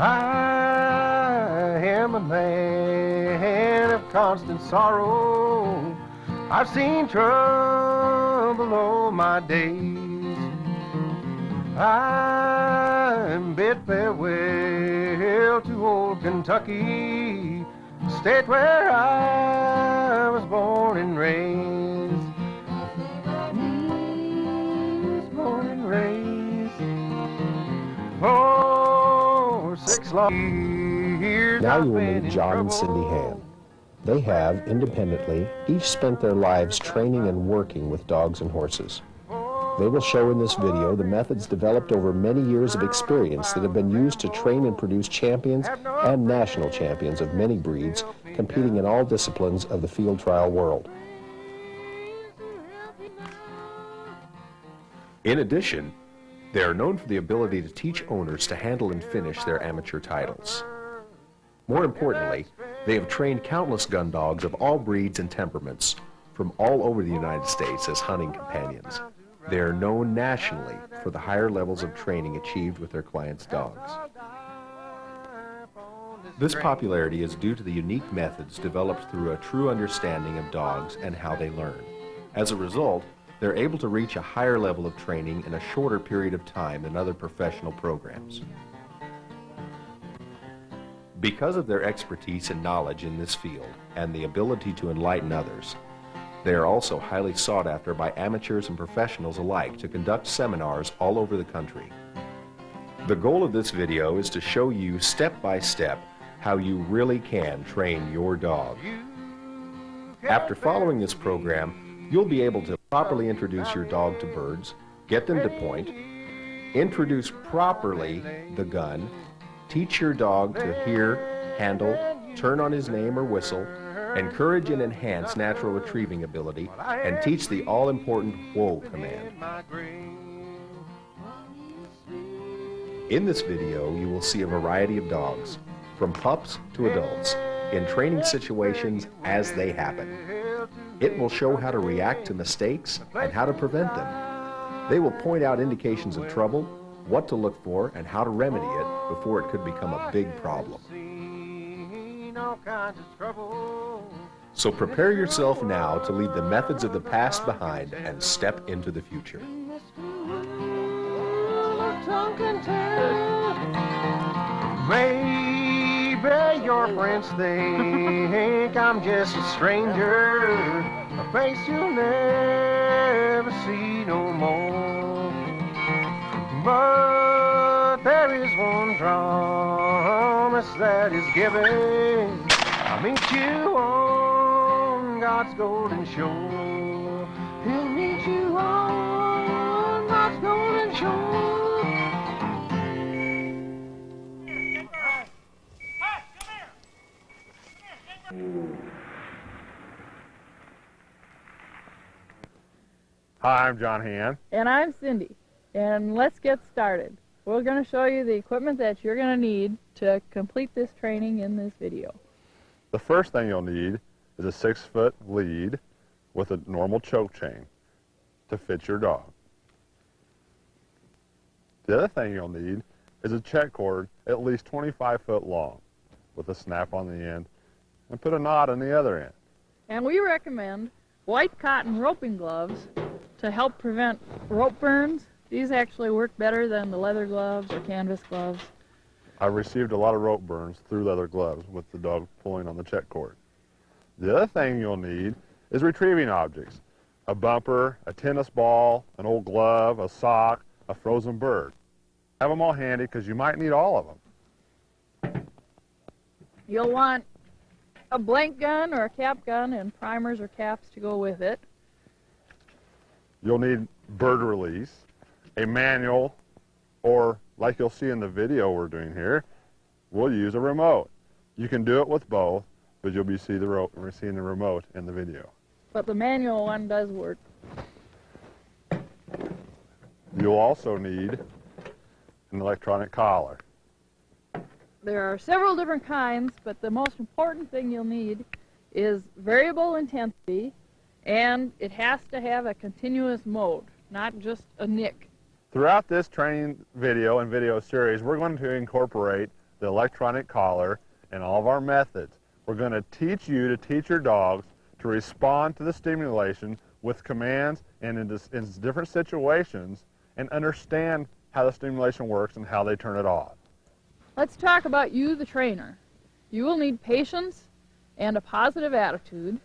I am a man of constant sorrow. I've seen trouble all my days. I bid farewell to old Kentucky, state where I was born and raised. Born and raised. For 6 long years. Now you will meet John and Cindy Hand. They have, independently, each spent their lives training and working with dogs and horses. They will show in this video the methods developed over many years of experience that have been used to train and produce champions and national champions of many breeds, competing in all disciplines of the field trial world. In addition, they are known for the ability to teach owners to handle and finish their amateur titles. More importantly, they have trained countless gun dogs of all breeds and temperaments from all over the United States as hunting companions. They are known nationally for the higher levels of training achieved with their clients' dogs. This popularity is due to the unique methods developed through a true understanding of dogs and how they learn. As a result, they're able to reach a higher level of training in a shorter period of time than other professional programs. Because of their expertise and knowledge in this field and the ability to enlighten others, they are also highly sought after by amateurs and professionals alike to conduct seminars all over the country. The goal of this video is to show you step by step how you really can train your dog. After following this program, you'll be able to properly introduce your dog to birds, get them to point, introduce properly the gun, teach your dog to hear, handle, turn on his name or whistle, encourage and enhance natural retrieving ability, and teach the all-important whoa command. In this video, you will see a variety of dogs, from pups to adults, in training situations as they happen. It will show how to react to mistakes and how to prevent them. They will point out indications of trouble, what to look for, and how to remedy it before it could become a big problem. So prepare yourself now to leave the methods of the past behind and step into the future. Maybe your friends think I'm just a stranger, a face you'll never see no more. But there is one promise that is given. I'll meet you on God's golden shore. He'll meet you on God's golden shore. Hi, I'm John Hand. And I'm Cindy. And let's get started. We're going to show you the equipment that you're going to need to complete this training in this video. The first thing you'll need is a 6-foot lead with a normal choke chain to fit your dog. The other thing you'll need is a check cord at least 25 foot long with a snap on the end and put a knot on the other end. And we recommend white cotton roping gloves to help prevent rope burns. These actually work better than the leather gloves or canvas gloves. I've received a lot of rope burns through leather gloves with the dog pulling on the check cord. The other thing you'll need is retrieving objects. A bumper, a tennis ball, an old glove, a sock, a frozen bird. Have them all handy because you might need all of them. You'll want a blank gun or a cap gun and primers or caps to go with it. You'll need bird release, a manual, or like you'll see in the video we're doing here, we'll use a remote. You can do it with both, but you'll be seeing the remote in the video. But the manual one does work. You'll also need an electronic collar. There are several different kinds, but the most important thing you'll need is variable intensity, and it has to have a continuous mode, not just a nick. Throughout this training video and video series, we're going to incorporate the electronic collar, and all of our methods. We're going to teach you to teach your dogs to respond to the stimulation with commands and in different situations and understand how the stimulation works and how they turn it off. Let's talk about you, the trainer. You will need patience and a positive attitude.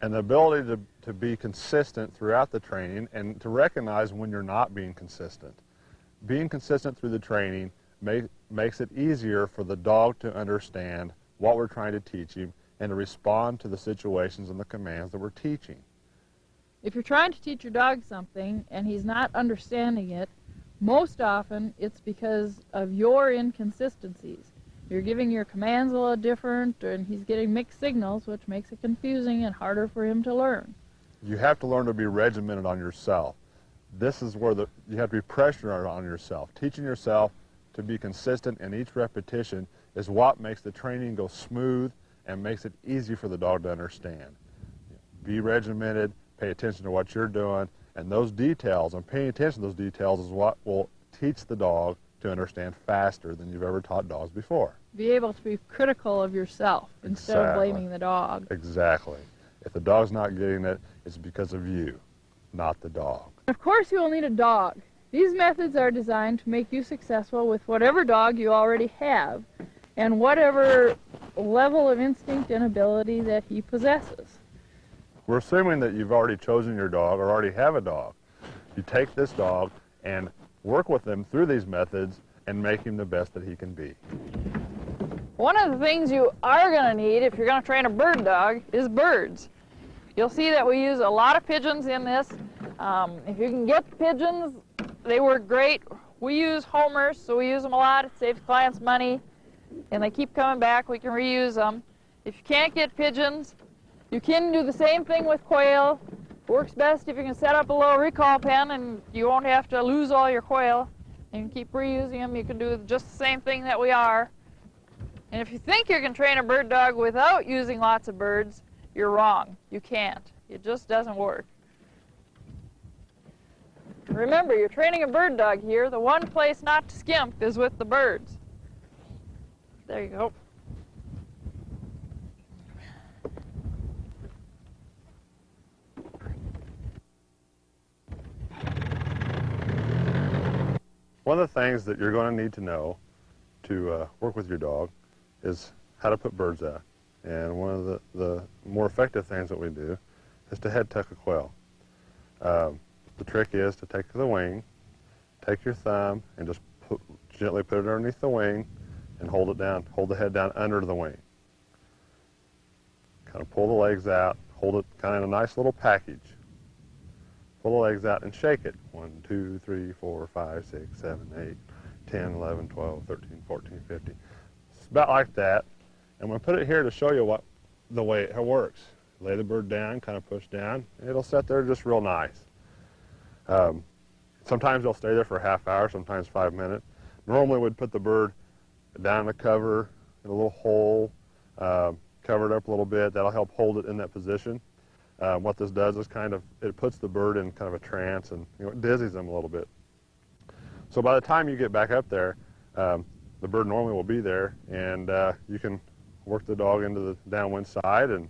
And the ability to be consistent throughout the training and to recognize when you're not being consistent. Being consistent through the training makes it easier for the dog to understand what we're trying to teach him and to respond to the situations and the commands that we're teaching. If you're trying to teach your dog something and he's not understanding it, most often it's because of your inconsistencies. You're giving your commands a little different, and he's getting mixed signals, which makes it confusing and harder for him to learn. You have to learn to be regimented on yourself. This is where you have to be pressured on yourself. Teaching yourself to be consistent in each repetition is what makes the training go smooth and makes it easy for the dog to understand. Be regimented, pay attention to what you're doing, and those details, and paying attention to those details is what will teach the dog to understand faster than you've ever taught dogs before. Be able to be critical of yourself instead of blaming the dog. Exactly. If the dog's not getting it, it's because of you, not the dog. Of course you will need a dog. These methods are designed to make you successful with whatever dog you already have and whatever level of instinct and ability that he possesses. We're assuming that you've already chosen your dog or already have a dog. You take this dog and work with him through these methods and make him the best that he can be. One of the things you are going to need if you're going to train a bird dog is birds. You'll see that we use a lot of pigeons in this. If you can get pigeons, they work great. We use homers, so we use them a lot. It saves clients money, and they keep coming back. We can reuse them. If you can't get pigeons, you can do the same thing with quail. Works best if you can set up a little recall pen and you won't have to lose all your quail. You can keep reusing them. You can do just the same thing that we are. And if you think you can train a bird dog without using lots of birds, you're wrong. You can't. It just doesn't work. Remember, you're training a bird dog here. The one place not to skimp is with the birds. There you go. One of the things that you're going to need to know to work with your dog is how to put birds out. And one of the more effective things that we do is to head tuck a quail. The trick is to take the wing, take your thumb, and just gently put it underneath the wing and hold it down, hold the head down under the wing. Kind of pull the legs out, hold it kind of in a nice little package. Pull the legs out and shake it. 1, 2, 3, 4, 5, 6, 7, 8, 10, 11, 12, 13, 14, 15. It's about like that. I'm going to put it here to show you the way it works. Lay the bird down, kind of push down, and it'll sit there just real nice. Sometimes they'll stay there for a half hour, sometimes 5 minutes. Normally we'd put the bird down in the cover, in a little hole, cover it up a little bit. That'll help hold it in that position. What this does is it puts the bird in kind of a trance and it dizzies them a little bit. So by the time you get back up there, the bird normally will be there, and you can work the dog into the downwind side, and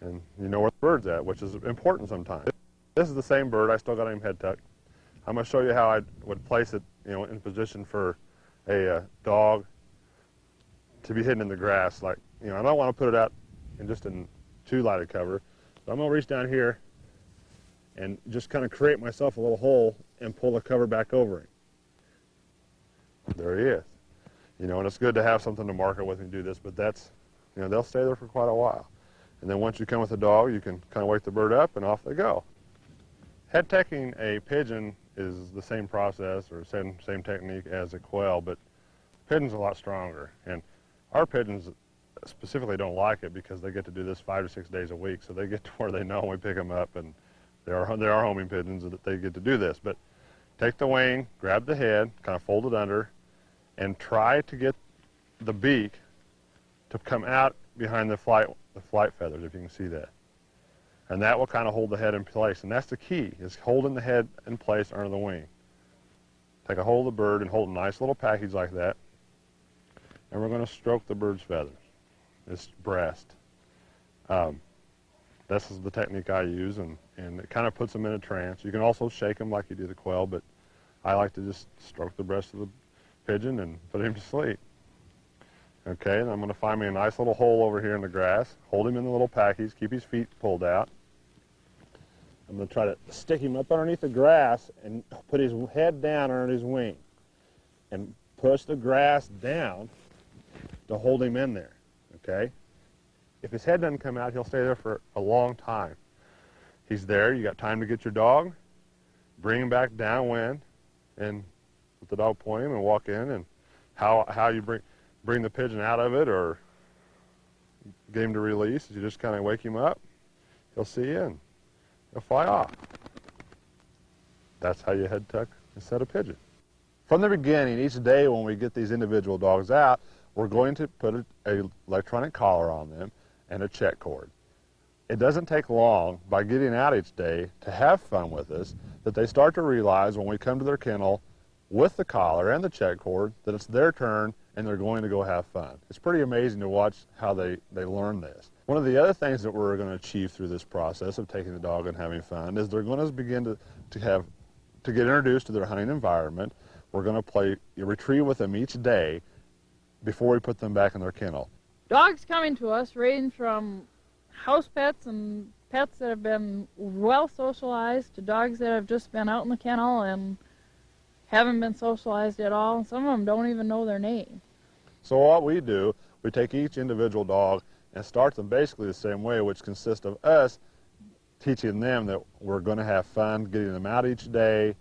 you know where the bird's at, which is important sometimes. This is the same bird. I still got him head tucked. I'm going to show you how I would place it, in position for a dog to be hidden in the grass. Like, I don't want to put it out in too light a cover. So I'm going to reach down here and just kind of create myself a little hole and pull the cover back over him. There he is. And it's good to have something to mark it with and do this, but that's, they'll stay there for quite a while. And then once you come with the dog, you can kind of wake the bird up and off they go. Head tucking a pigeon is the same process or same technique as a quail, but pigeon's a lot stronger. And our pigeons specifically don't like it because they get to do this 5 to 6 days a week, so they get to where they know when we pick them up, and they are homing pigeons that they get to do this. But take the wing, grab the head, kind of fold it under, and try to get the beak to come out behind the flight feathers, if you can see that. And that will kind of hold the head in place. And that's the key, is holding the head in place under the wing. Take a hold of the bird and hold a nice little package like that. and we're going to stroke the bird's feathers, its breast. This is the technique I use, and it kind of puts them in a trance. You can also shake them like you do the quail, but I like to just stroke the breast of the pigeon and put him to sleep. Okay, and I'm going to find me a nice little hole over here in the grass, hold him in the little package, keep his feet pulled out. I'm going to try to stick him up underneath the grass and put his head down under his wing and push the grass down to hold him in there, okay? If his head doesn't come out, he'll stay there for a long time. He's there, you got time to get your dog, bring him back downwind, and let the dog point him and walk in, and how you bring the pigeon out of it or get him to release is you just kind of wake him up, he'll see you, and he'll fly off. That's how you head tuck and set a pigeon. From the beginning, each day when we get these individual dogs out, we're going to put an electronic collar on them and a check cord. It doesn't take long by getting out each day to have fun with us that they start to realize when we come to their kennel with the collar and the check cord that it's their turn and they're going to go have fun. It's pretty amazing to watch how they learn this. One of the other things that we're going to achieve through this process of taking the dog and having fun is they're going to begin to get introduced to their hunting environment. We're going to play retrieve with them each day before we put them back in their kennel. Dogs coming to us range from house pets and pets that have been well socialized to dogs that have just been out in the kennel and haven't been socialized at all. Some of them don't even know their name. So what we do, we take each individual dog and start them basically the same way, which consists of us teaching them that we're going to have fun getting them out each day,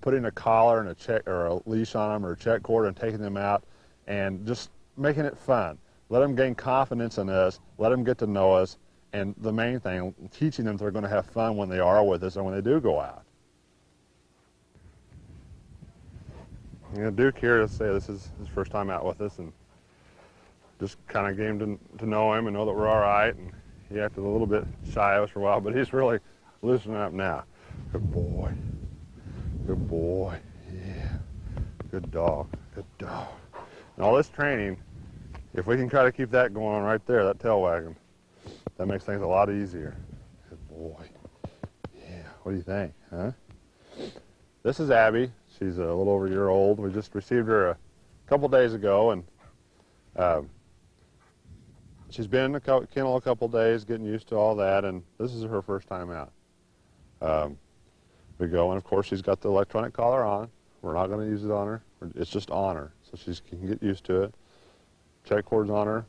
putting a collar and a check or a leash on them or a check cord and taking them out and just making it fun. Let them gain confidence in us, let them get to know us, and the main thing, teaching them they're going to have fun when they are with us and when they do go out. You know, Duke here, let's say this is his first time out with us, and just kind of getting to know him and know that we're all right. And he acted a little bit shy of us for a while, but he's really loosening up now. Good boy. Good boy. Yeah. Good dog. Good dog. And all this training, if we can try to keep that going on right there, that tail wagging, that makes things a lot easier. Good boy. Yeah. What do you think, huh? This is Abby. She's a little over a year old. We just received her a couple days ago, and she's been in the kennel a couple days, getting used to all that, and this is her first time out. We go, and of course she's got the electronic collar on. We're not going to use it on her. It's just on her, so she can get used to it. Check cords on her,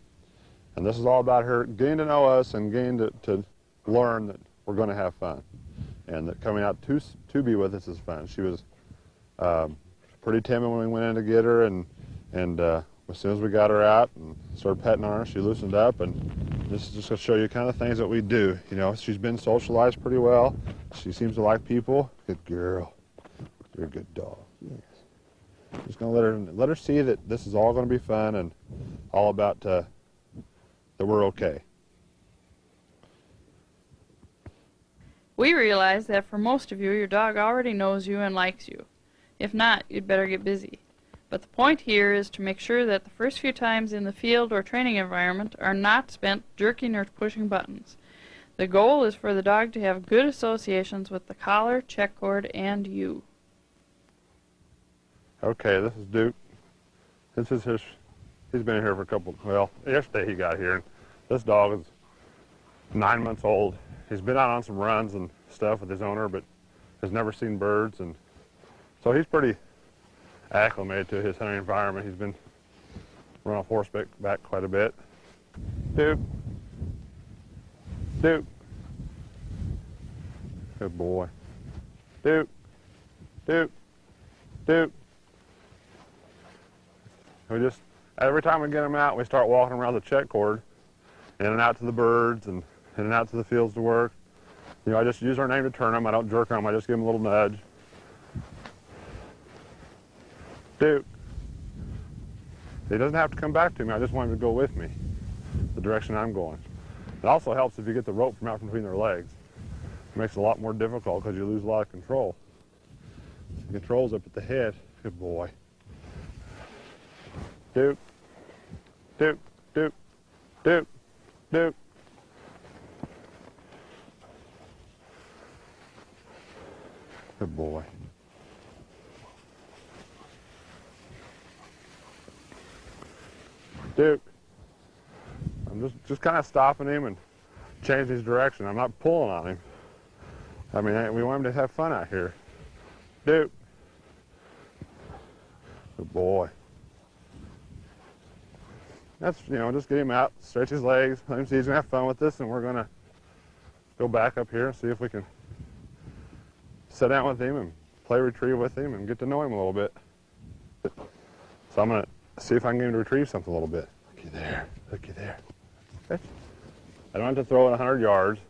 and this is all about her getting to know us and getting to learn that we're going to have fun, and that coming out to be with us is fun. She was pretty timid when we went in to get her, and as soon as we got her out and started petting on her, she loosened up, and this is just going to show you kind of things that we do. You know, she's been socialized pretty well. She seems to like people. Good girl. You're a good dog. Yes. Just going to let her see that this is all going to be fun and all about that we're okay. We realize that for most of you, your dog already knows you and likes you. If not, you'd better get busy. But the point here is to make sure that the first few times in the field or training environment are not spent jerking or pushing buttons. The goal is for the dog to have good associations with the collar, check cord, and you. Okay, this is Duke. He's been here for yesterday he got here. This dog is 9 months old. He's been out on some runs and stuff with his owner, but has never seen birds, and so he's pretty acclimated to his hunting environment. He's been running off horseback quite a bit. Duke. Duke. Good boy. Duke. Duke. Duke. Every time we get him out, we start walking around the check cord, in and out to the birds and in and out to the fields to work. You know, I just use our name to turn him. I don't jerk him. I just give him a little nudge. Duke. He doesn't have to come back to me. I just want him to go with me, the direction I'm going. It also helps if you get the rope from out from between their legs. It makes it a lot more difficult because you lose a lot of control. The control's up at the head. Good boy. Duke. Duke, Duke, Duke, Duke. Good boy. Duke. I'm just kind of stopping him and changing his direction. I'm not pulling on him. I mean, we want him to have fun out here. Duke. Good boy. That's, just get him out, stretch his legs, let him see he's going to have fun with this, and we're going to go back up here and see if we can sit down with him and play retrieve with him and get to know him a little bit. So I'm going to see if I can get him to retrieve something a little bit. Looky there, looky there. Okay. I don't have to throw it 100 yards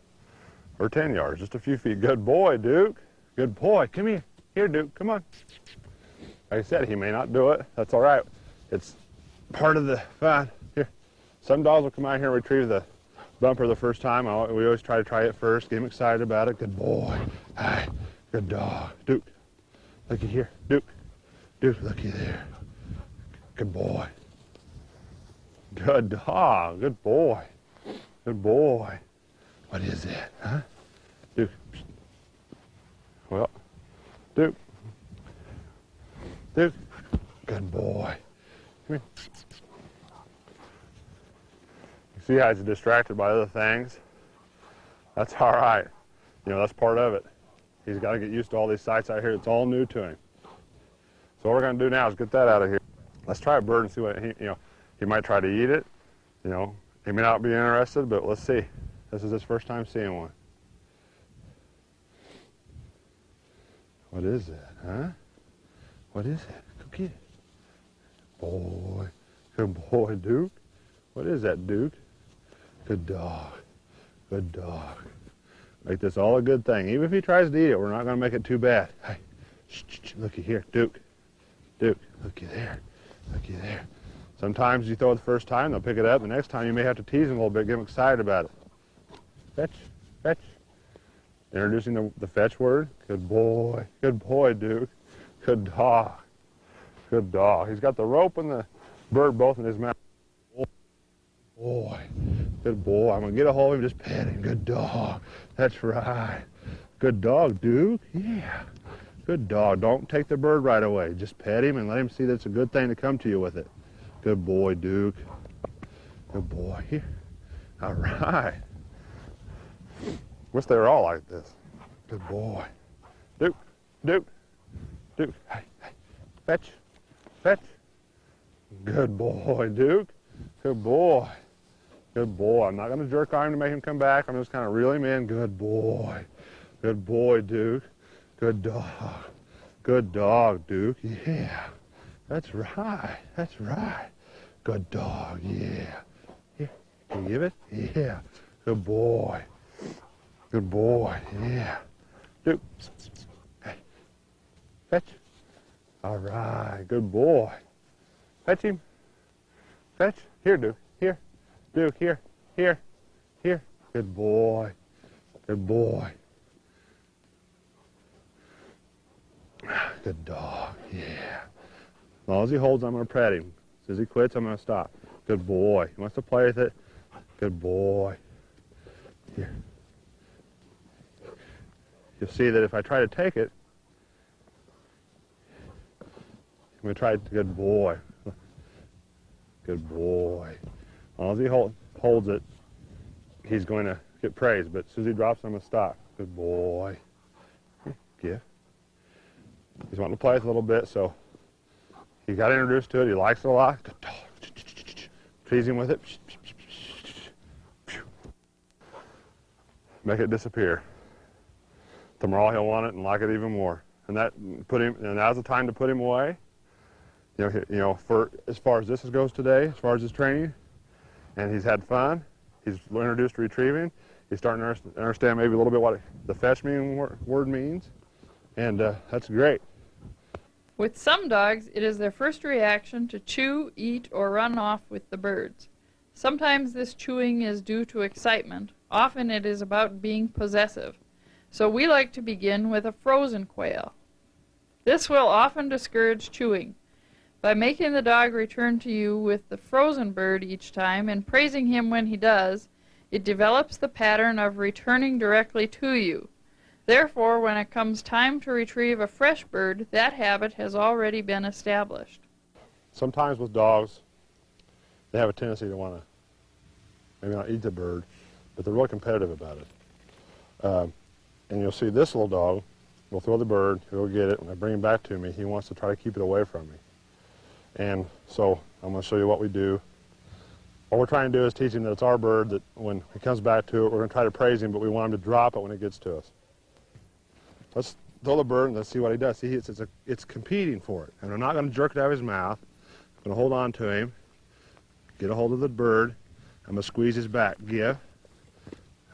or 10 yards, just a few feet. Good boy, Duke. Good boy. Come here. Here, Duke, come on. Like I said, he may not do it. That's all right. It's part of the fun. Here, some dogs will come out here and retrieve the bumper the first time. We always try it first, get him excited about it. Good boy. Hi, good dog. Duke, looky here. Duke, Duke, looky there. Good boy. Good dog. Good boy. Good boy. What is that, huh? Duke. Well, Duke. Duke. Good boy. Come here. You see how he's distracted by other things? That's all right. That's part of it. He's got to get used to all these sights out here. It's all new to him. So what we're going to do now is get that out of here. Let's try a bird and see what he might try to eat it. He may not be interested, but let's see. This is his first time seeing one. What is that, huh? What is that? Go get it. Boy. Good boy, Duke. What is that, Duke? Good dog. Good dog. Make this all a good thing. Even if he tries to eat it, we're not going to make it too bad. Hey, shh, looky here, Duke. Duke, looky there. Looky there. Sometimes you throw it the first time, they'll pick it up. The next time you may have to tease them a little bit, get them excited about it. Fetch, fetch. Introducing the fetch word. Good boy, Duke. Good dog. Good dog. He's got the rope and the bird both in his mouth. Boy, good boy. I'm going to get a hold of him, just pet him. Good dog. That's right. Good dog, Duke. Yeah. Good dog. Don't take the bird right away. Just pet him and let him see that it's a good thing to come to you with it. Good boy, Duke. Good boy. Here. All right. Wish they were all like this. Good boy. Duke. Duke. Duke. Hey, hey. Fetch. Fetch. Good boy, Duke. Good boy. Good boy. I'm not going to jerk on him to make him come back. I'm just kind of reel him in. Good boy. Good boy, Duke. Good dog. Good dog, Duke. Yeah. That's right. That's right. Good dog. Yeah. Here. Can you give it? Yeah. Good boy. Good boy. Yeah. Duke. Hey. Fetch. All right. Good boy. Fetch him. Fetch. Here, Duke. Here. Duke, here. Here. Here. Good boy. Good boy. Good dog. Yeah. As long as he holds, I'm going to pet him. As soon as he quits, I'm going to stop. Good boy. He wants to play with it. Good boy. Here. You'll see that if I try to take it, I'm going to try it. Good boy. Good boy. As long as he holds it, he's going to get praised. But as soon as he drops, I'm going to stop. Good boy. Give. He's wanting to play with it a little bit, so he got introduced to it. He likes it a lot. Good dog. Tease him with it. Make it disappear. Tomorrow he'll want it and like it even more. And now's the time to put him away. For as far as this goes today, as far as his training, and he's had fun. He's introduced to retrieving. He's starting to understand maybe a little bit what the fetch word means, and that's great. With some dogs, it is their first reaction to chew, eat, or run off with the birds. Sometimes this chewing is due to excitement. Often it is about being possessive. So we like to begin with a frozen quail. This will often discourage chewing. By making the dog return to you with the frozen bird each time and praising him when he does, it develops the pattern of returning directly to you. Therefore, when it comes time to retrieve a fresh bird, that habit has already been established. Sometimes with dogs, they have a tendency to want to maybe not eat the bird, but they're really competitive about it. And you'll see this little dog will throw the bird, he'll get it, when I bring him back to me, he wants to try to keep it away from me. And so I'm going to show you what we do. What we're trying to do is teach him that it's our bird, that when he comes back to it, we're going to try to praise him, but we want him to drop it when it gets to us. Let's throw the bird and let's see what he does. See, it's competing for it. And I'm not going to jerk it out of his mouth. I'm going to hold on to him, get a hold of the bird. I'm going to squeeze his back. Give.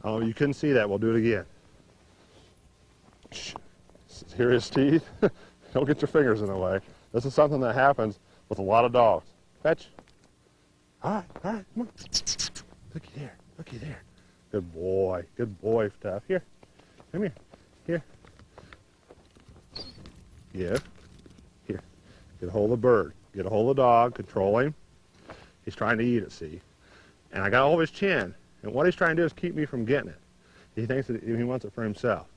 Oh, you couldn't see that. We'll do it again. Shh. Here are his teeth. Don't get your fingers in the way. This is something that happens with a lot of dogs. Fetch. All right, come on. Looky there. Good boy, Tough. Here, come here. Give. Here. Get a hold of the bird. Get a hold of the dog. Control him. He's trying to eat it, see? And I got hold of his chin. And what he's trying to do is keep me from getting it. He thinks that he wants it for himself.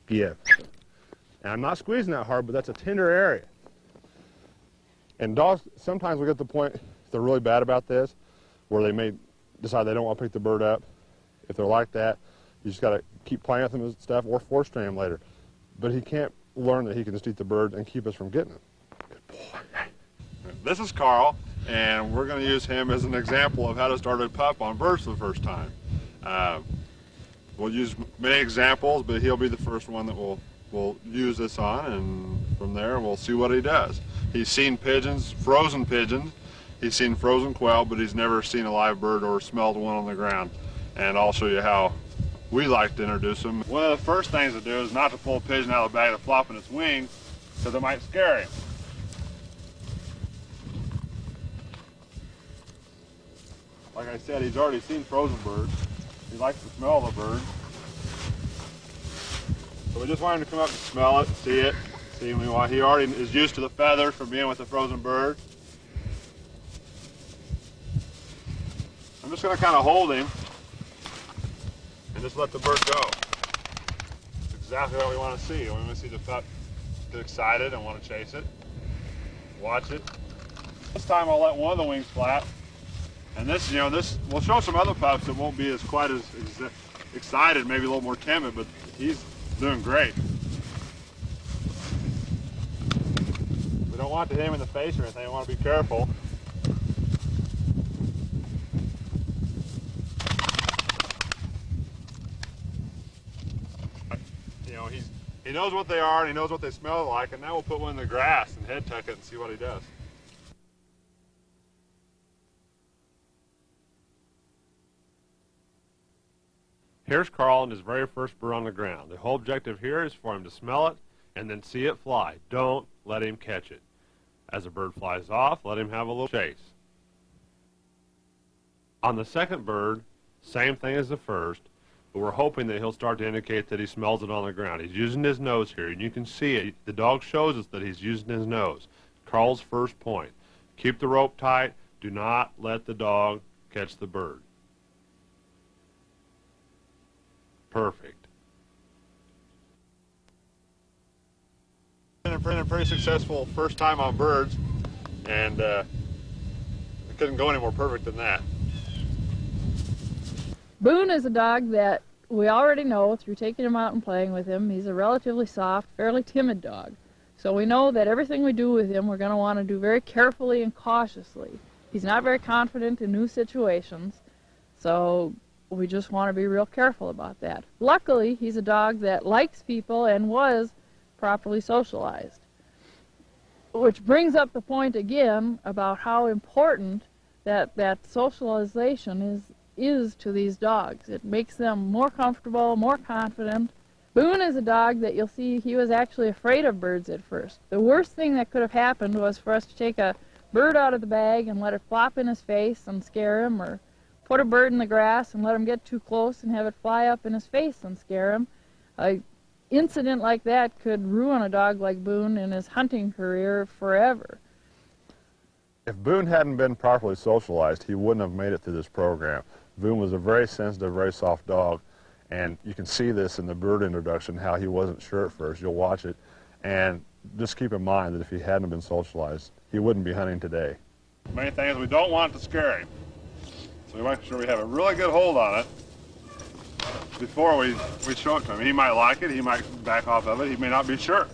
Give. And I'm not squeezing that hard, but that's a tender area. And dogs, sometimes we get to the point, if they're really bad about this, where they may decide they don't want to pick the bird up. If they're like that, you just got to keep playing with them and stuff, or force train him later. But he can't learn that he can just eat the bird and keep us from getting it. Good boy. This is Carl, and we're going to use him as an example of how to start a pup on birds for the first time. We'll use many examples, but he'll be the first one that we'll use this on, and from there we'll see what he does. He's seen pigeons, frozen pigeons. He's seen frozen quail, but he's never seen a live bird or smelled one on the ground. And I'll show you how we like to introduce him. One of the first things to do is not to pull a pigeon out of the bag that's flopping its wings, because it might scare him. Like I said, he's already seen frozen birds. He likes to smell the bird. So we just want him to come up and smell it, see it. See, he already is used to the feathers from being with the frozen bird. I'm just going to kind of hold him and just let the bird go. That's exactly what we want to see. We want to see the pup get excited and want to chase it. Watch it. This time I'll let one of the wings flap. And this, we'll show some other pups that won't be quite as excited, maybe a little more timid, but he's doing great. We don't want to hit him in the face or anything. We want to be careful. He knows what they are and he knows what they smell like, and now we'll put one in the grass and head tuck it and see what he does. Here's Carl and his very first bird on the ground. The whole objective here is for him to smell it and then see it fly. Don't let him catch it. As the bird flies off, let him have a little chase. On the second bird, same thing as the first, but we're hoping that he'll start to indicate that he smells it on the ground. He's using his nose here, and you can see it. The dog shows us that he's using his nose. Carl's first point. Keep the rope tight. Do not let the dog catch the bird. Perfect. Been a pretty successful first time on birds, and it couldn't go any more perfect than that. Boone is a dog that we already know through taking him out and playing with him. He's a relatively soft, fairly timid dog. So we know that everything we do with him we're going to want to do very carefully and cautiously. He's not very confident in new situations, so we just want to be real careful about that. Luckily, he's a dog that likes people and was properly socialized. Which brings up the point again about how important that socialization is to these dogs. It makes them more comfortable, more confident. Boone is a dog that you'll see he was actually afraid of birds at first. The worst thing that could have happened was for us to take a bird out of the bag and let it flop in his face and scare him, or put a bird in the grass and let him get too close and have it fly up in his face and scare him. An incident like that could ruin a dog like Boone in his hunting career forever. If Boone hadn't been properly socialized, he wouldn't have made it through this program. Boone was a very sensitive, very soft dog, and you can see this in the bird introduction, how he wasn't sure at first. You'll watch it, and just keep in mind that if he hadn't been socialized, he wouldn't be hunting today. The main thing is we don't want to scare him. So we make sure we have a really good hold on it before we show it to him. He might like it, he might back off of it, he may not be sure.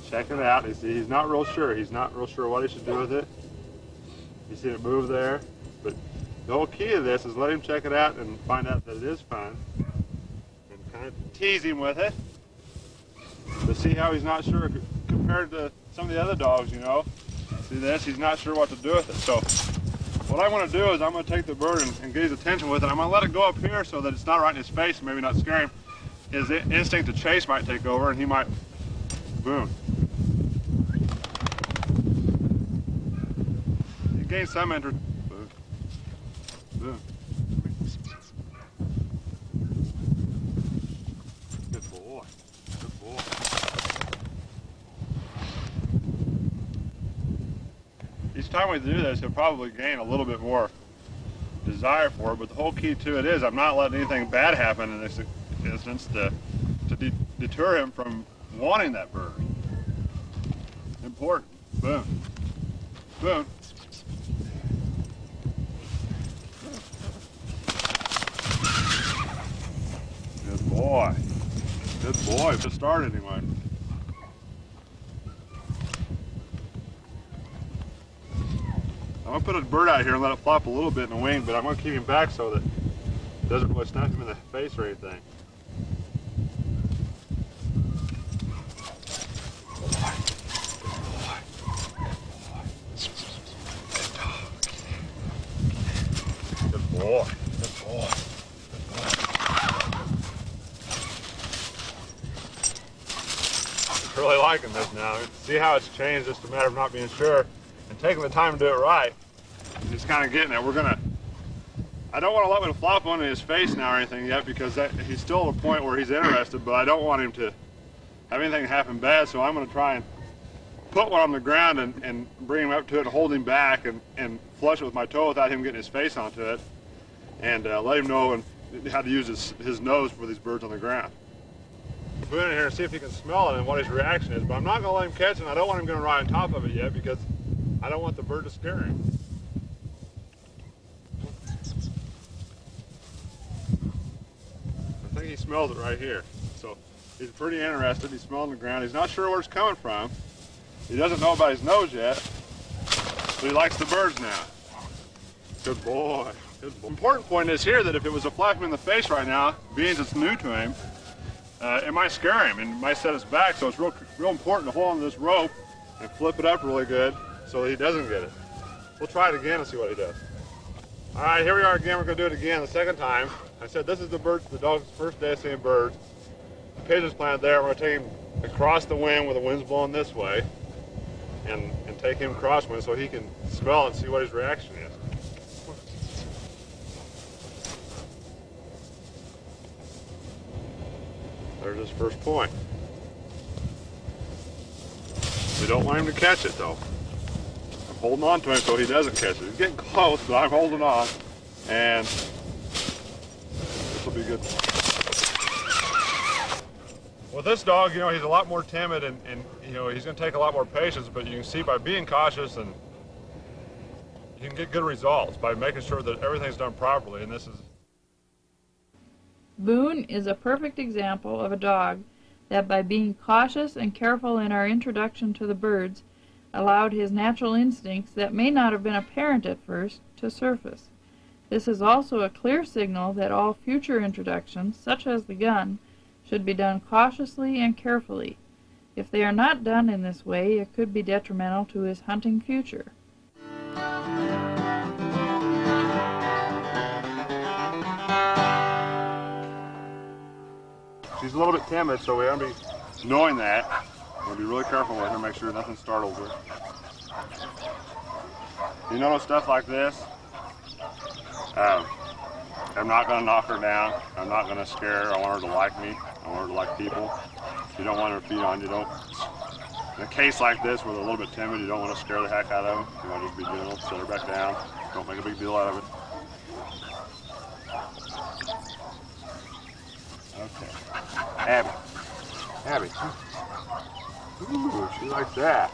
Check it out. You see, he's not real sure. He's not real sure what he should do with it. You see it move there? But the whole key to this is let him check it out and find out that it is fun. And kind of tease him with it. But see how he's not sure compared to some of the other dogs, you know? See this? He's not sure what to do with it. So what I want to do is I'm going to take the bird and get his attention with it. I'm going to let it go up here so that it's not right in his face and maybe not scare him. His instinct to chase might take over and he might, boom. You gain some interest. Boom. Boom. Good boy. Good boy. Each time we do this, he'll probably gain a little bit more desire for it, but the whole key to it is I'm not letting anything bad happen in this instance to deter him from wanting that bird. Important. Boom. Boom. Good boy. Good boy. Just started anyway. I'm going to put a bird out here and let it flop a little bit in the wing, but I'm going to keep him back so that it doesn't really snap him in the face or anything. Good boy. Good boy. He's really liking this now. See how it's changed, just a matter of not being sure and taking the time to do it right. He's kind of getting it. I don't want to let him flop onto his face now or anything yet because he's still at a point where he's interested, but I don't want him to have anything happen bad, so I'm going to try and put one on the ground and bring him up to it and hold him back and flush it with my toe without him getting his face onto it and let him know how to use his nose for these birds on the ground. Put it in here and see if he can smell it and what his reaction is, but I'm not going to let him catch it and I don't want him going to ride on top of it yet because I don't want the bird to scare him. I think he smells it right here. So he's pretty interested. He's smelling the ground. He's not sure where it's coming from. He doesn't know about his nose yet, but he likes the birds now. Good boy. Good boy. Important point is here that if it was a flap him in the face right now, being it's new to him, it might scare him and it might set us back. So it's real important to hold on to this rope and flip it up really good so that he doesn't get it. We'll try it again and see what he does. All right, here we are again. We're going to do it again the second time. I said this is the dog's first day of seeing birds. The pigeon's planted there. We're going to take him across the wind where the wind's blowing this way and take him crosswind so he can smell and see what his reaction is. There's his first point. We don't want him to catch it though. I'm holding on to him so he doesn't catch it. He's getting close, but I'm holding on. And this will be good. With this dog, you know, he's a lot more timid and you know, he's going to take a lot more patience, but you can see by being cautious and you can get good results by making sure that everything's done properly. And this is... Boone is a perfect example of a dog that by being cautious and careful in our introduction to the birds allowed his natural instincts that may not have been apparent at first to surface. This is also a clear signal that all future introductions, such as the gun, should be done cautiously and carefully. If they are not done in this way, it could be detrimental to his hunting future. She's a little bit timid, so we have to be knowing that. We'll be really careful with her, make sure nothing startles her. You notice stuff like this? I'm not going to knock her down. I'm not going to scare her. I want her to like me. I want her to like people. If you don't want her to feed on you, don't In a case like this where they're a little bit timid, you don't want to scare the heck out of them. You want to just be gentle, set her back down. Don't make a big deal out of it. Okay. Abby. Abby. Ooh, she likes that.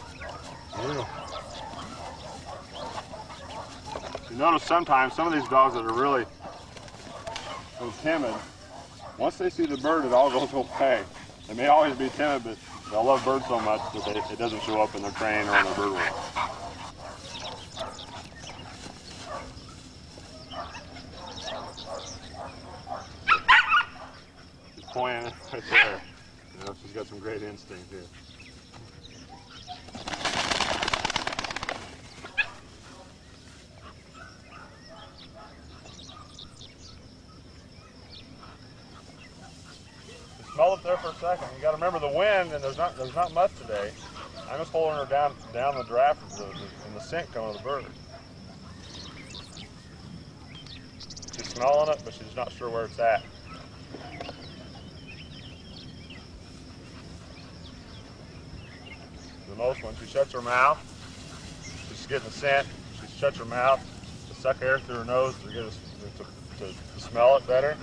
Yeah. You notice sometimes some of these dogs that are really so timid, once they see the bird, it all goes away. They may always be timid, but they'll love birds so much that it doesn't show up in their training or in their bird work. She's pointing right there. You know, she's got some great instinct here. Smell it there for a second. You got to remember the wind, and there's not much today. I'm just holding her down the draft in the scent cone of the bird. She's smelling it, but she's not sure where it's at. The most when she shuts her mouth, she's getting the scent. She shuts her mouth to suck air through her nose to get to smell it better.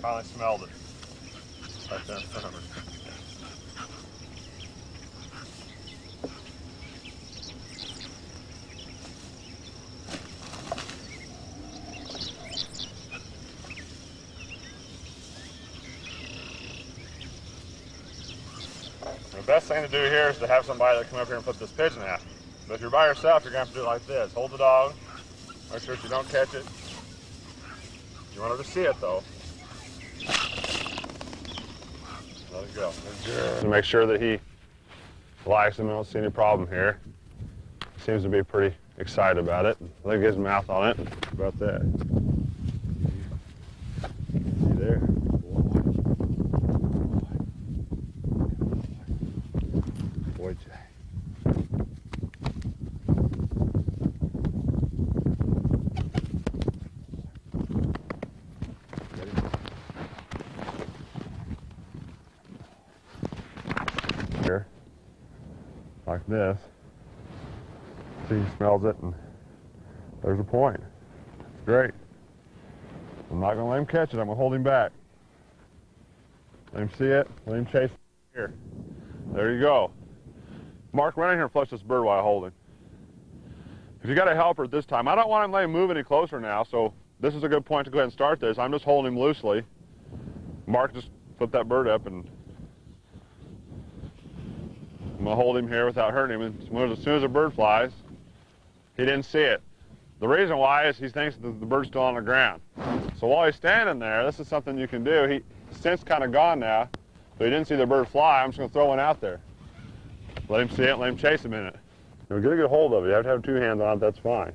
Finally smelled it. Right there in front of her. The best thing to do here is to have somebody that come up here and put this pigeon out. But if you're by yourself, you're going to have to do it like this. Hold the dog. Make sure you don't catch it. You want her to see it, though. Let it go. To make sure that he likes him, I don't see any problem here. Seems to be pretty excited about it. Look at his mouth on it. About that. See there? Boy, Jay. Here, like this. See, he smells it, and there's a point. It's great. I'm not going to let him catch it. I'm going to hold him back. Let him see it. Let him chase it. Here. There you go. Mark, run in here and flush this bird while I hold him. If you got a helper at this time, I don't want him to let him move any closer now, so this is a good point to go ahead and start this. I'm just holding him loosely. Mark, just flip that bird up, and I'm going to hold him here without hurting him. And as soon as the bird flies, he didn't see it. The reason why is he thinks that the bird's still on the ground. So while he's standing there, this is something you can do. His scent's kind of gone now, but he didn't see the bird fly. I'm just going to throw one out there. Let him see it, let him chase him in it. Now get a good hold of it. You have to have two hands on it, that's fine.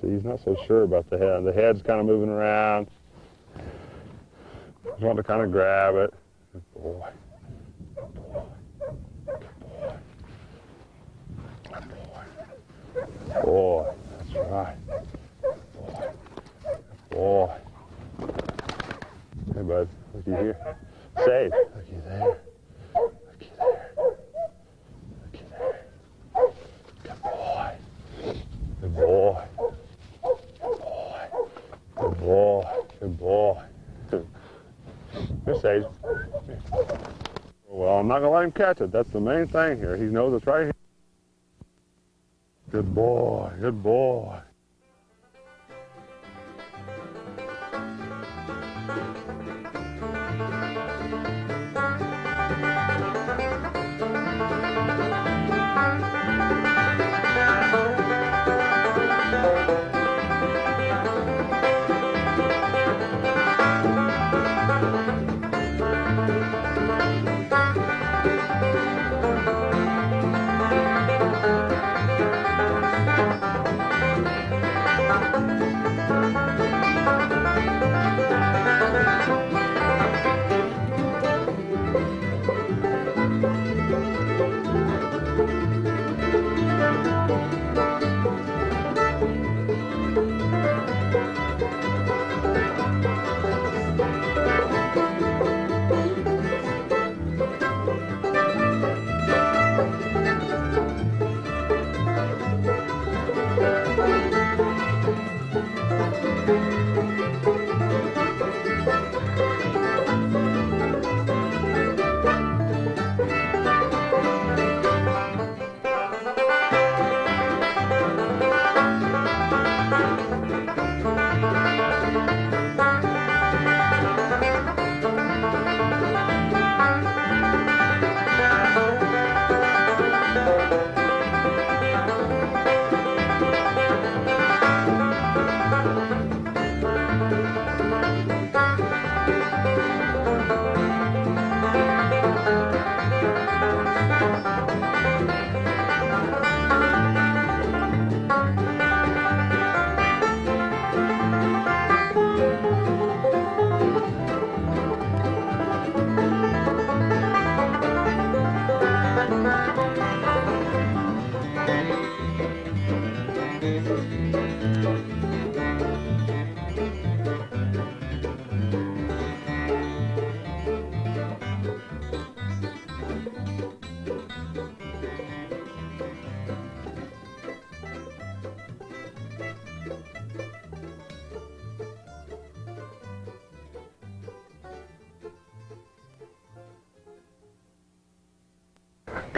See, he's not so sure about the head. The head's kind of moving around. Just want to kind of grab it. Good boy. Good boy. Good boy. Good boy. That's right. Good boy. Hey, bud. Looky here. Safe. Looky there. Looky there. Looky there. Good boy. Good boy. Good boy. Good boy. Good boy. Here, Sage. Well, I'm not going to let him catch it. That's the main thing here. He knows it's right here. Good boy. Good boy.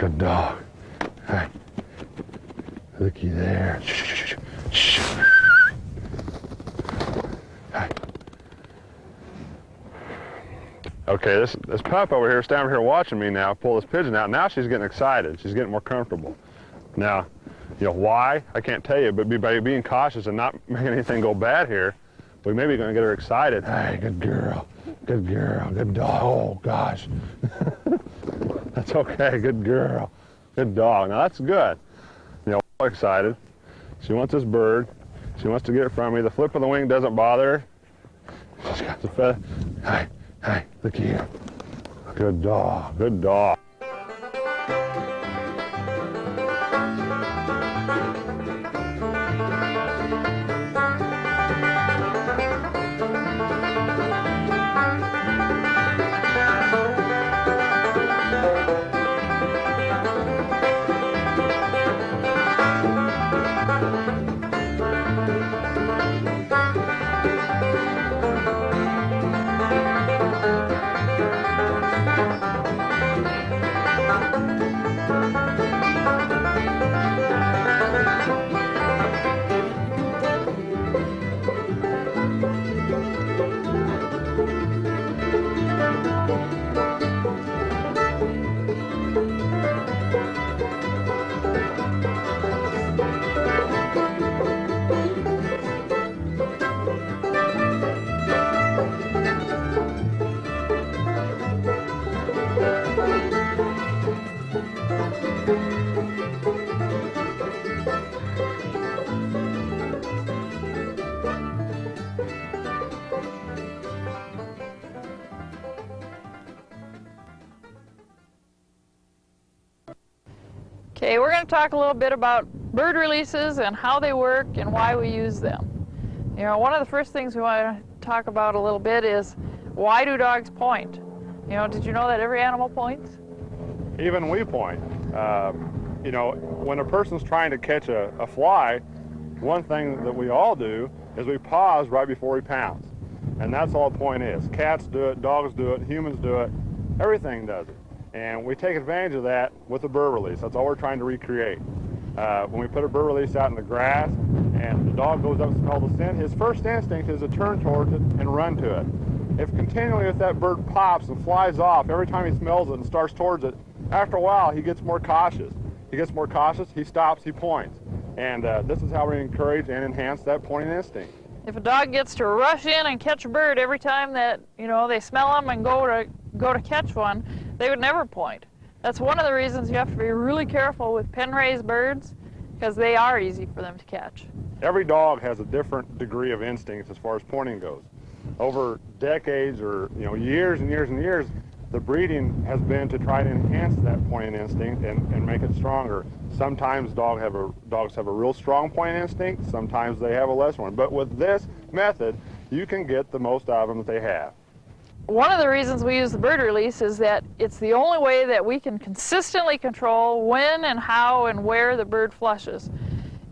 Good dog. Hey. Looky there. Shh, shh, shh. Hey. Okay, this pup over here, standing over here watching me now, pull this pigeon out. Now she's getting excited. She's getting more comfortable. Now, you know why? I can't tell you, but by being cautious and not making anything go bad here, we may be going to get her excited. Hey, good girl, good dog. Oh, gosh. That's okay, good girl, good dog. Now, that's good. You know, excited. She wants this bird. She wants to get it from me. The flip of the wing doesn't bother her. She's got the feather. Hey, hey, look here. Good dog, good dog. Okay, we're going to talk a little bit about bird releases and how they work and why we use them. You know, one of the first things we want to talk about a little bit is, why do dogs point? You know, did you know that every animal points? Even we point. You know, when a person's trying to catch a fly, one thing that we all do is we pause right before we pounce. And that's all the point is. Cats do it, dogs do it, humans do it, everything does it. And we take advantage of that with a bird release. That's all we're trying to recreate. When we put a bird release out in the grass and the dog goes up and smells the scent, his first instinct is to turn towards it and run to it. If continually if that bird pops and flies off, every time he smells it and starts towards it, after a while he gets more cautious. He gets more cautious, he stops, he points. And this is how we encourage and enhance that pointing instinct. If a dog gets to rush in and catch a bird every time that, you know, they smell them and go to catch one, they would never point. That's one of the reasons you have to be really careful with pen-raised birds, because they are easy for them to catch. Every dog has a different degree of instinct as far as pointing goes. Over decades or years and years and years, the breeding has been to try to enhance that pointing instinct and make it stronger. Sometimes dogs have a real strong pointing instinct, sometimes they have a less one. But with this method, you can get the most out of them that they have. One of the reasons we use the bird release is that it's the only way that we can consistently control when and how and where the bird flushes.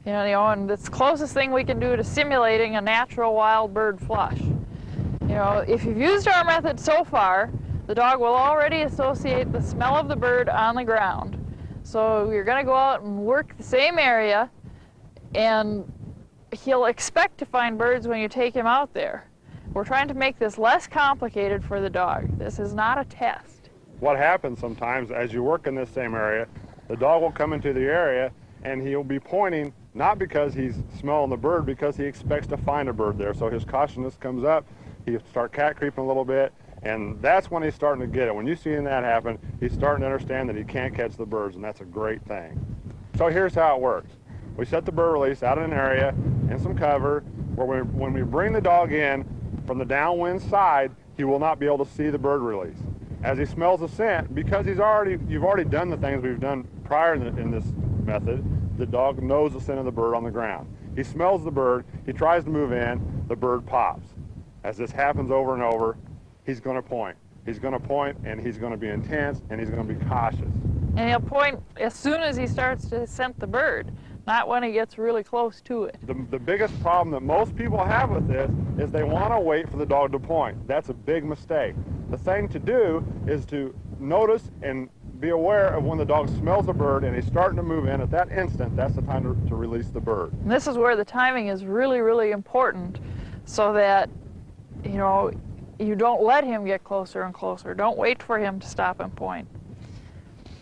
You know, and it's the closest thing we can do to simulating a natural wild bird flush. You know, if you've used our method so far, the dog will already associate the smell of the bird on the ground. So you're going to go out and work the same area, and he'll expect to find birds when you take him out there. We're trying to make this less complicated for the dog. This is not a test. What happens sometimes as you work in this same area, the dog will come into the area and he'll be pointing not because he's smelling the bird, because he expects to find a bird there. So his cautiousness comes up, he'll start cat creeping a little bit, and that's when he's starting to get it. When you see that happen, he's starting to understand that he can't catch the birds, and that's a great thing. So here's how it works. We set the bird release out in an area in some cover where when we bring the dog in from the downwind side, he will not be able to see the bird release. As he smells the scent, because you've already done the things we've done prior in this method, the dog knows the scent of the bird on the ground. He smells the bird, he tries to move in, the bird pops. As this happens over and over, he's going to point. He's going to point, and he's going to be intense, and he's going to be cautious. And he'll point as soon as he starts to scent the bird, not when he gets really close to it. The biggest problem that most people have with this is they want to wait for the dog to point. That's a big mistake. The thing to do is to notice and be aware of when the dog smells a bird and he's starting to move in. At that instant, that's the time to release the bird. And this is where the timing is really, really important, so that, you know, you don't let him get closer and closer. Don't wait for him to stop and point.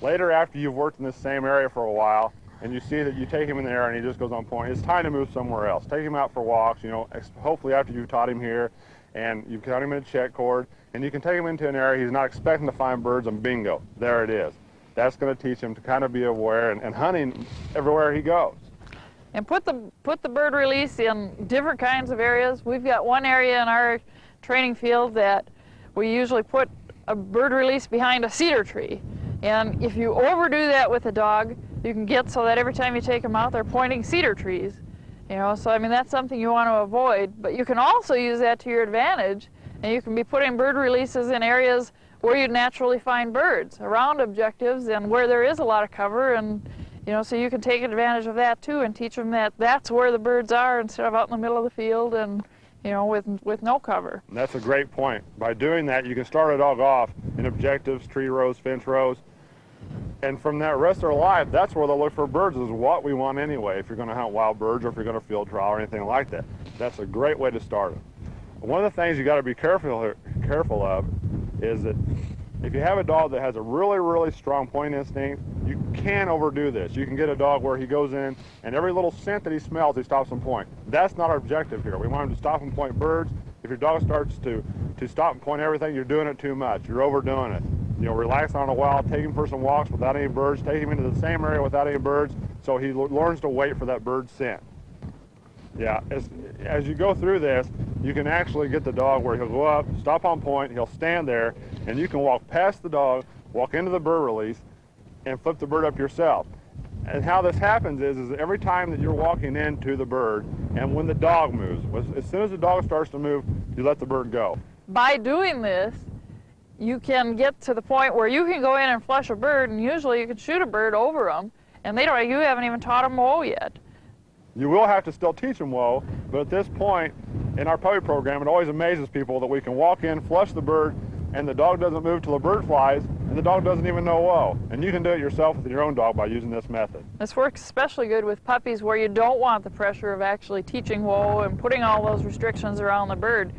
Later, after you've worked in this same area for a while, and you see that you take him in the air and he just goes on point, it's time to move somewhere else. Take him out for walks, you know, hopefully after you've taught him here, and you've taught him in a check cord, and you can take him into an area he's not expecting to find birds, and bingo, there it is. That's going to teach him to kind of be aware and hunting everywhere he goes. And put the bird release in different kinds of areas. We've got one area in our training field that we usually put a bird release behind a cedar tree. And if you overdo that with a dog, you can get so that every time you take them out, they're pointing cedar trees. You know, so I mean, that's something you want to avoid. But you can also use that to your advantage, and you can be putting bird releases in areas where you naturally find birds, around objectives and where there is a lot of cover, and you know, so you can take advantage of that too and teach them that that's where the birds are instead of out in the middle of the field and, you know, with no cover. And that's a great point. By doing that, you can start a dog off in objectives, tree rows, fence rows, and from that rest of their life, that's where they'll look for birds, is what we want anyway, if you're going to hunt wild birds or if you're going to field trial or anything like that. That's a great way to start them. One of the things you got to be careful of is that if you have a dog that has a really, really strong point instinct, you can overdo this. You can get a dog where he goes in and every little scent that he smells, he stops and point. That's not our objective here. We want him to stop and point birds. If your dog starts to stop and point everything, you're doing it too much. You're overdoing it. You know, relax on a while, take him for some walks without any birds, take him into the same area without any birds, so he learns to wait for that bird scent. Yeah, as you go through this, you can actually get the dog where he'll go up, stop on point, he'll stand there, and you can walk past the dog, walk into the bird release, and flip the bird up yourself. And how this happens is every time that you're walking into the bird, and when the dog moves, as soon as the dog starts to move, you let the bird go. By doing this, you can get to the point where you can go in and flush a bird, and usually you can shoot a bird over them, and you haven't even taught them whoa yet. You will have to still teach them whoa, but at this point in our puppy program, it always amazes people that we can walk in, flush the bird, and the dog doesn't move till the bird flies, and the dog doesn't even know whoa. And you can do it yourself with your own dog by using this method. This works especially good with puppies where you don't want the pressure of actually teaching whoa and putting all those restrictions around the bird.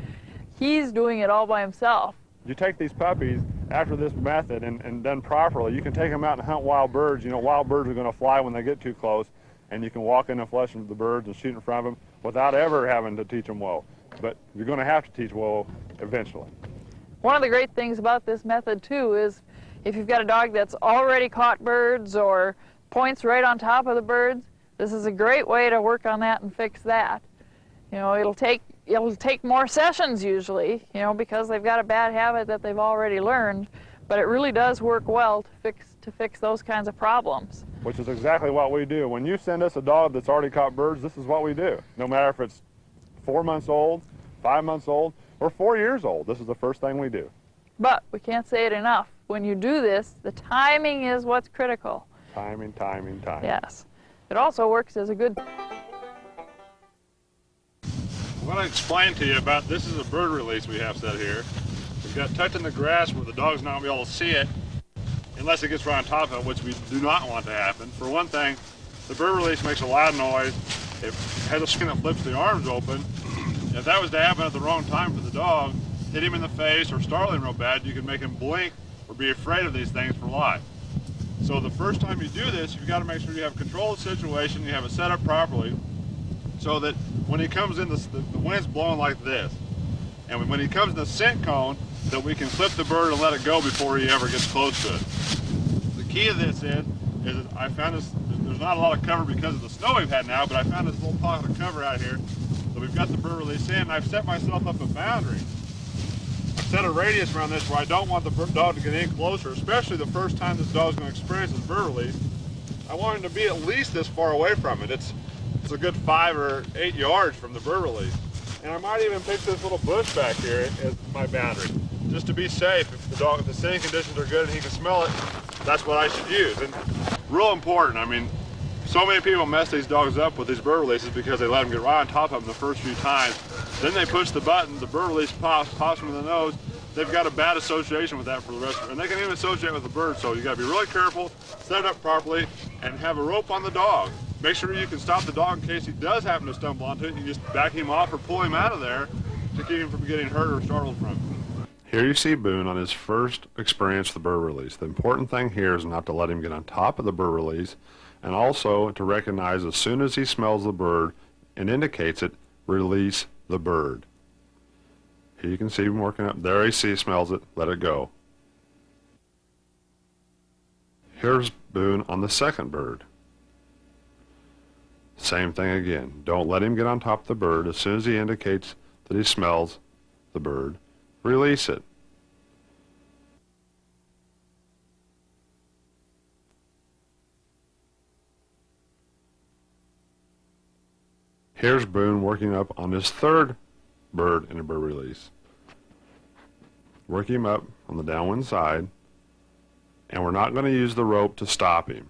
He's doing it all by himself. You take these puppies after this method and done properly, you can take them out and hunt wild birds. You know, wild birds are going to fly when they get too close, and you can walk in and flush the birds and shoot in front of them without ever having to teach them whoa. But you're going to have to teach whoa eventually. One of the great things about this method too is if you've got a dog that's already caught birds or points right on top of the birds, this is a great way to work on that and fix that. You know, it'll take more sessions usually, you know, because they've got a bad habit that they've already learned, but it really does work well to fix those kinds of problems. Which is exactly what we do. When you send us a dog that's already caught birds, this is what we do. No matter if it's 4 months old, 5 months old, or 4 years old, this is the first thing we do. But we can't say it enough. When you do this, the timing is what's critical. Timing. Yes. It also works as a good... What I explained to you about this is a bird release we have set here. We've got tucked in the grass where the dog's not going to be able to see it unless it gets right on top of it, which we do not want to happen. For one thing, the bird release makes a loud noise. It has a skin that flips the arms open. If that was to happen at the wrong time for the dog, hit him in the face or startle him real bad, you can make him blink or be afraid of these things for life. So the first time you do this, you've got to make sure you have control of the situation, you have it set up properly, so that when he comes in, the wind's blowing like this. And when he comes in the scent cone, that we can flip the bird and let it go before he ever gets close to it. The key to this is that I found this, there's not a lot of cover because of the snow we've had now, but I found this little pocket of cover out here. So we've got the bird release in, and I've set myself up a boundary. I've set a radius around this where I don't want the dog to get any closer, especially the first time this dog's going to experience this bird release. I want him to be at least this far away from it. It's a good 5 or 8 yards from the bird release. And I might even pick this little bush back here as my boundary, just to be safe. If the sitting conditions are good and he can smell it, that's what I should use. And real important, I mean, so many people mess these dogs up with these bird releases because they let them get right on top of them the first few times. Then they push the button, the bird release pops them in the nose, they've got a bad association with that for the rest of it. And they can even associate with the bird, so you got to be really careful, set it up properly, and have a rope on the dog. Make sure you can stop the dog in case he does happen to stumble onto it. You just back him off or pull him out of there to keep him from getting hurt or startled from it. Here you see Boone on his first experience with the bird release. The important thing here is not to let him get on top of the bird release, and also to recognize as soon as he smells the bird and indicates it, release the bird. Here you can see him working up. There he smells it, let it go. Here's Boone on the second bird. Same thing again. Don't let him get on top of the bird. As soon as he indicates that he smells the bird, release it. Here's Boone working up on his third bird in a bird release. Work him up on the downwind side, and we're not going to use the rope to stop him.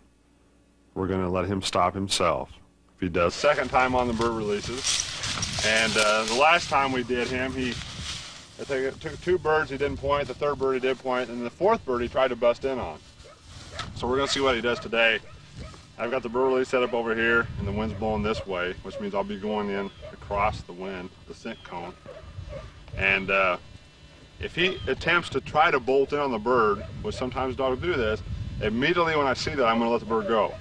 We're going to let him stop himself. If he does second time on the bird releases, and the last time we did him, I think it took 2 birds he didn't point, the third bird he did point, and the fourth bird he tried to bust in on. So we're going to see what he does today. I've got the bird release set up over here, and the wind's blowing this way, which means I'll be going in across the wind, the scent cone. And if he attempts to try to bolt in on the bird, which sometimes dogs do this, immediately when I see that, I'm going to let the bird go.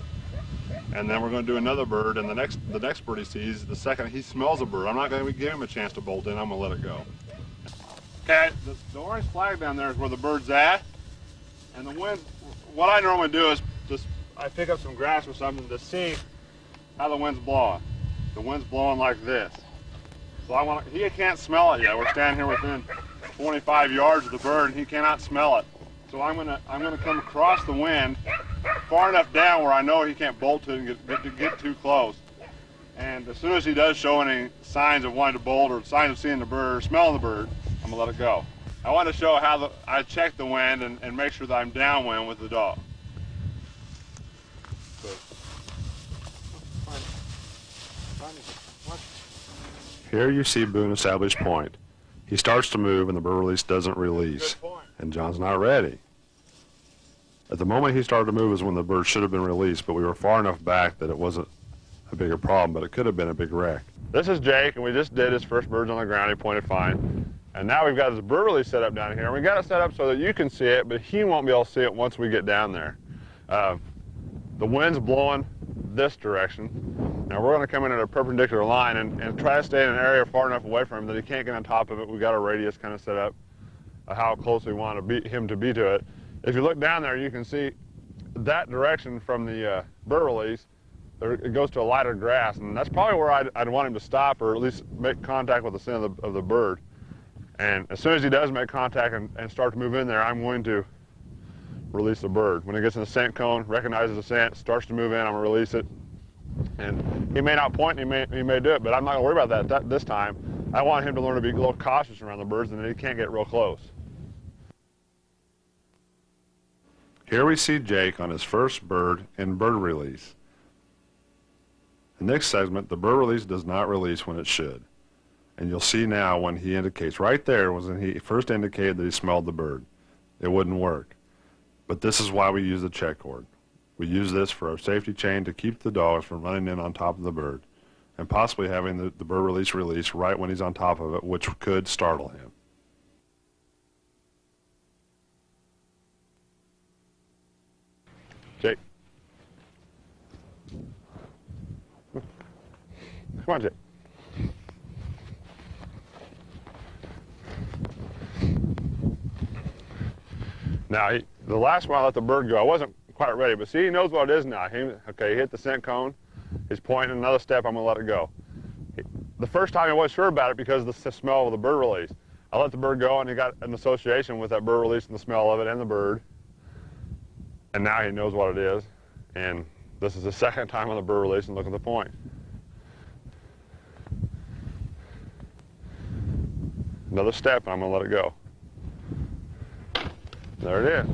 And then we're going to do another bird, and the next bird he sees, the second he smells a bird, I'm not going to give him a chance to bolt in, I'm going to let it go. Okay, the orange flag down there is where the bird's at, and the wind, what I normally do is I pick up some grass or something to see how the wind's blowing. The wind's blowing like this. So he can't smell it yet. We're standing here within 25 yards of the bird, and he cannot smell it. So I'm gonna come across the wind far enough down where I know he can't bolt to it and get too close. And as soon as he does show any signs of wanting to bolt or signs of seeing the bird or smelling the bird, I'm gonna let it go. I want to show how I check the wind and make sure that I'm downwind with the dog. Here you see Boone establish point. He starts to move and the bird release doesn't release. And John's not ready. At the moment he started to move is when the bird should have been released, but we were far enough back that it wasn't a bigger problem, but it could have been a big wreck. This is Jake, and we just did his first birds on the ground. He pointed fine. And now we've got his bird release set up down here. And we got it set up so that you can see it, but he won't be able to see it once we get down there. The wind's blowing this direction. Now we're going to come in at a perpendicular line and try to stay in an area far enough away from him that he can't get on top of it. We've got a radius kind of set up how close we want him to be to it. If you look down there, you can see that direction from the bird release. It goes to a lighter grass, and that's probably where I'd want him to stop or at least make contact with the scent of the bird. And as soon as he does make contact and start to move in there, I'm going to release the bird. When it gets in the scent cone, recognizes the scent, starts to move in, I'm going to release it. And he may not point, and he may do it, but I'm not going to worry about that this time. I want him to learn to be a little cautious around the birds and that he can't get real close. Here we see Jake on his first bird in bird release. The next segment, the bird release does not release when it should. And you'll see now when he indicates, right there was when he first indicated that he smelled the bird. It wouldn't work. But this is why we use the check cord. We use this for our safety chain to keep the dogs from running in on top of the bird and possibly having the bird release right when he's on top of it, which could startle him. Jake. Come on, Jake. Now, the last one I let the bird go, I wasn't quite ready, but see, he knows what it is now. Okay, he hit the scent cone. He's pointing another step, I'm going to let it go. The first time I wasn't sure about it because of the smell of the bird release. I let the bird go, and he got an association with that bird release and the smell of it and the bird. And now he knows what it is. And this is the second time on the bird release and look at the point. Another step, and I'm going to let it go. There it is.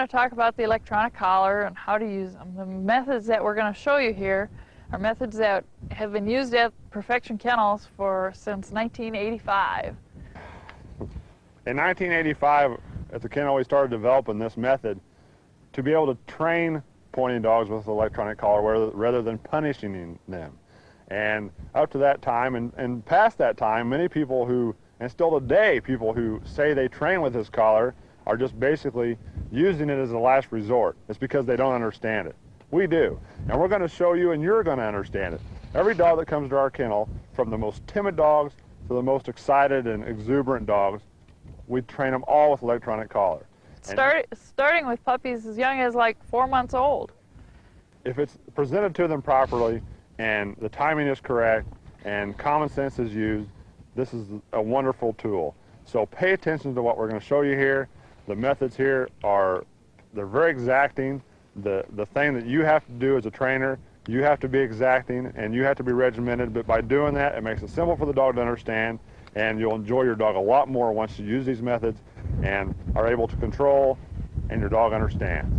going to talk about the electronic collar and how to use them. The methods that we're going to show you here are methods that have been used at Perfection Kennels since 1985. In 1985, at the kennel, we started developing this method to be able to train pointing dogs with electronic collar rather than punishing them. And up to that time and past that time, many people who, and still today, people who say they train with this collar are just basically using it as a last resort. It's because they don't understand it. We do. And we're going to show you, and you're going to understand it. Every dog that comes to our kennel, from the most timid dogs to the most excited and exuberant dogs, we train them all with electronic collar. Starting with puppies as young as like 4 months old. If it's presented to them properly and the timing is correct and common sense is used, this is a wonderful tool. So pay attention to what we're going to show you here. The methods here they're very exacting. The thing that you have to do as a trainer, you have to be exacting and you have to be regimented, but by doing that, it makes it simple for the dog to understand, and you'll enjoy your dog a lot more once you use these methods and are able to control and your dog understands.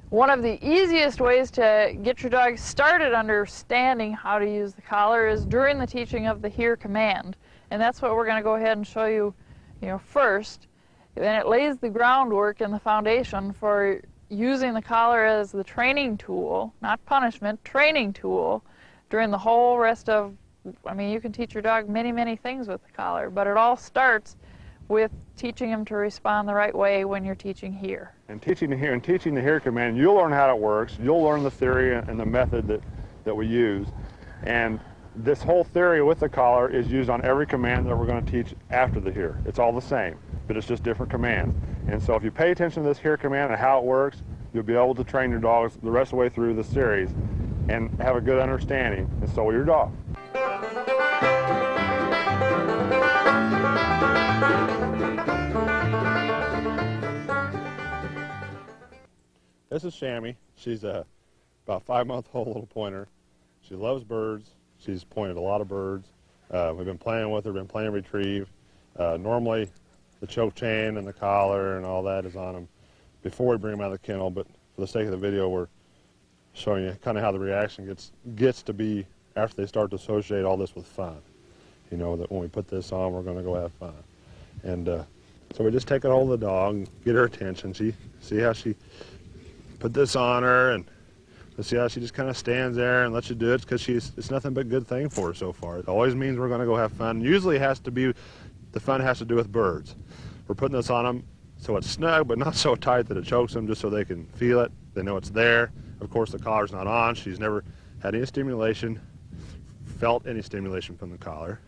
One of the easiest ways to get your dog started understanding how to use the collar is during the teaching of the here command. And that's what we're going to go ahead and show you, first. And it lays the groundwork and the foundation for using the collar as the training tool, not punishment, training tool, during the whole rest of, you can teach your dog many, many things with the collar, but it all starts with teaching him to respond the right way when you're teaching here. And teaching the here command, you'll learn how it works, you'll learn the theory and the method that we use. And this whole theory with the collar is used on every command that we're going to teach after the here. It's all the same, but it's just different commands. And so if you pay attention to this here command and how it works, you'll be able to train your dogs the rest of the way through the series and have a good understanding, and so will your dog. This is Shammy. She's a about 5-month-old little pointer. She loves birds. She's pointed a lot of birds. We've been playing with her, been playing retrieve. Normally the choke chain and the collar and all that is on them before we bring them out of the kennel, but for the sake of the video, we're showing you kind of how the reaction gets to be after they start to associate all this with fun. That when we put this on, we're going to go have fun. And so we just take a hold of the dog and get her attention. See how she put this on her, and let's see how she just kind of stands there and lets you do it, because it's nothing but good thing for her so far. It always means we're going to go have fun. Usually the fun has to do with birds. We're putting this on them so it's snug, but not so tight that it chokes them, just so they can feel it. They know it's there. Of course, the collar's not on. She's never had any stimulation, felt any stimulation from the collar.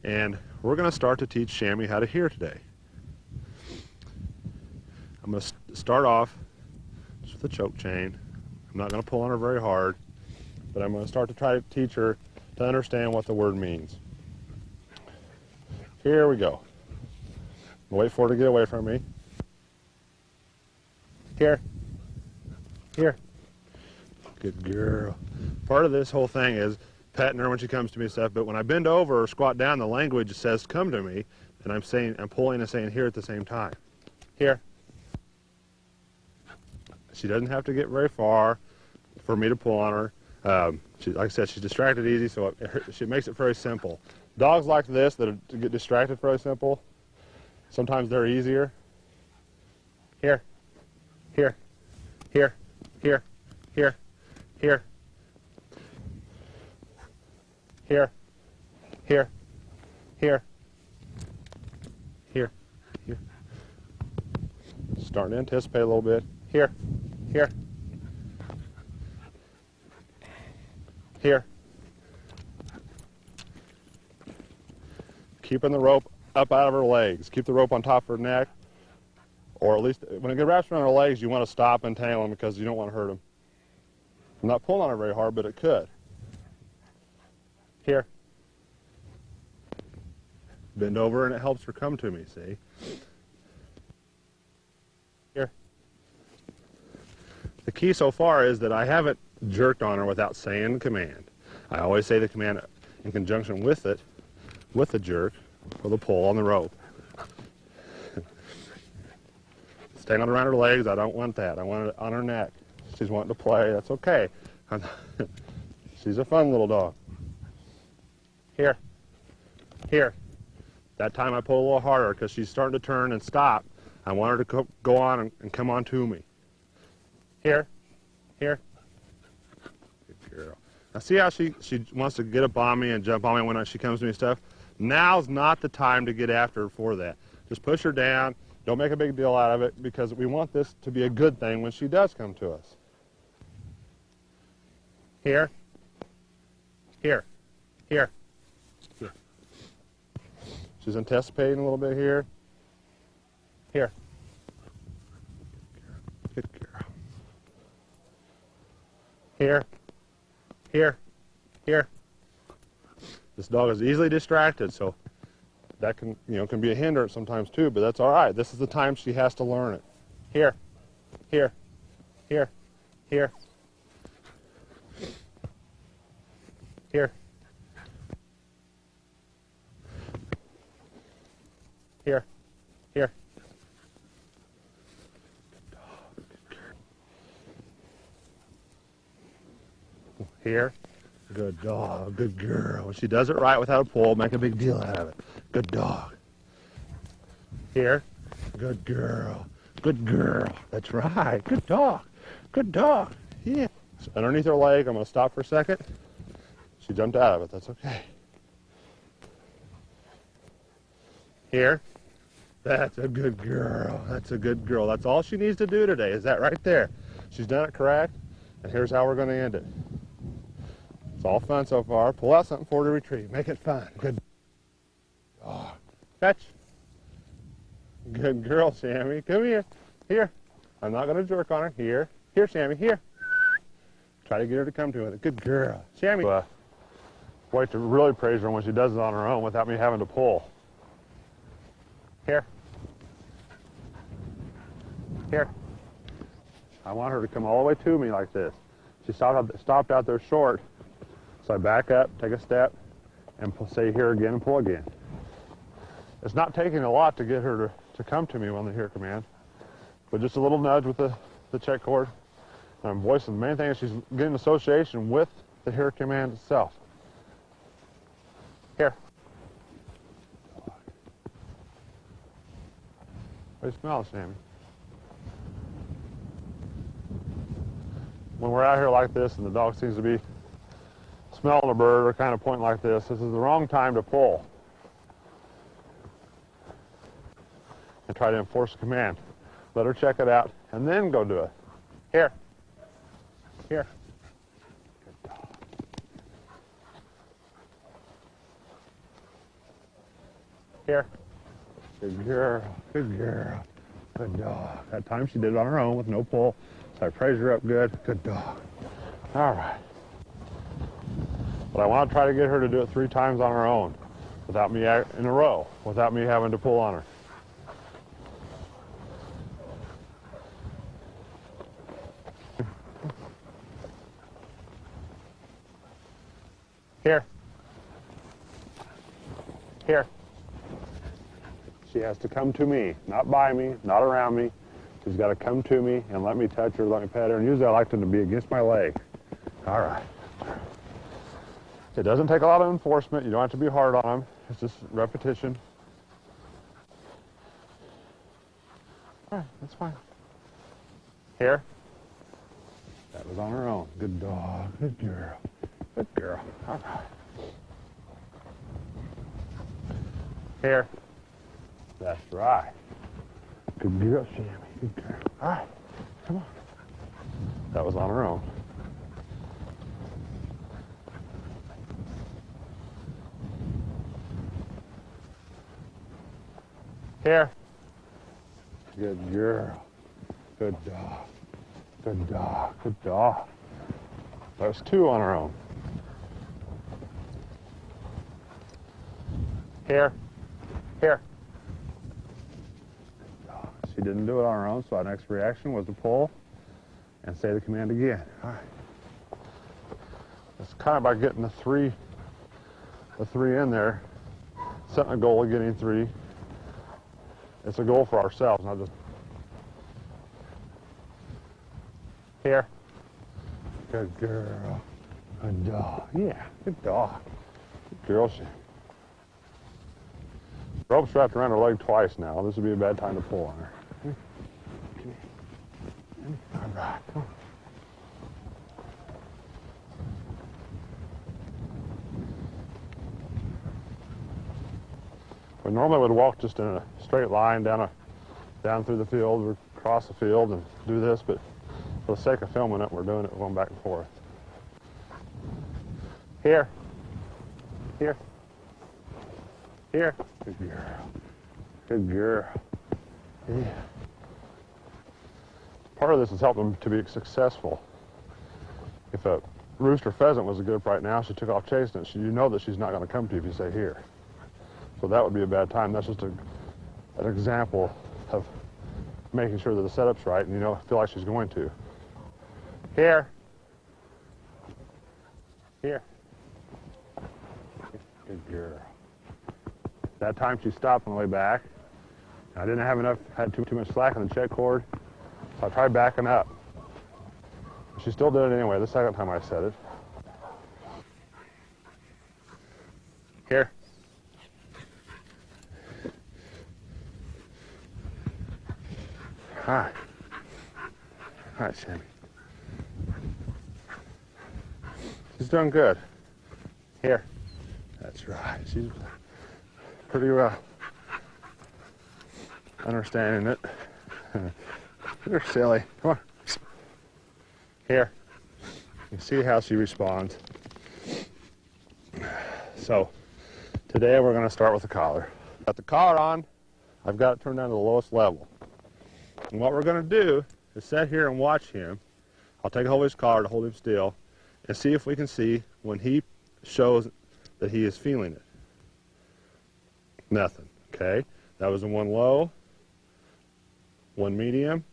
And we're going to start to teach Shammy how to hear today. I'm going to start off just with the choke chain. I'm not going to pull on her very hard, but I'm going to start to try to teach her to understand what the word means. Here we go. Wait for her to get away from me. Here. Here. Good girl. Part of this whole thing is petting her when she comes to me and stuff, but when I bend over or squat down, the language says come to me, and I'm pulling and saying here at the same time. Here. She doesn't have to get very far for me to pull on her. Like I said, she's distracted easy, so she makes it very simple. Dogs like this that get distracted very simple, sometimes they're easier. Here, here, here, here, here, here, here, here, here, here, here. Starting to anticipate a little bit. Here, here, here. Keeping the rope up out of her legs. Keep the rope on top of her neck, or at least when it wraps around her legs, you want to stop and tangle them because you don't want to hurt them. I'm not pulling on her very hard, but it could. Here. Bend over and it helps her come to me, see? Here. The key so far is that I haven't jerked on her without saying the command. I always say the command in conjunction with it, with the jerk, or the pull on the rope. It's tangling around her legs. I don't want that. I want it on her neck. She's wanting to play. That's okay. She's a fun little dog. Here. Here. That time I pull a little harder because she's starting to turn and stop. I want her to go on and come on to me. Here. Here. Good girl. Now see how she wants to get up on me and jump on me when she comes to me and stuff? Now's not the time to get after her for that. Just push her down. Don't make a big deal out of it because we want this to be a good thing when she does come to us. Here. Here. Here. Here. She's anticipating a little bit here. Here. Good girl. Here. Here. Here. This dog is easily distracted, so that can be a hindrance sometimes too, but that's all right. This is the time she has to learn it. Here. Here. Here. Here. Here. Here. Here. Here. Good dog. Good girl. When she does it right without a pull, make a big deal out of it. Good dog. Here. Good girl. Good girl. That's right. Good dog. Good dog. Yeah. So underneath her leg, I'm going to stop for a second. She jumped out of it. That's okay. Here. That's a good girl. That's a good girl. That's all she needs to do today is that right there. She's done it correct, and here's how we're going to end it. It's all fun so far. Pull out something for her to retrieve. Make it fun. Good dog. Fetch. Good girl, Sammy. Come here. Here. I'm not going to jerk on her. Here. Here, Sammy. Here. Try to get her to come to it. Good girl. Sammy. Wait to really praise her when she does it on her own without me having to pull. Here. Here. I want her to come all the way to me like this. She stopped out there short, so I back up, take a step, and say here again and pull again. It's not taking a lot to get her to come to me when they hear command, but just a little nudge with the check cord. And I'm voicing the main thing is she's getting association with the hear command itself. Here. How do you smell it, Sammy? When we're out here like this and the dog seems to be smelling a bird or kind of pointing like this is the wrong time to pull and try to enforce the command. Let her check it out and then go do it. Here. Here. Good dog. Here. Good girl. Good girl. Good dog. That time she did it on her own with no pull. So I praised her up good. Good dog. All right. But I want to try to get her to do it 3 times on her own without me in a row, without me having to pull on her. Here. Here. She has to come to me, not by me, not around me. She's got to come to me and let me touch her, let me pet her, and usually I like them to be against my leg. All right. It doesn't take a lot of enforcement. You don't have to be hard on them. It's just repetition. All right, that's fine. Here. That was on her own. Good dog. Good girl. Good girl. All right. Here. That's right. Good girl, Sammy. Good girl. All right. Come on. That was on her own. Here. Good girl. Good dog. Good dog. Good dog. That was 2 on her own. Here. Here. She didn't do it on her own, so our next reaction was to pull and say the command again. All right. It's kind of by getting the three in there, setting a goal of getting 3. It's a goal for ourselves, not just Here. Good girl. Good dog. Yeah, good dog. Good girl, she. Rope's wrapped around her leg twice now. This would be a bad time to pull on her. Come here. All right, come on. We normally would walk just in a straight line down through the field or across the field and do this, but for the sake of filming it, we're doing it going back and forth. Here. Here. Here. Good girl. Good girl. Yeah. Part of this is helping them to be successful. If a rooster pheasant was a good right now, she took off chasing it, you know that she's not going to come to you if you say here. So that would be a bad time. That's just an example of making sure that the setup's right and you feel like she's going to. Here. Here. Good girl. That time she stopped on the way back. I didn't have had too much slack on the check cord, so I tried backing up. She still did it anyway, the second time I said it. Here. Hi. Hi, Sammy. She's doing good. Here. That's right. She's pretty well understanding it. You're silly. Come on. Here. You see how she responds. So, today we're going to start with the collar. Got the collar on. I've got it turned down to the lowest level. And what we're going to do is sit here and watch him. I'll take a hold of his collar to hold him still and see if we can see when he shows that he is feeling it. Nothing. Okay? That was a one low, one medium,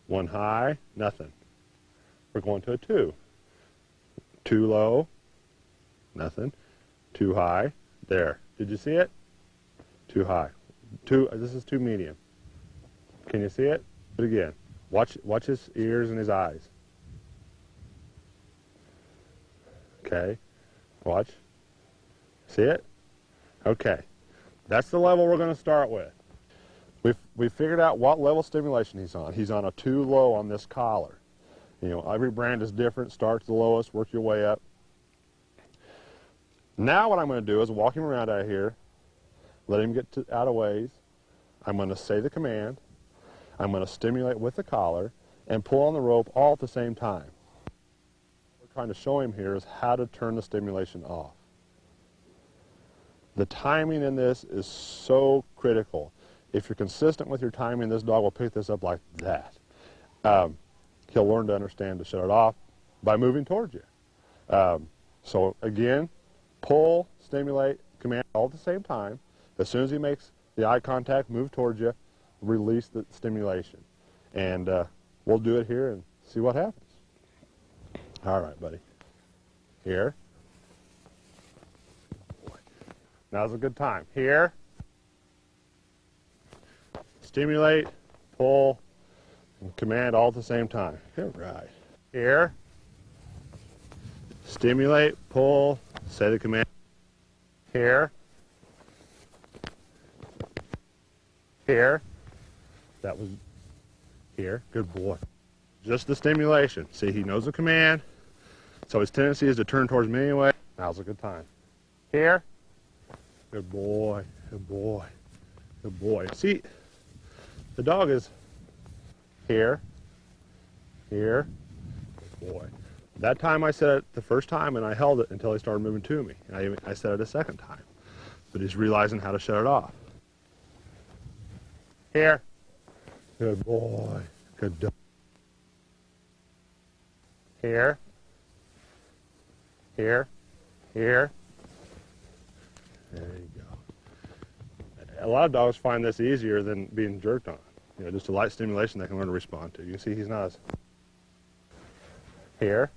one high, nothing. We're going to a two. Two low, nothing. Two high, there. Did you see it? Two high. This is two medium. Can you see it? Do it again. Watch his ears and his eyes. Okay. Watch. See it? Okay. That's the level we're going to start with. We've figured out what level stimulation he's on. He's on a 2 low on this collar. Every brand is different. Start the lowest, work your way up. Now what I'm going to do is walk him around out here, let him get out of ways. I'm going to say the command. I'm going to stimulate with the collar and pull on the rope all at the same time. What we're trying to show him here is how to turn the stimulation off. The timing in this is so critical. If you're consistent with your timing, this dog will pick this up like that. He'll learn to understand to shut it off by moving towards you. So again, pull, stimulate, command all at the same time. As soon as he makes the eye contact, move towards you, release the stimulation. And we'll do it here and see what happens. All right, buddy. Here. Now's a good time. Here. Stimulate, pull, and command all at the same time. All right. Here. Stimulate, pull, say the command. Here. Here. That was here. Good boy. Just the stimulation. See, he knows the command, so his tendency is to turn towards me anyway. Now's a good time. Here. Good boy. Good boy. Good boy. See, the dog is here. Here. Good boy. That time I said it the first time, and I held it until he started moving to me. And I said it a second time. But he's realizing how to shut it off. Here. Good boy. Good dog. Here. Here. Here. There you go. A lot of dogs find this easier than being jerked on. Just a light stimulation they can learn to respond to. You can see he's not as... Here.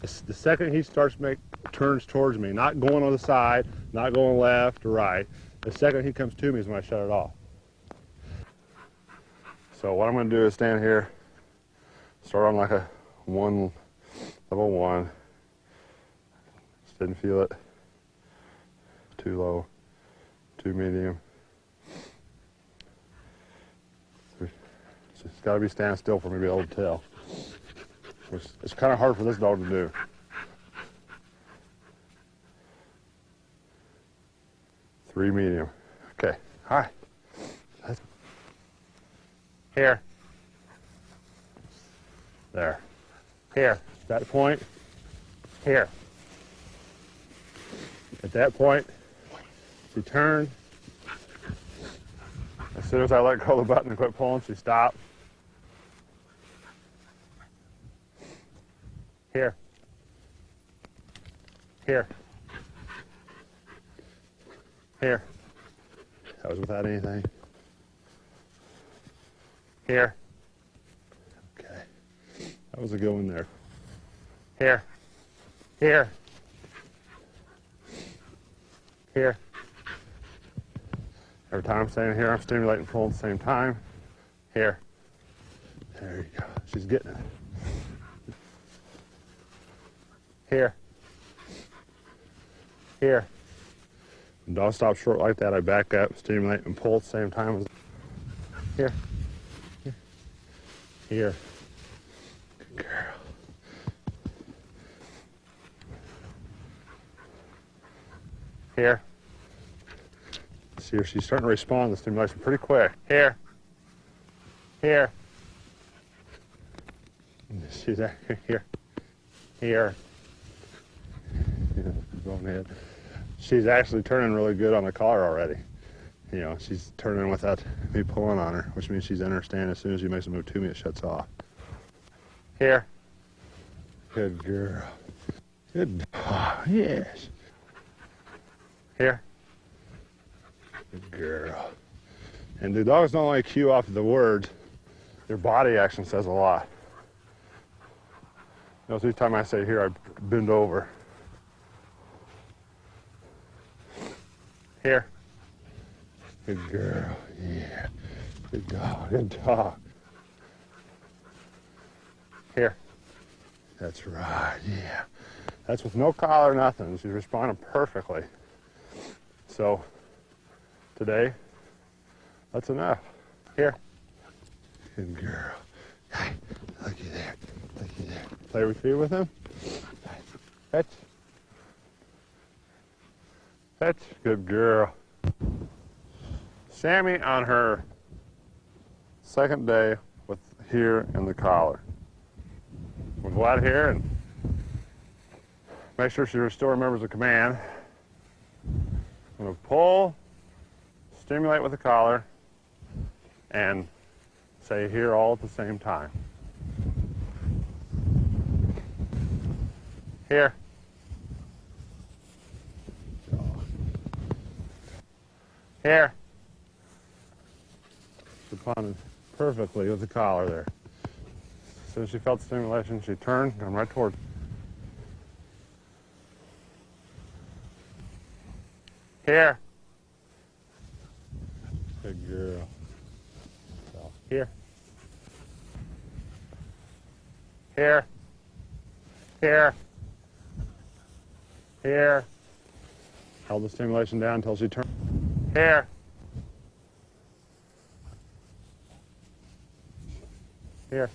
The second he starts to turns towards me, not going on the side, not going left or right, the second he comes to me is when I shut it off. So what I'm going to do is stand here, start on like a level 1. Just didn't feel it. Too low, too medium. It's got to be standing still for me to be able to tell. Which it's kind of hard for this dog to do. Three medium. Okay. Hi. Here. There. Here. That point. Here. At that point, she turned. As soon as I let go of the button and quit pulling, she stopped. Here. Here. Here. That was without anything. Here. Okay. That was a good one there. Here. Here. Here. Every time I'm standing here, I'm stimulating and pulling at the same time. Here. There you go. She's getting it. Here. Here. When dogs stop short like that, I back up, stimulate, and pull at the same time. Here. Here. Here. Good girl. Here. See if she's starting to respond to the stimulation pretty quick. Here. Here. She's here. Here. Going ahead. She's actually turning really good on the collar already. You know, she's turning without me pulling on her, which means she's in her stand. As soon as you make a move to me, it shuts off. Here. Good girl. Good dog. Yes. Here. Good girl. And the dogs don't only cue off the words, their body action says a lot. Notice each time I say here, I bend over. Here. Good girl. Yeah. Good dog. Good dog. Here. That's right. Yeah. That's with no collar, nothing. She's responding perfectly. So, today, that's enough. Here. Good girl. Hey, looky there. Looky there. Play retrieve with him. Fetch. Fetch. Good girl. Sammy on her second day with here and the collar. We'll go out here and make sure she still remembers the command. I'm going to pull, stimulate with the collar, and say here all at the same time. Here. Here. Responded perfectly with the collar there. As soon as she felt the stimulation, she turned, come right toward. Here. Good girl. So, here. Here. Here. Here. Held the stimulation down until she turned. Here. Here.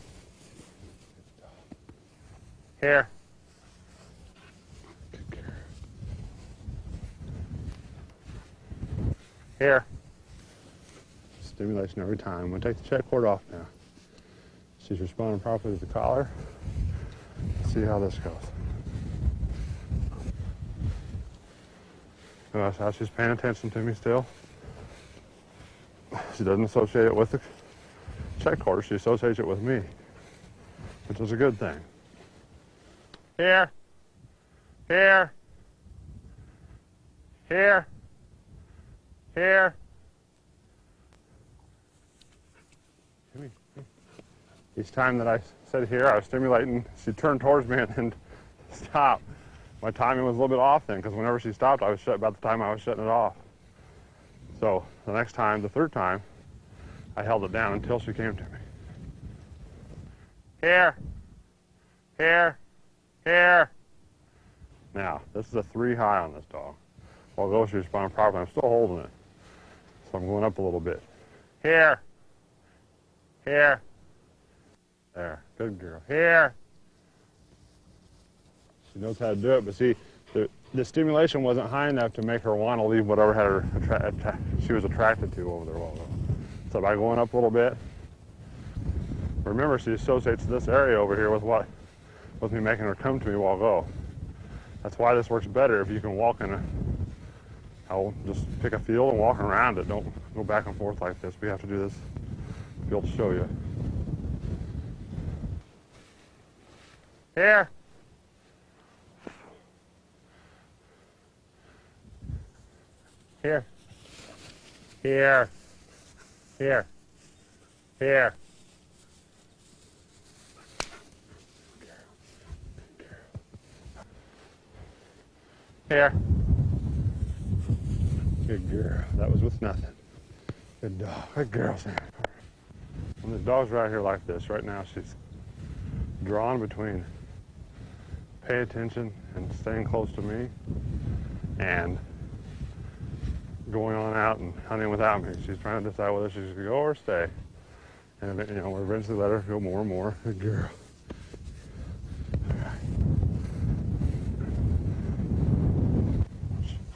Here. Good girl. Here. Stimulation every time. I'm going to take the check cord off now. She's responding properly to the collar. Let's see how this goes. Notice how she's paying attention to me still. She doesn't associate it with the check cord. She associates it with me, which is a good thing. Here. Here. Here. Here. Each time that I said here, I was stimulating. She turned towards me and then stopped. My timing was a little bit off then, because whenever she stopped, I was shut about the time I was shutting it off. So the next time, the third time, I held it down until she came to me. Here, here, here. Now, this is a 3 high on this dog. Although she responded properly, I'm still holding it. So I'm going up a little bit. Here, here. There, good girl. Here. She knows how to do it, but see, the stimulation wasn't high enough to make her want to leave whatever had her she was attracted to over there. So by going up a little bit, remember she associates this area over here with me making her come to me while I go. That's why this works better if you can walk in I'll just pick a field and walk around it. Don't go back and forth like this. We have to do this to be able to show you. Here. Here. Here. Here. Here. Here. Good girl. That was with nothing. Good dog. Good girl, Sam. When the dog's right here like this, right now she's drawn between pay attention and staying close to me and going on out and hunting without me. She's trying to decide whether she's going to go or stay. And, you know, we'll eventually let her go more and more. Good girl.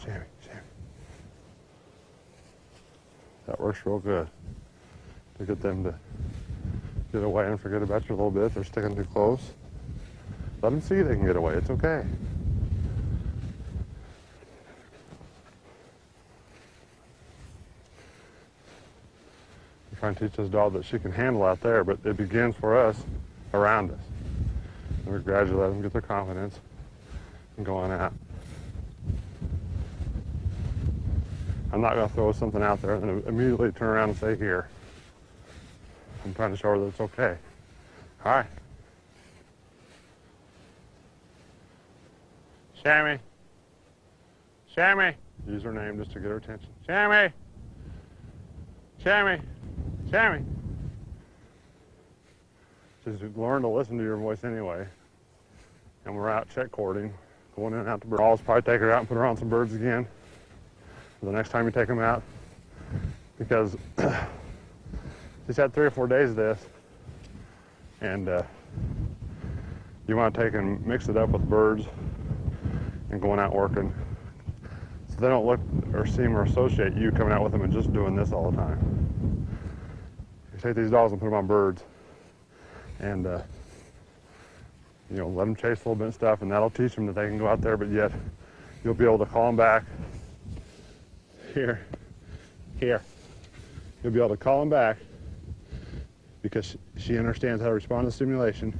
Sammy. That works real good. To get them to get away and forget about you a little bit if they're sticking too close. Let them see they can get away. It's okay. We're trying to teach this dog that she can handle out there, but it begins for us around us. And we gradually let them get their confidence and go on out. I'm not going to throw something out there and then immediately turn around and say, here. I'm trying to show her that it's okay. All right. Sammy. Use her name just to get her attention. Sammy. She's learned to listen to your voice anyway. And we're out check cording, going in and out to birds. I'll probably take her out and put her on some birds again the next time you take them out, because she's had 3 or 4 days of this, and you want to take and mix it up with birds and going out working, so they don't look or seem or associate you coming out with them and just doing this all the time. You take these dogs and put them on birds, and you know, let them chase a little bit and stuff, and that'll teach them that they can go out there, but yet you'll be able to call them back. Here. You'll be able to call them back because she understands how to respond to stimulation,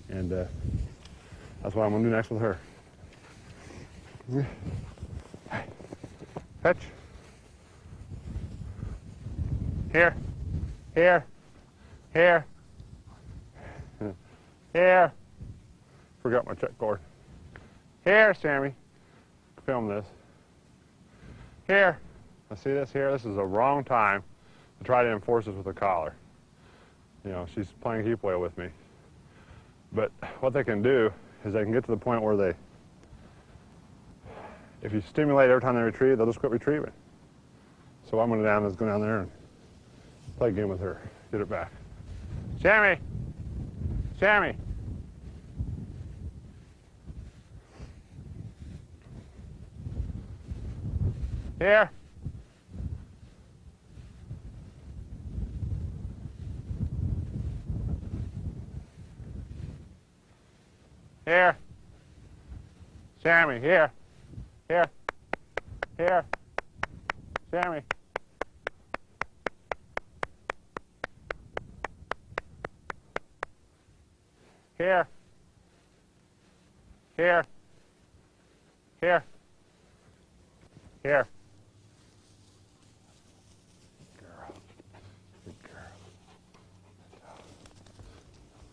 and that's what I'm going to do next with her. Fetch. Here. Forgot my check cord. Here, Sammy. Film this. Here. Now see this here? This is the wrong time to try to enforce this with a collar. You know, she's playing keep away with me. But what they can do is they can get to the point where if you stimulate every time they retrieve, they'll just quit retrieving. So what I'm going to do is go down there and play a game with her. Get it back. Sammy! Here. Sammy, here. Sammy. Here.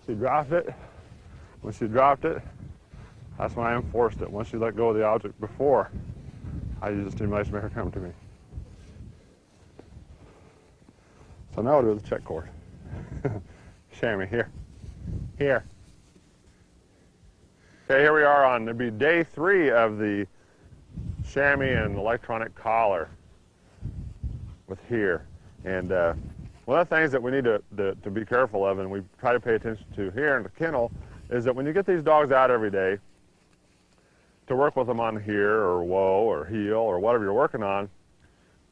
She dropped it. When she dropped it, that's when I enforced it. Once she let go of the object before, I used the stimulation to make her come to me. So now we'll do the check cord. Chamois, here. Here. Okay, here we are on, it'd be day 3 of the chamois and electronic collar with here. And one of the things that we need to be careful of, and we try to pay attention to here in the kennel, is that when you get these dogs out every day to work with them on here or whoa or heel or whatever you're working on,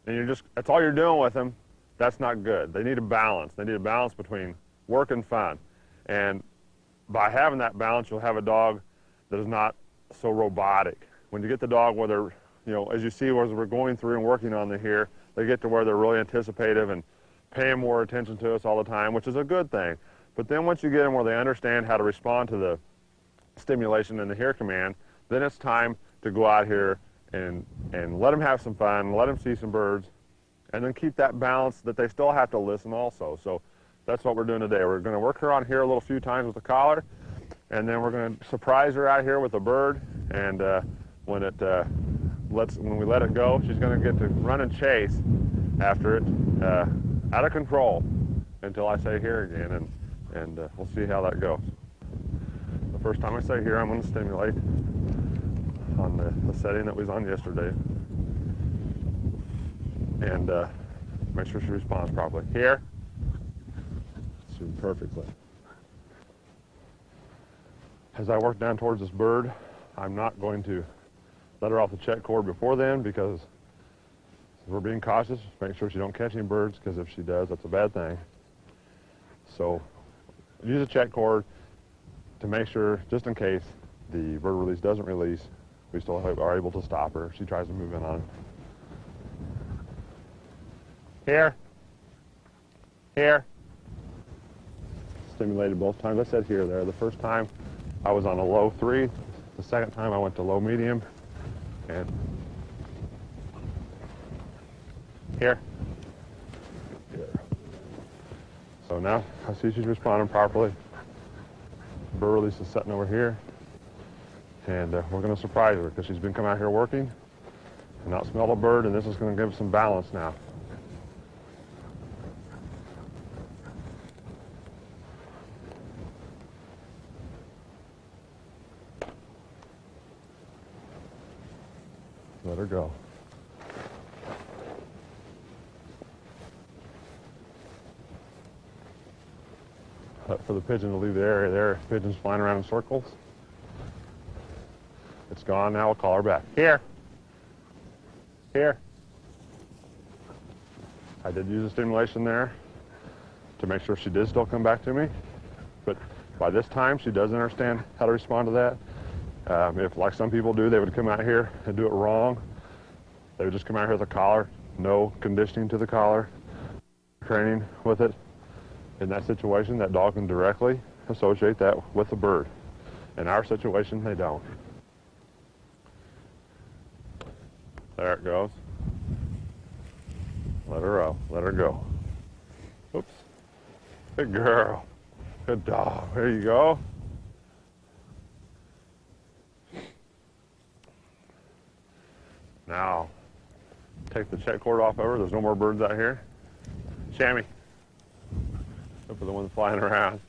and that's all you're doing with them, that's not good. They need a balance. They need a balance between work and fun. And by having that balance, you'll have a dog that is not so robotic. When you get the dog where they're, as you see, as we're going through and working on the here, they get to where they're really anticipative and paying more attention to us all the time, which is a good thing. But then once you get them where they understand how to respond to the stimulation and the here command, then it's time to go out here and let them have some fun, let them see some birds, and then keep that balance that they still have to listen also. So that's what we're doing today. We're going to work her on here a few times with the collar, and then we're going to surprise her out here with a bird, and when we let it go, she's going to get to run and chase after it out of control until I say here again, and we'll see how that goes. The first time I say here, I'm going to stimulate on the setting that was on yesterday, and make sure she responds properly. Here. She's doing perfectly. As I work down towards this bird, I'm not going to let her off the check cord before then, because we're being cautious. Make sure she don't catch any birds, because if she does, that's a bad thing. So use a check cord to make sure, just in case the bird release doesn't release, we still are able to stop her if she tries to move in on it. Here. Here. Stimulated both times. I said here there. The first time I was on a low 3. The second time I went to low medium. And here. Here. So now I see she's responding properly. Bird release is sitting over here. And we're going to surprise her, because she's been coming out here working and not smelled a bird, and this is going to give us some balance now. Let her go. For the pigeon to leave the area there, pigeon's flying around in circles. It's gone now, we'll call her back. Here. Here. I did use a stimulation there to make sure she did still come back to me. But by this time, she does understand how to respond to that. If, like some people do, they would come out here and do it wrong. They would just come out here with a collar, no conditioning to the collar, training with it. In that situation, that dog can directly associate that with the bird. In our situation, they don't. There it goes. Let her out. Let her go. Oops. Good girl. Good dog. There you go. Now, take the check cord off of her. There's no more birds out here. Chamois. Look for the ones flying around.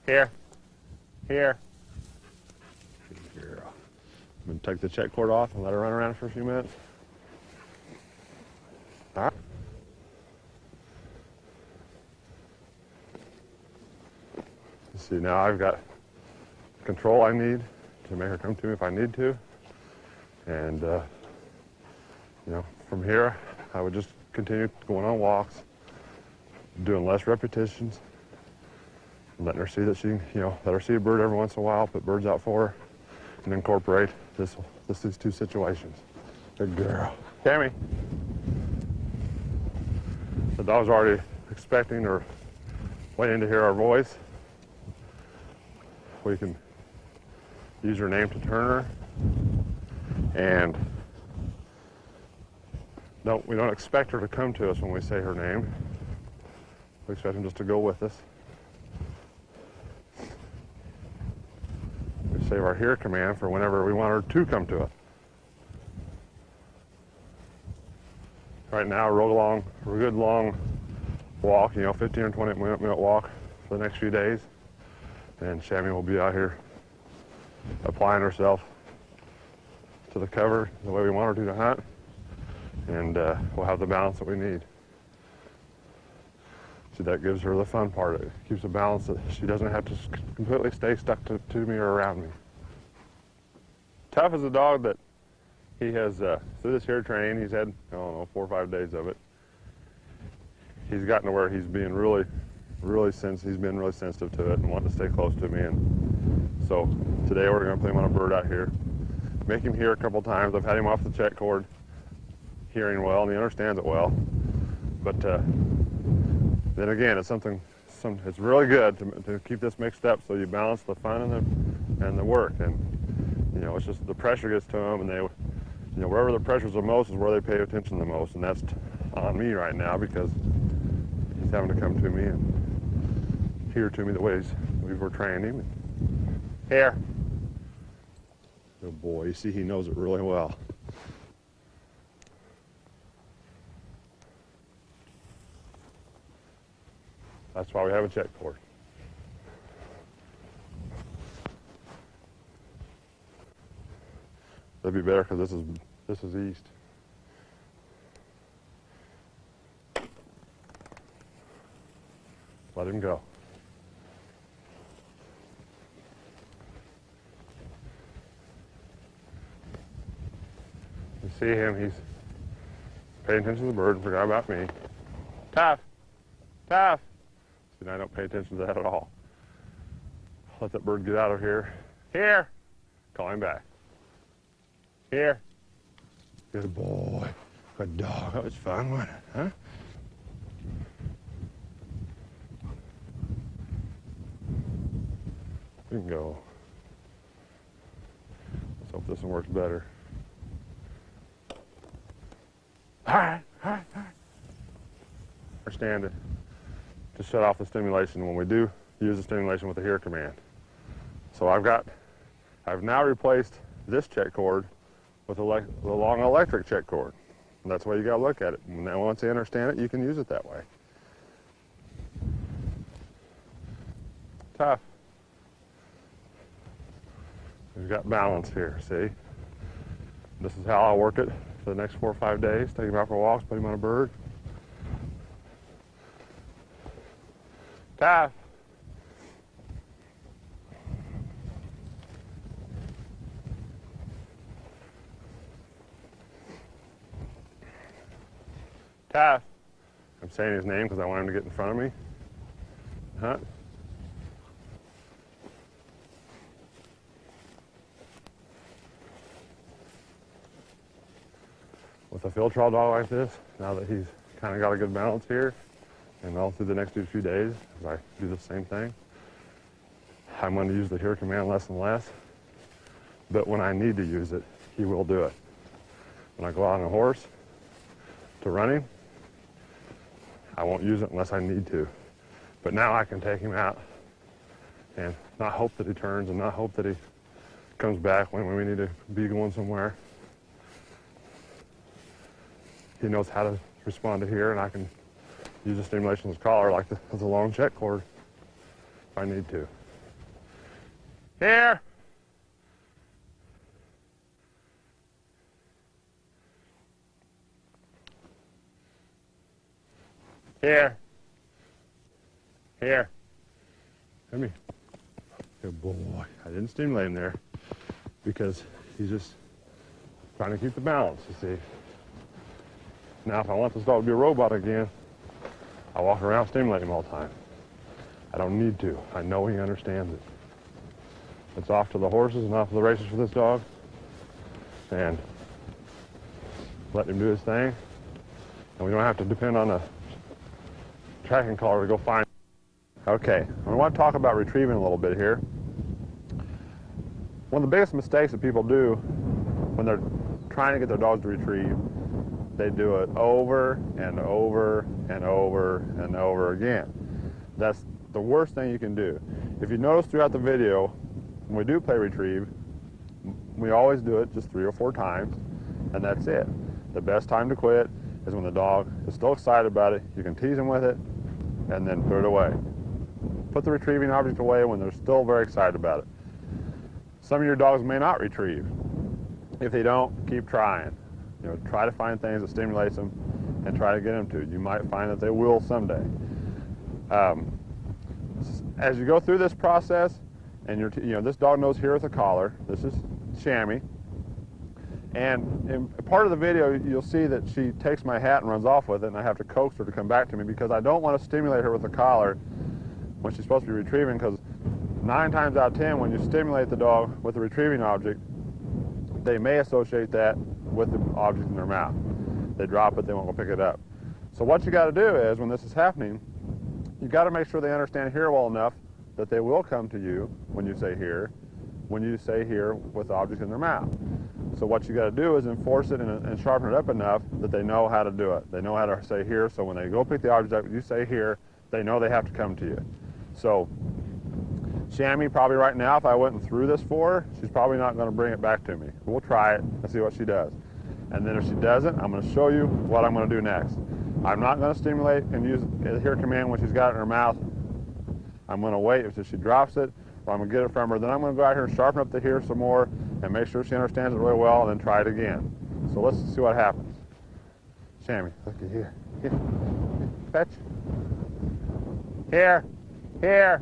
Here. Here. Good girl. I'm going to take the check cord off and let her run around for a few minutes. All right. See, now I've got control I need to make her come to me if I need to. And, from here, I would just continue going on walks, doing less repetitions, letting her see that she, let her see a bird every once in a while, put birds out for her, and incorporate these two situations. Good girl. Tammy. The dog's already expecting or waiting to hear our voice. We can use her name to turn her, and we don't expect her to come to us when we say her name. We expect him just to go with us. We save our here command for whenever we want her to come to us. Right now, a good long walk, 15 or 20-minute walk for the next few days. And Shammy will be out here applying herself to the cover the way we want her to hunt. And we'll have the balance that we need. See, that gives her the fun part. It keeps a balance that she doesn't have to completely stay stuck to me or around me. Tough is a dog that he has, through this here training, he's had, 4 or 5 days of it. He's gotten to where he's being really sensitive to it and wanting to stay close to me. And so today we're going to put him on a bird out here, make him hear a couple times. I've had him off the check cord, hearing well, and he understands it well. But then again, it's it's really good to keep this mixed up so you balance the fun and the work. And it's just the pressure gets to them, and they, wherever the pressure's the most is where they pay attention the most, and that's on me right now because he's having to come to me and hear to me the ways we were training him. Here. Good boy. You see, he knows it really well. That's why we have a check cord. That'd be better because this is east. Let him go. You see him, he's paying attention to the bird and forgot about me. Tough! Tough! See, I don't pay attention to that at all. Let that bird get out of here. Here! Call him back. Here. Good boy. Good dog. That was fun, wasn't it? Huh? We can go. Let's hope this one works better. All right. Understand it. To shut off the stimulation when we do use the stimulation with the hear command. So I've now replaced this check cord with the long electric check cord. And that's the way you gotta look at it. And then once they understand it, you can use it that way. Tough. We've got balance here, see? This is how I'll work it for the next 4 or 5 days. Take him out for walks, put him on a bird. Tough. Tough. I'm saying his name because I want him to get in front of me. Hunt. With a field trial dog like this, now that he's kind of got a good balance here, and all through the next few days, as I do the same thing, I'm going to use the hear command less and less. But when I need to use it, he will do it. When I go out on a horse to running, I won't use it unless I need to. But now I can take him out and not hope that he turns and not hope that he comes back when we need to be going somewhere. He knows how to respond to here, and I can use the stimulation with his collar like the long check cord if I need to. Here! Here. Here. Come here. Good boy. I didn't stimulate him there because he's just trying to keep the balance, you see. Now, if I want this dog to be a robot again, I walk around stimulating him all the time. I don't need to. I know he understands it. It's off to the horses and off to the races for this dog. And let him do his thing. And we don't have to depend on a tracking collar to go find. Okay, I want to talk about retrieving a little bit here. One of the biggest mistakes that people do when they're trying to get their dogs to retrieve, they do it over and over and over and over again. That's the worst thing you can do. If you notice throughout the video, when we do play retrieve, we always do it just 3 or 4 times, and that's it. The best time to quit is when the dog is still excited about it. You can tease him with it and then put it away. Put the retrieving object away when they're still very excited about it. Some of your dogs may not retrieve. If they don't, keep trying. You know, try to find things that stimulates them and try to get them to. You might find that they will someday. As you go through this process, and this dog knows here with a collar. This is Shammy. And in part of the video, you'll see that she takes my hat and runs off with it, and I have to coax her to come back to me because I don't want to stimulate her with a collar when she's supposed to be retrieving, because 9 times out of 10, when you stimulate the dog with a retrieving object, they may associate that with the object in their mouth. They drop it, they won't go pick it up. So what you got to do is, when this is happening, you got to make sure they understand here well enough that they will come to you when you say here with the object in their mouth. So what you got to do is enforce it and sharpen it up enough that they know how to do it. They know how to say here, so when they go pick the object up, you say here, they know they have to come to you. So Shammy, probably right now, if I went through this for her, she's probably not going to bring it back to me. We'll try it and see what she does. And then if she doesn't, I'm going to show you what I'm going to do next. I'm not going to stimulate and use the here command when she's got it in her mouth. I'm going to wait until she drops it, or I'm going to get it from her. Then I'm going to go out here and sharpen up the here some more and make sure she understands it really well, and then try it again. So let's see what happens. Shammy, look at here. Here. Fetch. Here. Here.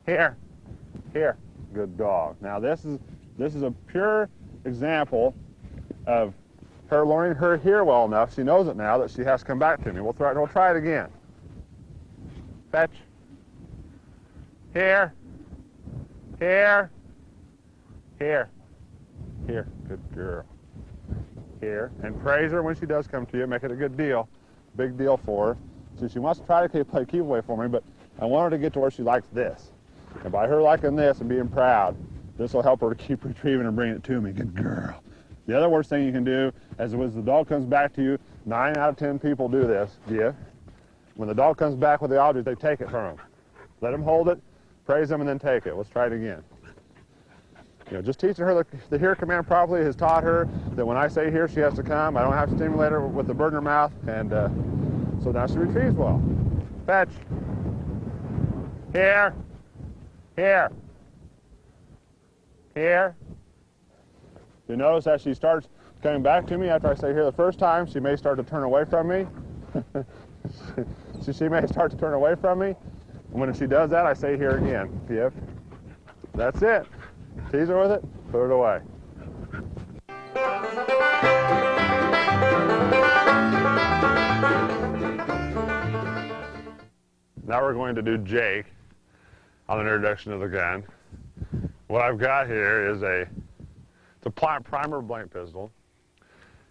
Here. Here. Good dog. Now this is a pure example of her learning her here well enough. She knows it now that she has to come back to me. We'll try it again. Fetch. Here. Here. Here. Here. Good girl. Here. And praise her when she does come to you. Make it a good deal. Big deal for her. So she wants to try to play keep away for me, but I want her to get to where she likes this. And by her liking this and being proud, this will help her to keep retrieving and bringing it to me. Good girl. The other worst thing you can do is when the dog comes back to you, 9 out of 10 people do this. Yeah. When the dog comes back with the object, they take it from him. Let him hold it, praise him, and then take it. Let's try it again. Just teaching her the here command properly has taught her that when I say here, she has to come. I don't have to stimulate her with the bird in her mouth, and so now she retrieves well. Fetch. Here. Here. Here. You notice as she starts coming back to me after I say here the first time, she may start to turn away from me. She may start to turn away from me. And when she does that, I say here again. Yep. That's it. Tease her with it, put it away. Now we're going to do Jake on an introduction of the gun. What I've got here is it's a primer blank pistol,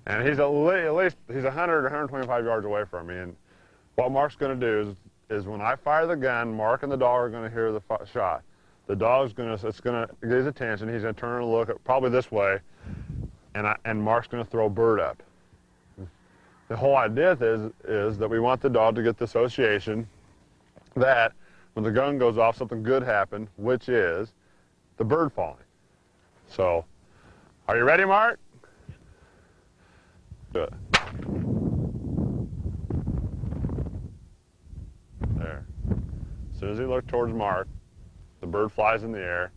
and he's at least 100 or 125 yards away from me. And what Mark's going to do is when I fire the gun, Mark and the dog are going to hear the shot. The dog's it's going to get his attention. He's going to turn and look probably this way, and Mark's going to throw bird up. The whole idea is that we want the dog to get the association that when the gun goes off, something good happened, which is the bird falling. So, are you ready, Mark? Good. There. As soon as he looks towards Mark, the bird flies in the air.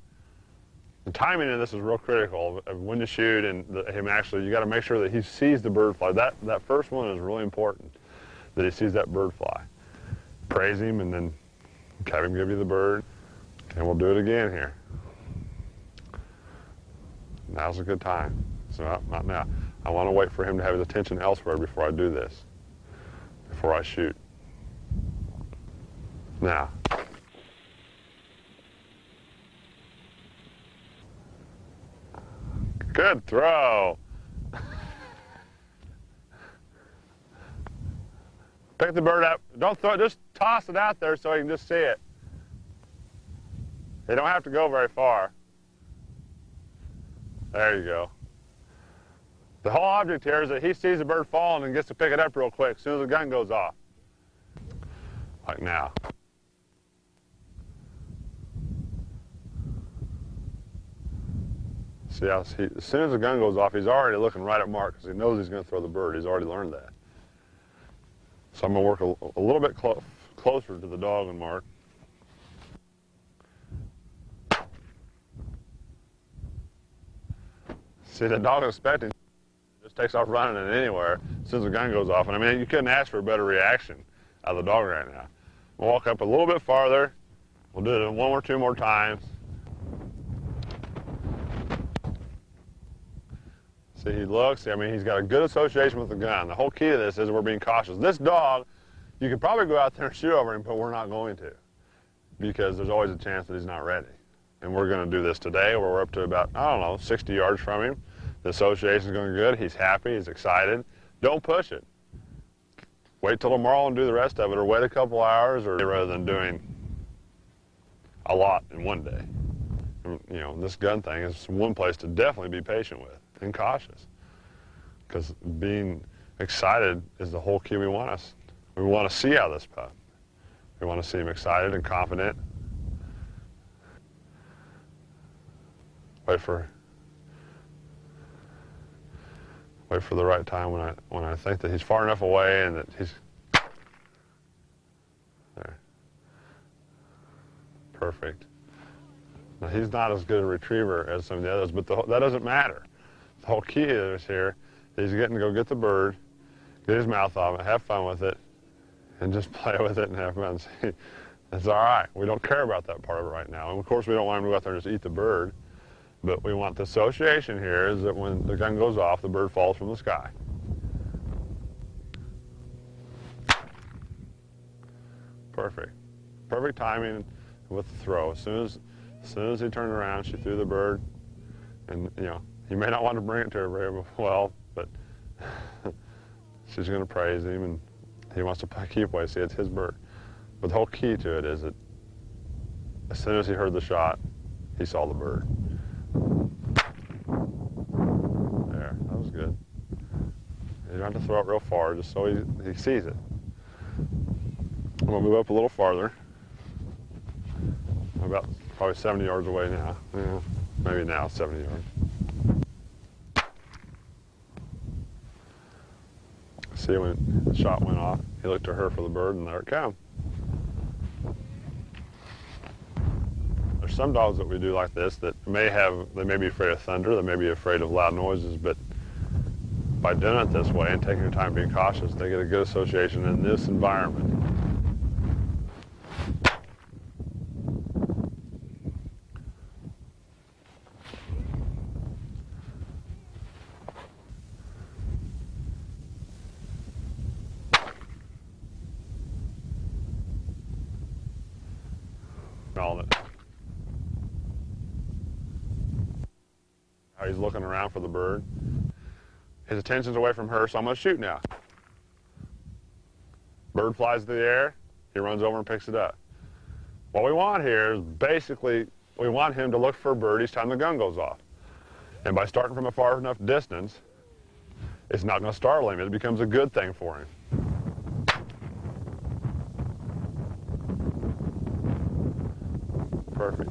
The timing of this is real critical. When to shoot and you got to make sure that he sees the bird fly. That first one is really important, that he sees that bird fly. Praise him and then have him give you the bird, and we'll do it again here. Now's a good time. So not now. I want to wait for him to have his attention elsewhere before I do this, before I shoot. Now. Good throw. Pick the bird up. Don't throw it, just toss it out there so you can just see it. You don't have to go very far. There you go. The whole object here is that he sees the bird falling and gets to pick it up real quick as soon as the gun goes off. Like now. See how as soon as the gun goes off, he's already looking right at Mark because he knows he's going to throw the bird. He's already learned that. So I'm going to work a little bit closer to the dog and mark. See, the dog is expecting, just takes off running it anywhere as soon as the gun goes off. And I mean, you couldn't ask for a better reaction out of the dog right now. We'll walk up a little bit farther. We'll do it one or two more times. See, he looks. I mean, he's got a good association with the gun. The whole key to this is we're being cautious. This dog, you could probably go out there and shoot over him, but we're not going to, because there's always a chance that he's not ready. And we're going to do this today, where we're up to about, I don't know, 60 yards from him. The association's going good. He's happy. He's excited. Don't push it. Wait till tomorrow and do the rest of it, or wait a couple hours, or rather than doing a lot in one day. You know, this gun thing is one place to definitely be patient with and cautious, because being excited is the whole key. We want to see out of this pup. We want to see him excited and confident. Wait for the right time when I think that he's far enough away and that he's there. Perfect. Now, he's not as good a retriever as some of the others, but that doesn't matter. The whole key is here is getting to go get the bird, get his mouth off it, have fun with it, and just play with it and have fun. See, that's all right. We don't care about that part of it right now. And of course, we don't want him to go out there and just eat the bird, but we want the association here is that when the gun goes off, the bird falls from the sky. Perfect. Perfect timing with the throw. As soon as he turned around, she threw the bird, and you know, he may not want to bring it to her very well, but she's going to praise him, and he wants to keep away. See, it's his bird. But the whole key to it is that as soon as he heard the shot, he saw the bird. There, that was good. You don't have to throw it real far, just so he sees it. I'm going to move up a little farther. I'm about probably 70 yards away now. Yeah, maybe now 70 yards. See, when the shot went off, he looked to her for the bird, and there it came. There's some dogs that we do like this that they may be afraid of thunder, they may be afraid of loud noises, but by doing it this way and taking your time being cautious, they get a good association in this environment. All it. How he's looking around for the bird. His attention's away from her, so I'm going to shoot now. Bird flies through the air, he runs over and picks it up. What we want here is basically, we want him to look for a bird each time the gun goes off. And by starting from a far enough distance, it's not going to startle him. It becomes a good thing for him. Perfect.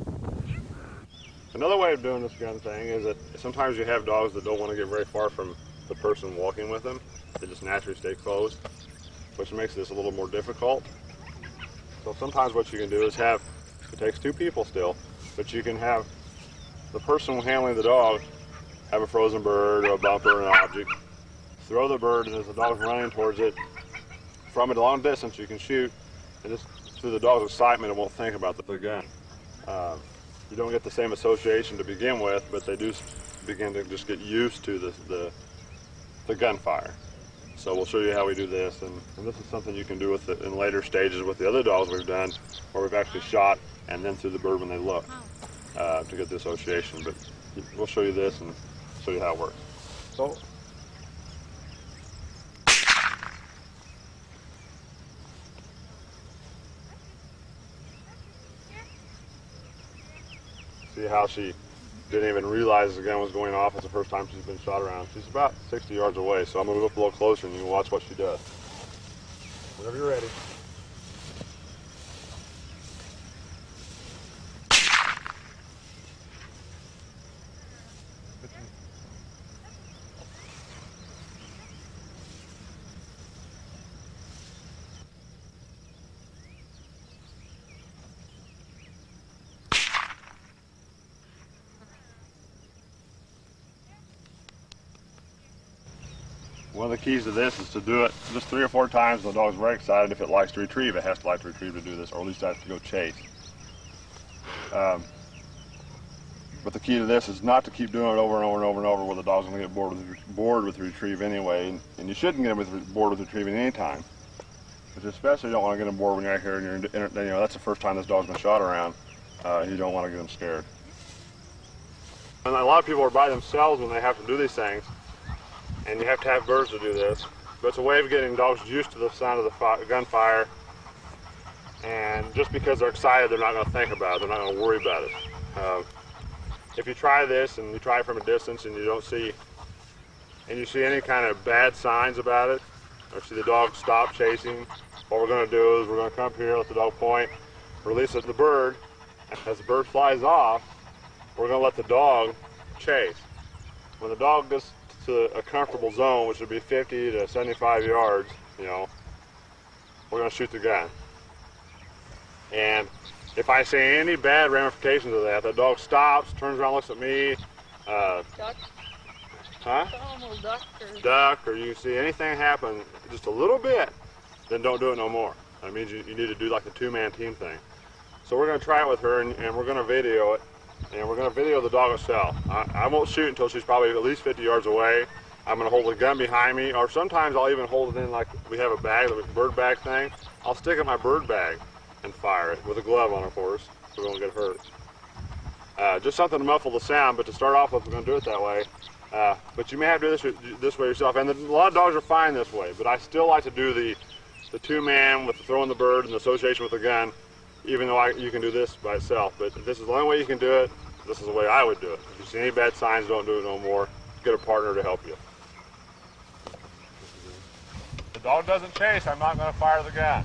Another way of doing this gun thing is that sometimes you have dogs that don't want to get very far from the person walking with them. They just naturally stay close, which makes this a little more difficult. So sometimes what you can do is it takes two people still, but you can have the person handling the dog have a frozen bird or a bumper or an object, throw the bird, and as the dog's running towards it, from a long distance you can shoot, and just through the dog's excitement it won't think about the gun. You don't get the same association to begin with, but they do begin to just get used to the gunfire. So we'll show you how we do this, and this is something you can do with it in later stages with the other dogs we've done, where we've actually shot and then threw the bird when they look to get the association. But we'll show you this and show you how it works. So. See how she didn't even realize the gun was going off. It's the first time she's been shot around. She's about 60 yards away, so I'm going to move up a little closer and you can watch what she does. Whenever you're ready. One of the keys to this is to do it just 3 or 4 times. The dog's very excited. If it likes to retrieve, it has to like to retrieve to do this, or at least it has to go chase. But the key to this is not to keep doing it over and over and over and over, where the dog's going to get bored with retrieve anyway. And you shouldn't get him bored with retrieving any time. But especially you don't want to get him bored when you're out here and you're, that's the first time this dog's been shot around. You don't want to get him scared. And a lot of people are by themselves when they have to do these things. And you have to have birds to do this. But it's a way of getting dogs used to the sound of the gunfire. And just because they're excited, they're not going to think about it. They're not going to worry about it. If you try this and you try it from a distance and you don't see, and you see any kind of bad signs about it, or see the dog stop chasing, what we're going to do is we're going to come up here, let the dog point, release the bird. As the bird flies off, we're going to let the dog chase. When the dog gets to a comfortable zone, which would be 50 to 75 yards, we're going to shoot the gun. And if I see any bad ramifications of that, the dog stops, turns around, looks at me. Duck. Huh? Almost duck or... Duck, or you see anything happen just a little bit, then don't do it no more. That means you need to do like the 2-man team thing. So we're going to try it with her, and we're going to video it. And we're going to video the dog itself. I won't shoot until she's probably at least 50 yards away. I'm going to hold the gun behind me, or sometimes I'll even hold it in like we have a bag, the bird bag thing. I'll stick it in my bird bag and fire it with a glove on, of course, so we don't get hurt. Just something to muffle the sound, but to start off with, we're going to do it that way. But you may have to do this way yourself, and a lot of dogs are fine this way, but I still like to do the 2-man with throwing the bird and the association with the gun, even though you can do this by itself. But if this is the only way you can do it, this is the way I would do it. If you see any bad signs, don't do it no more. Get a partner to help you. If the dog doesn't chase, I'm not going to fire the gun.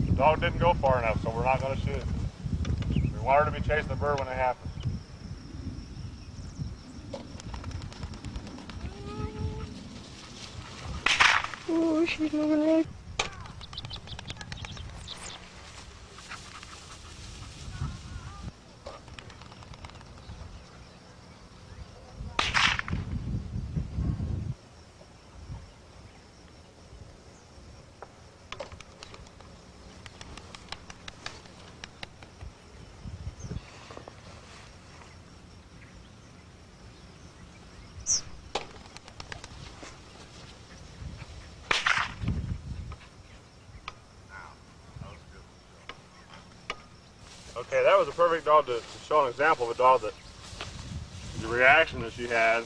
The dog didn't go far enough, so we're not going to shoot. We want her to be chasing the bird when it happens. Oh, she's moving right. Okay, that was a perfect dog to show an example of a dog that the reaction that she had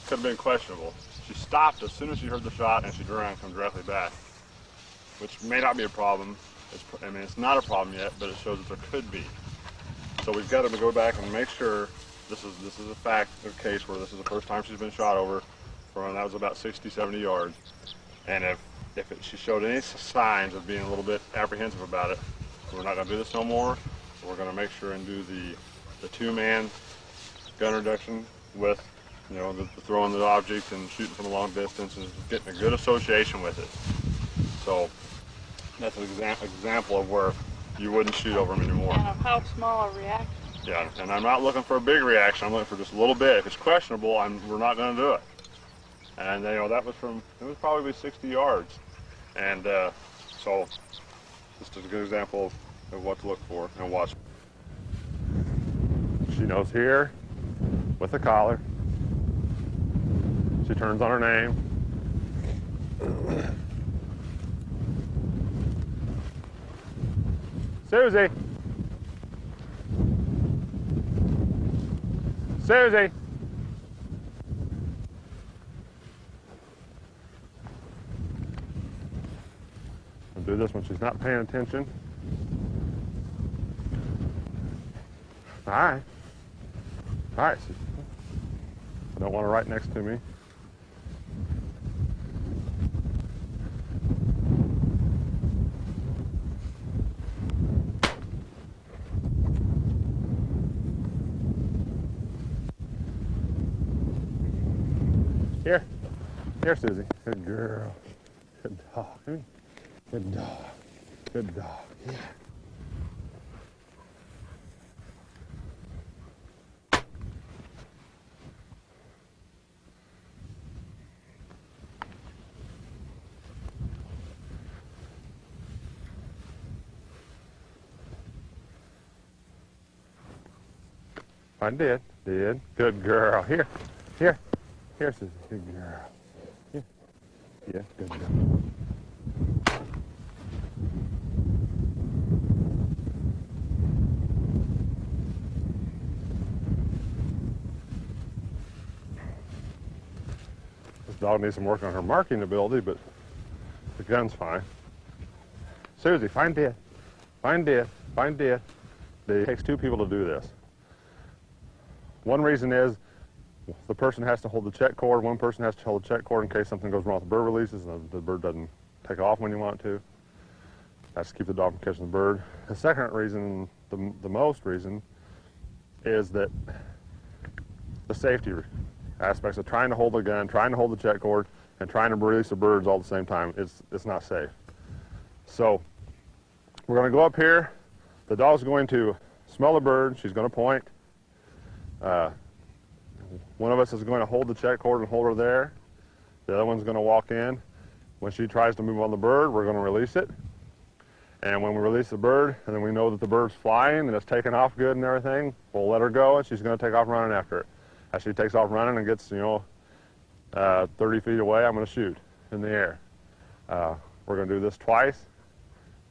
could have been questionable. She stopped as soon as she heard the shot and she turned around and come directly back, which may not be a problem. It's not a problem yet, but it shows that there could be. So we've got to go back and make sure this is a fact, a case where this is the first time she's been shot over, and that was about 60, 70 yards. And if she showed any signs of being a little bit apprehensive about it, we're not going to do this no more. We're going to make sure and do the 2-man gun reduction with, the throwing the object and shooting from a long distance and getting a good association with it. So that's an example of where you wouldn't shoot over them anymore. And of how small a reaction. Yeah, and I'm not looking for a big reaction. I'm looking for just a little bit. If it's questionable, we're not going to do it. And that was it was probably 60 yards. And so just a good example of what to look for and watch. She knows here with the collar. She turns on her name. Susie. Susie. I'll do this when she's not paying attention. All right. All right. I don't want her right next to me. Here. Here, Susie. Good girl. Good dog. Come here. Good dog. Good dog. Yeah. I did. Good girl. Here. Here. Here, Susie. Good girl. Here. Yeah, good girl. This dog needs some work on her marking ability, but the gun's fine. Susie, find dead. Find dead. Find dead. It takes two people to do this. One reason is the person has to hold the check cord. One person has to hold the check cord in case something goes wrong with the bird releases and the bird doesn't take off when you want it to. That's to keep the dog from catching the bird. The second reason, the most reason, is that the safety aspects of trying to hold the gun, trying to hold the check cord, and trying to release the birds all at the same time, it's not safe. So we're going to go up here. The dog's going to smell the bird. She's going to point. One of us is going to hold the check cord and hold her there. The other one's going to walk in. When she tries to move on the bird, we're going to release it. And when we release the bird, and then we know that the bird's flying and it's taking off good and everything, we'll let her go, and she's going to take off running after it. As she takes off running and gets, 30 feet away, I'm going to shoot in the air. We're going to do this twice,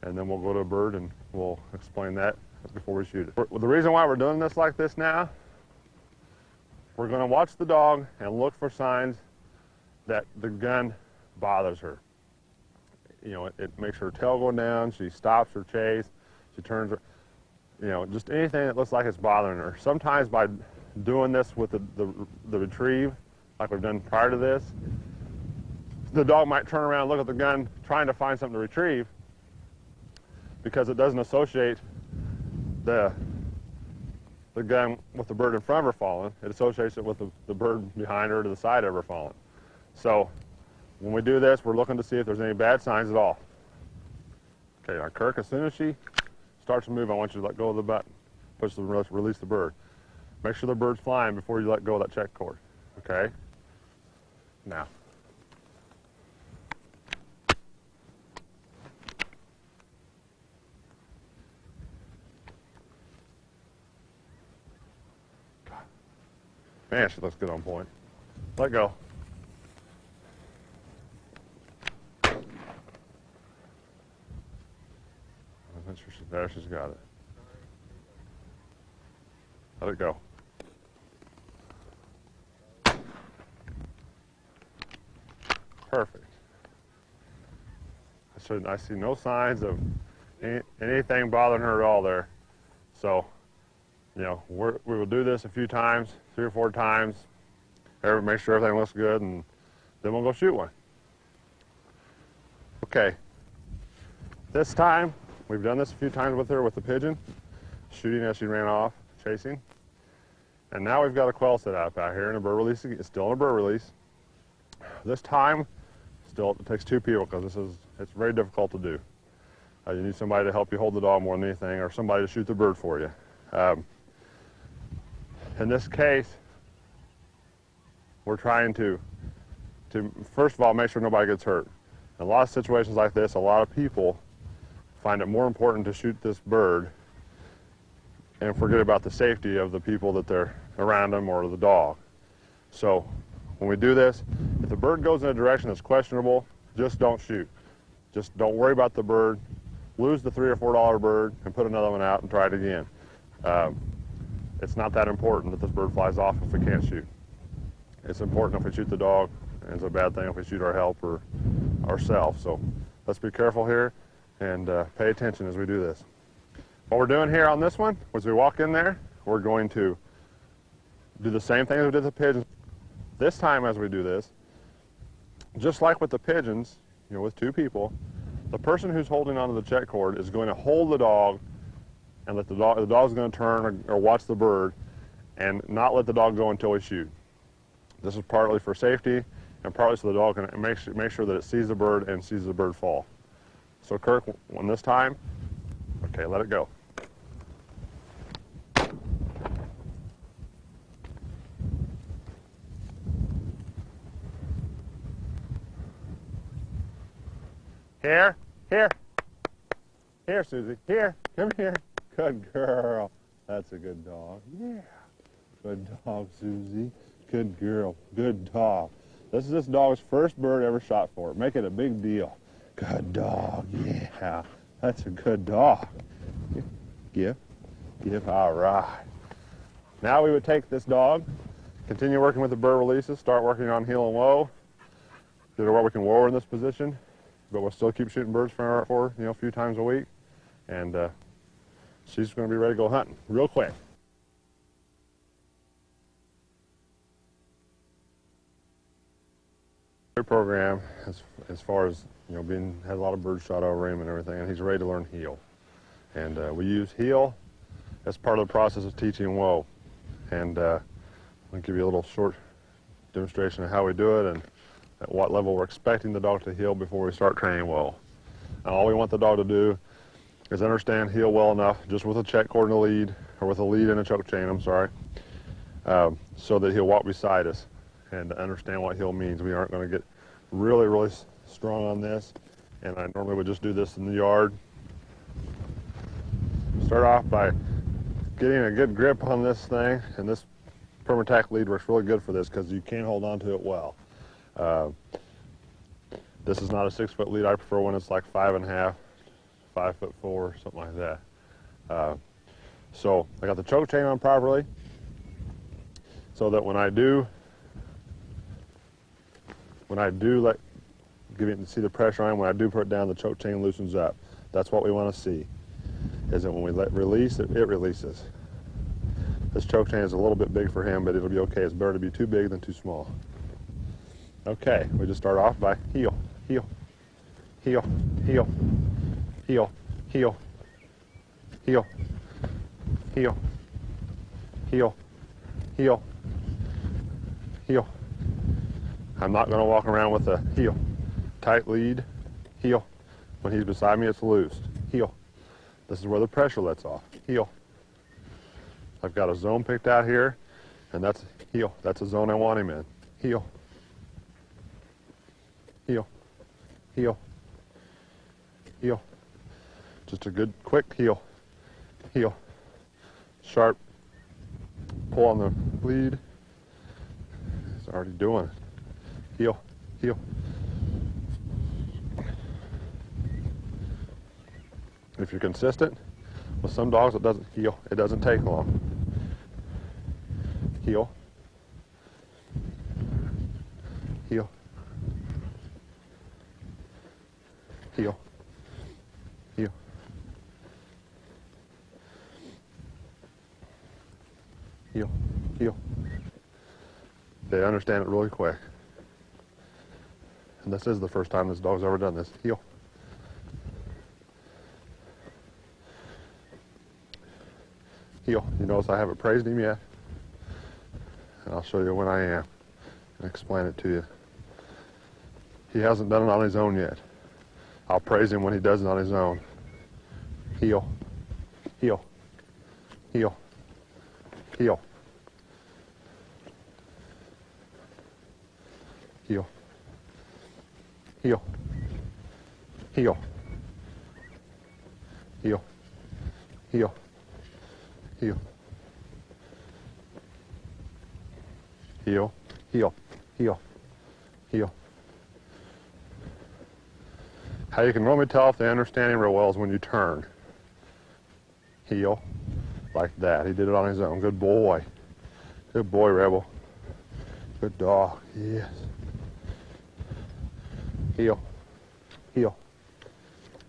and then we'll go to a bird and we'll explain that before we shoot it. The reason why we're doing this like this now, we're going to watch the dog and look for signs that the gun bothers her. It makes her tail go down, she stops her chase, she turns her, just anything that looks like it's bothering her. Sometimes by doing this with the retrieve, like we've done prior to this, the dog might turn around and look at the gun trying to find something to retrieve because it doesn't associate the gun with the bird in front of her falling. It associates it with the bird behind her to the side of her falling. So when we do this, we're looking to see if there's any bad signs at all. Okay, now Kirk, as soon as she starts to move, I want you to let go of the button. Push the release the bird. Make sure the bird's flying before you let go of that check cord. Okay? Now. Man, she looks good on point. Let go. There, she's got it. Let it go. Perfect. I see no signs of anything bothering her at all there. So, we will do this a few times, 3 or 4 times. Make sure everything looks good, and then we'll go shoot one. Okay. This time, we've done this a few times with her with the pigeon, shooting as she ran off, chasing. And now we've got a quail set up out here in a bird release. It's still in a bird release. This time, still it takes 2 people because it's very difficult to do. You need somebody to help you hold the dog more than anything, or somebody to shoot the bird for you. In this case, we're trying to first of all make sure nobody gets hurt. In a lot of situations like this, a lot of people find it more important to shoot this bird and forget about the safety of the people that they're around them or the dog. So when we do this, if the bird goes in a direction that's questionable, just don't shoot. Just don't worry about the bird. Lose the $3 or $4 bird and put another one out and try it again. It's not that important that this bird flies off if we can't shoot. It's important if we shoot the dog, and it's a bad thing if we shoot our help or ourselves. So let's be careful here and pay attention as we do this. What we're doing here on this one, as we walk in there, we're going to do the same thing as we did with the pigeons. This time as we do this, just like with the pigeons, with 2 people, the person who's holding onto the check cord is going to hold the dog and let the dog's going to turn or watch the bird and not let the dog go until we shoot. This is partly for safety and partly so the dog can make sure that it sees the bird and sees the bird fall. So Kirk, on this time, okay, let it go. Here, here, here, Susie, here, come here. Good girl. That's a good dog. Yeah. Good dog, Susie. Good girl. Good dog. This is this dog's first bird ever shot for. Make it a big deal. Good dog. Yeah. That's a good dog. Give. All right. Now we would take this dog, continue working with the bird releases, start working on heel and woe. Did where we can woe her in this position, but we'll still keep shooting birds for a few times a week. And she's going to be ready to go hunting real quick. Program as far as has a lot of birds shot over him and everything, and he's ready to learn heel. And we use heel as part of the process of teaching woe. And I'll give you a little short demonstration of how we do it and at what level we're expecting the dog to heel before we start training woe. And all we want the dog to do is understand heel well enough, just with a check cord and a lead, or with a lead and a choke chain, I'm sorry, so that he'll walk beside us and understand what heel means. We aren't going to get really strong on this, and I normally would just do this in the yard. Start off by getting a good grip on this thing, and this Permatac lead works really good for this because you can hold on to it well. This is not a 6-foot lead. I prefer when it's like 5.5, 5'4", something like that. So I got the choke chain on properly, so that when I do see the pressure on, when I do put it down, the choke chain loosens up. That's what we want to see, is that when we let release, it releases. This choke chain is a little bit big for him, but it'll be okay. It's better to be too big than too small. Okay, we just start off by heel, heel, heel, heel, heel, heel, heel, heel, heel, heel, heel. I'm not going to walk around with a heel. Tight lead, heel. When he's beside me, it's loose. Heel. This is where the pressure lets off. Heel. I've got a zone picked out here, and that's heel. That's a zone I want him in. Heel. Heel. Heel. Heel. Just a good, quick heel. Heel. Sharp pull on the lead. He's already doing it. Heel, heel. If you're consistent, with some dogs it doesn't heel. It doesn't take long. Heel. Heel. Heel. Heel. Heel. Heel. They understand it really quick. And this is the first time this dog's ever done this. Heel. Heel. You notice I haven't praised him yet. And I'll show you when I am and explain it to you. He hasn't done it on his own yet. I'll praise him when he does it on his own. Heel. Heel. Heel. Heel. Heel. Heel. Heel. Heel. Heel. Heel. Heel. Heel. Heel. Heel. How you can normally tell if they understand him real well is when you turn. Heel. Like that. He did it on his own. Good boy. Good boy, Rebel. Good dog. Yes. Heel. Heel.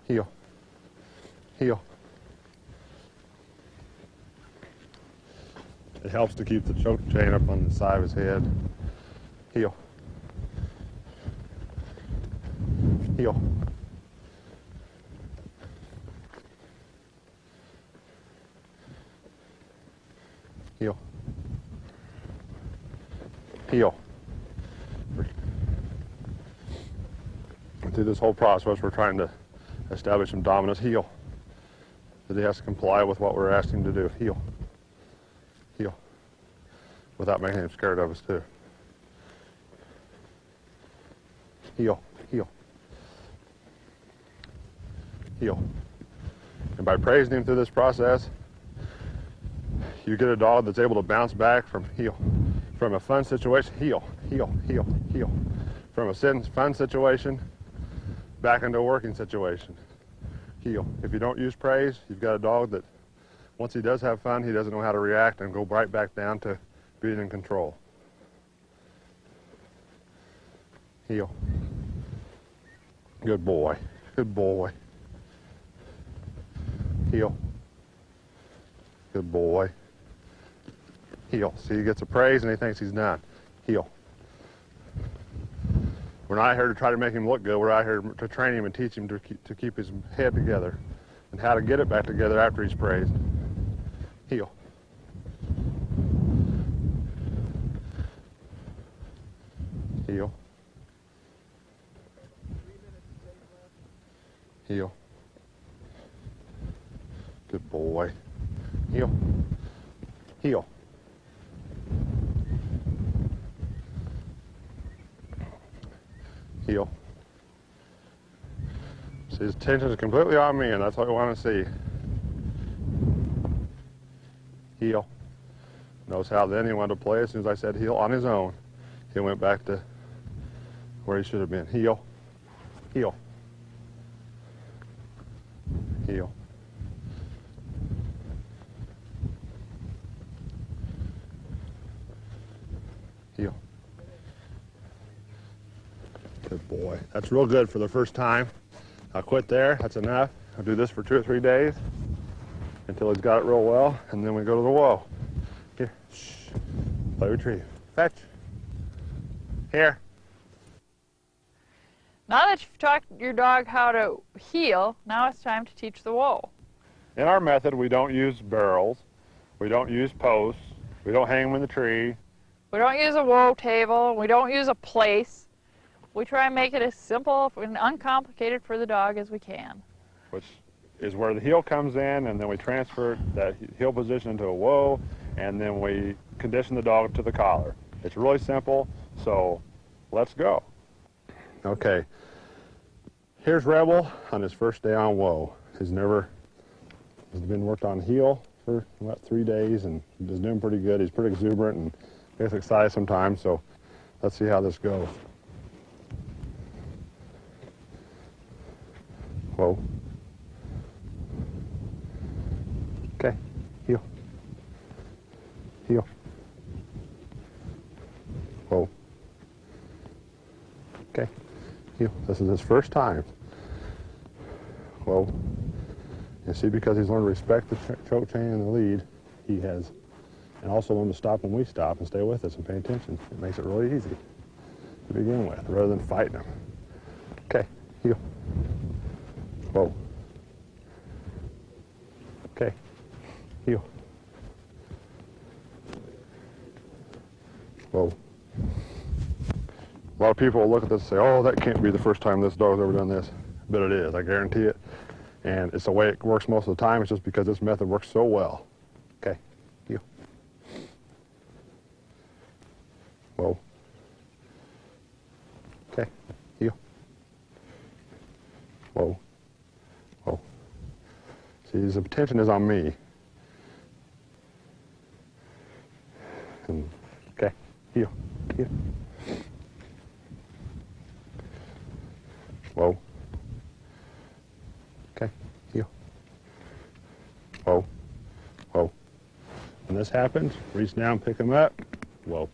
Heel. Heel. It helps to keep the choke chain up on the side of his head. Heel. Heel. Heel. Heel. through this whole process, we're trying to establish some dominance. Heel. That he has to comply with what we're asking him to do. Heel. Heel. Without making him scared of us, too. Heel. Heel. Heel. And by praising him through this process, you get a dog that's able to bounce back from heel. From a fun situation, heel, heel, heel, heel. From a fun situation, back into a working situation, heel. If you don't use praise, you've got a dog that once he does have fun, he doesn't know how to react and go right back down to being in control. Heel. Good boy. Good boy. Heel. Good boy. Heel. See, he gets a praise and he thinks he's done. Heel. We're not here to try to make him look good. We're out here to train him and teach him to keep his head together and how to get it back together after he's praised. Heel. Heel. Heel. Good boy. Heel. Heel. Heel. See, his attention is completely on me, and that's what we want to see. Heel. Knows how then he wanted to play. As soon as I said heel on his own, he went back to where he should have been. Heel. Heel. Heel. Heel. Good boy. That's real good for the first time. I'll quit there. That's enough. I'll do this for 2 or 3 days until he's got it real well, and then we go to the whoa. Here. Shh. Play retrieve. Fetch. Here. Now that you've taught your dog how to heel, now it's time to teach the whoa. In our method, we don't use barrels. We don't use posts. We don't hang them in the tree. We don't use a whoa table. We don't use a place. We try and make it as simple and uncomplicated for the dog as we can. Which is where the heel comes in, and then we transfer that heel position into a whoa, and then we condition the dog to the collar. It's really simple, so let's go. Okay, here's Rebel on his first day on whoa. He's been worked on heel for about 3 days, and he's doing pretty good. He's pretty exuberant and gets excited sometimes, so let's see how this goes. Whoa. Okay, heel. Heel. Whoa. Okay, heel. This is his first time. Whoa. You see, because he's learned to respect the choke chain and the lead, he has, and also learned to stop when we stop and stay with us and pay attention. It makes it really easy to begin with, rather than fighting him. Okay, heel. Whoa. Okay, heel. Whoa. A lot of people will look at this and say, oh, that can't be the first time this dog's ever done this. But it is, I guarantee it. And it's the way it works most of the time. It's just because this method works so well. Okay, heel. Whoa. Okay, heel. Whoa. Whoa. See, his attention is on me. And, okay, heel, heel. Whoa. Okay, heel. Whoa. Whoa. When this happens, reach down, pick him up. Whoa.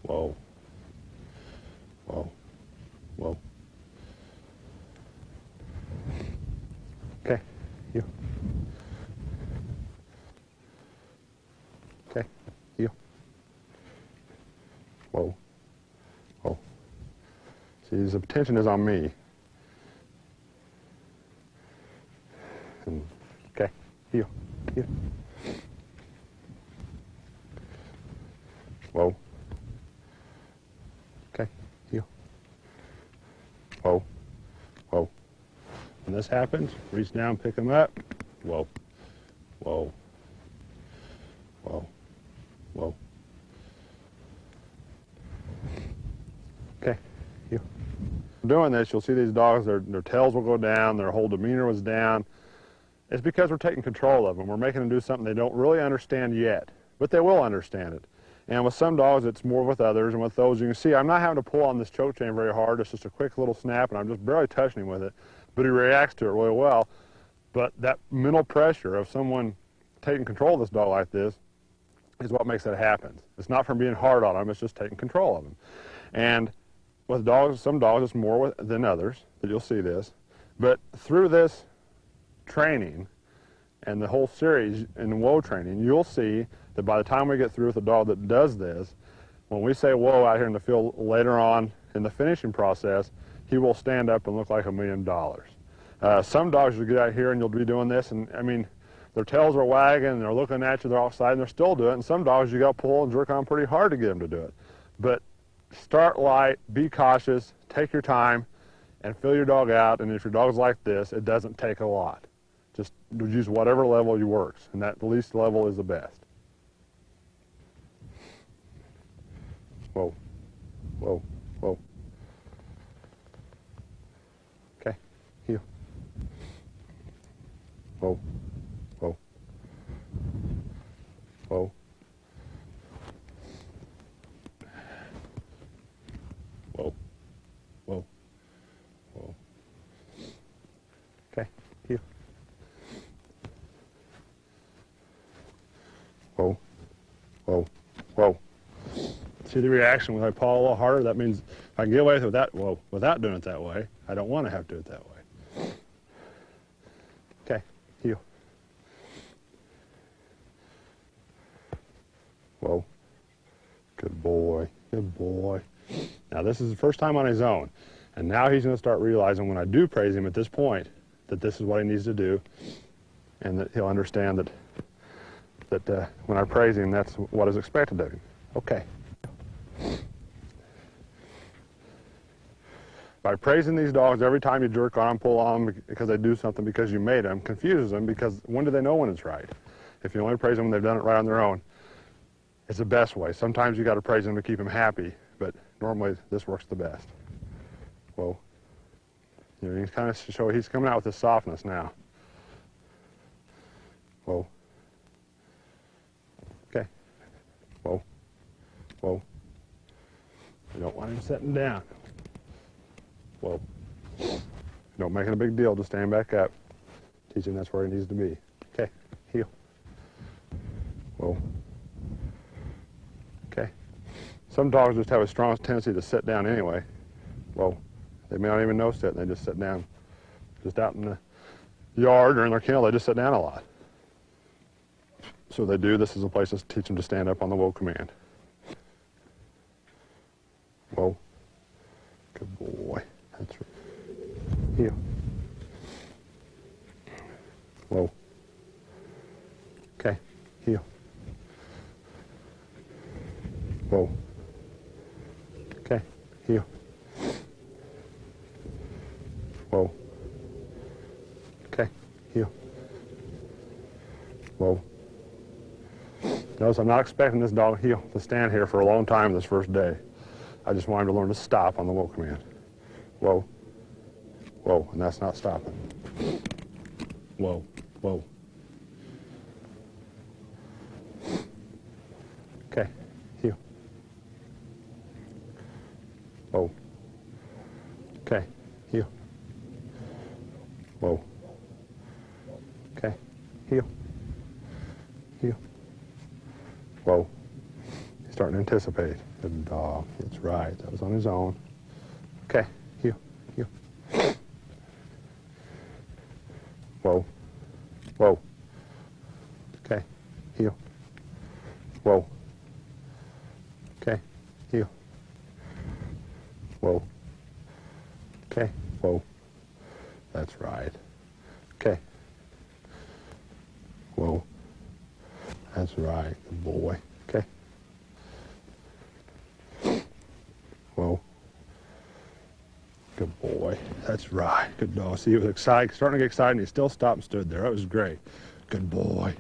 Whoa. Whoa. Whoa. Okay, heel. Okay, heel. Whoa. Whoa. See, his attention is on me. And, okay, heel, heel. Whoa. Okay, heel. Whoa. Whoa. When this happens, reach down, pick them up. Whoa. Whoa. Whoa. Whoa. Okay. You. Doing this, you'll see these dogs, their tails will go down, their whole demeanor was down. It's because we're taking control of them. We're making them do something they don't really understand yet, but they will understand it. And with some dogs, it's more with others, and with those, you can see I'm not having to pull on this choke chain very hard. It's just a quick little snap, and I'm just barely touching him with it, but he reacts to it really well. But that mental pressure of someone taking control of this dog like this is what makes it happen. It's not from being hard on them, it's just taking control of them. And with dogs, some dogs, it's more than others that you'll see this. But through this training and the whole series in whoa training, you'll see that by the time we get through with a dog that does this, when we say whoa out here in the field later on in the finishing process, he will stand up and look like $1 million. Some dogs you'll get out here and you'll be doing this, and I mean, their tails are wagging and they're looking at you, they're offside, and they're still doing it. And some dogs you got to pull and jerk on pretty hard to get them to do it. But start light, be cautious, take your time, and fill your dog out. And if your dog's like this, it doesn't take a lot. Just use whatever level you works, and that the least level is the best. Whoa, whoa, whoa. Okay, heel. Whoa, whoa, whoa. Whoa, whoa, whoa. Okay, heel. Whoa, whoa, whoa. See the reaction when I paw a little harder? That means I can get away with that, whoa, without doing it that way. I don't want to have to do it that way. Okay, heel. Whoa. Good boy, good boy. Now this is the first time on his own, and now he's going to start realizing when I do praise him at this point that this is what he needs to do, and that he'll understand that when I praise him, that's what is expected of him. Okay. By praising these dogs every time you jerk on them, pull on them because they do something because you made them, confuses them because when do they know when it's right? If you only praise them when they've done it right on their own, it's the best way. Sometimes you got to praise them to keep them happy, but normally this works the best. Whoa. You know, he's kind of show he's coming out with this softness now. Whoa. Okay. Whoa. Whoa. You don't want him sitting down. Whoa. Don't make it a big deal, just stand back up. Teach him that's where he needs to be. Okay, heel. Whoa. Okay. Some dogs just have a strong tendency to sit down anyway. Whoa. They may not even notice it, and they just sit down. Just out in the yard or in their kennel, they just sit down a lot. So they do, this is a place to teach them to stand up on the whoa command. Whoa. Good boy. That's right. Heel. Whoa. Okay. Heel. Whoa. Okay. Heel. Whoa. Okay. Heel. Whoa. Notice I'm not expecting this dog heel to stand here for a long time this first day. I just want him to learn to stop on the whoa command. Whoa. Whoa, and that's not stopping. Whoa, whoa. Okay, heel. Whoa. Okay, heel. Whoa. Okay, heel. Heel. Whoa. He's starting to anticipate. Good dog. That's right. That was on his own. Okay. Heel. Heel. Whoa. Whoa. Okay. Heel. Whoa. Okay. Heel. Whoa. Okay. Whoa. That's right. Okay. Whoa. That's right. Good boy. Okay. Whoa. Good boy. That's right. Good dog. See, he was excited, starting to get excited, and he still stopped and stood there. That was great. Good boy.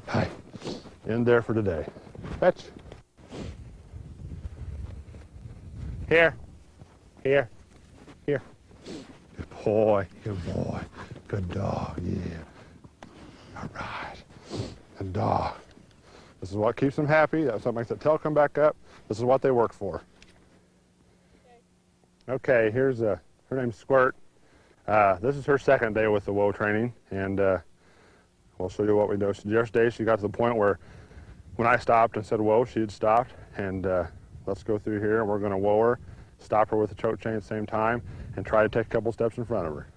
Hi. In there for today. Fetch. Here. Here. Here. Good boy. Good boy. Good dog. Yeah. All right. Good dog. This is what keeps them happy. That's what makes that tail come back up. This is what they work for. Okay, here's her name's Squirt. This is her second day with the whoa training, and we'll show you what we do. Yesterday she got to the point where when I stopped and said whoa, she had stopped, and let's go through here, and we're going to whoa her, stop her with the choke chain at the same time, and try to take a couple steps in front of her.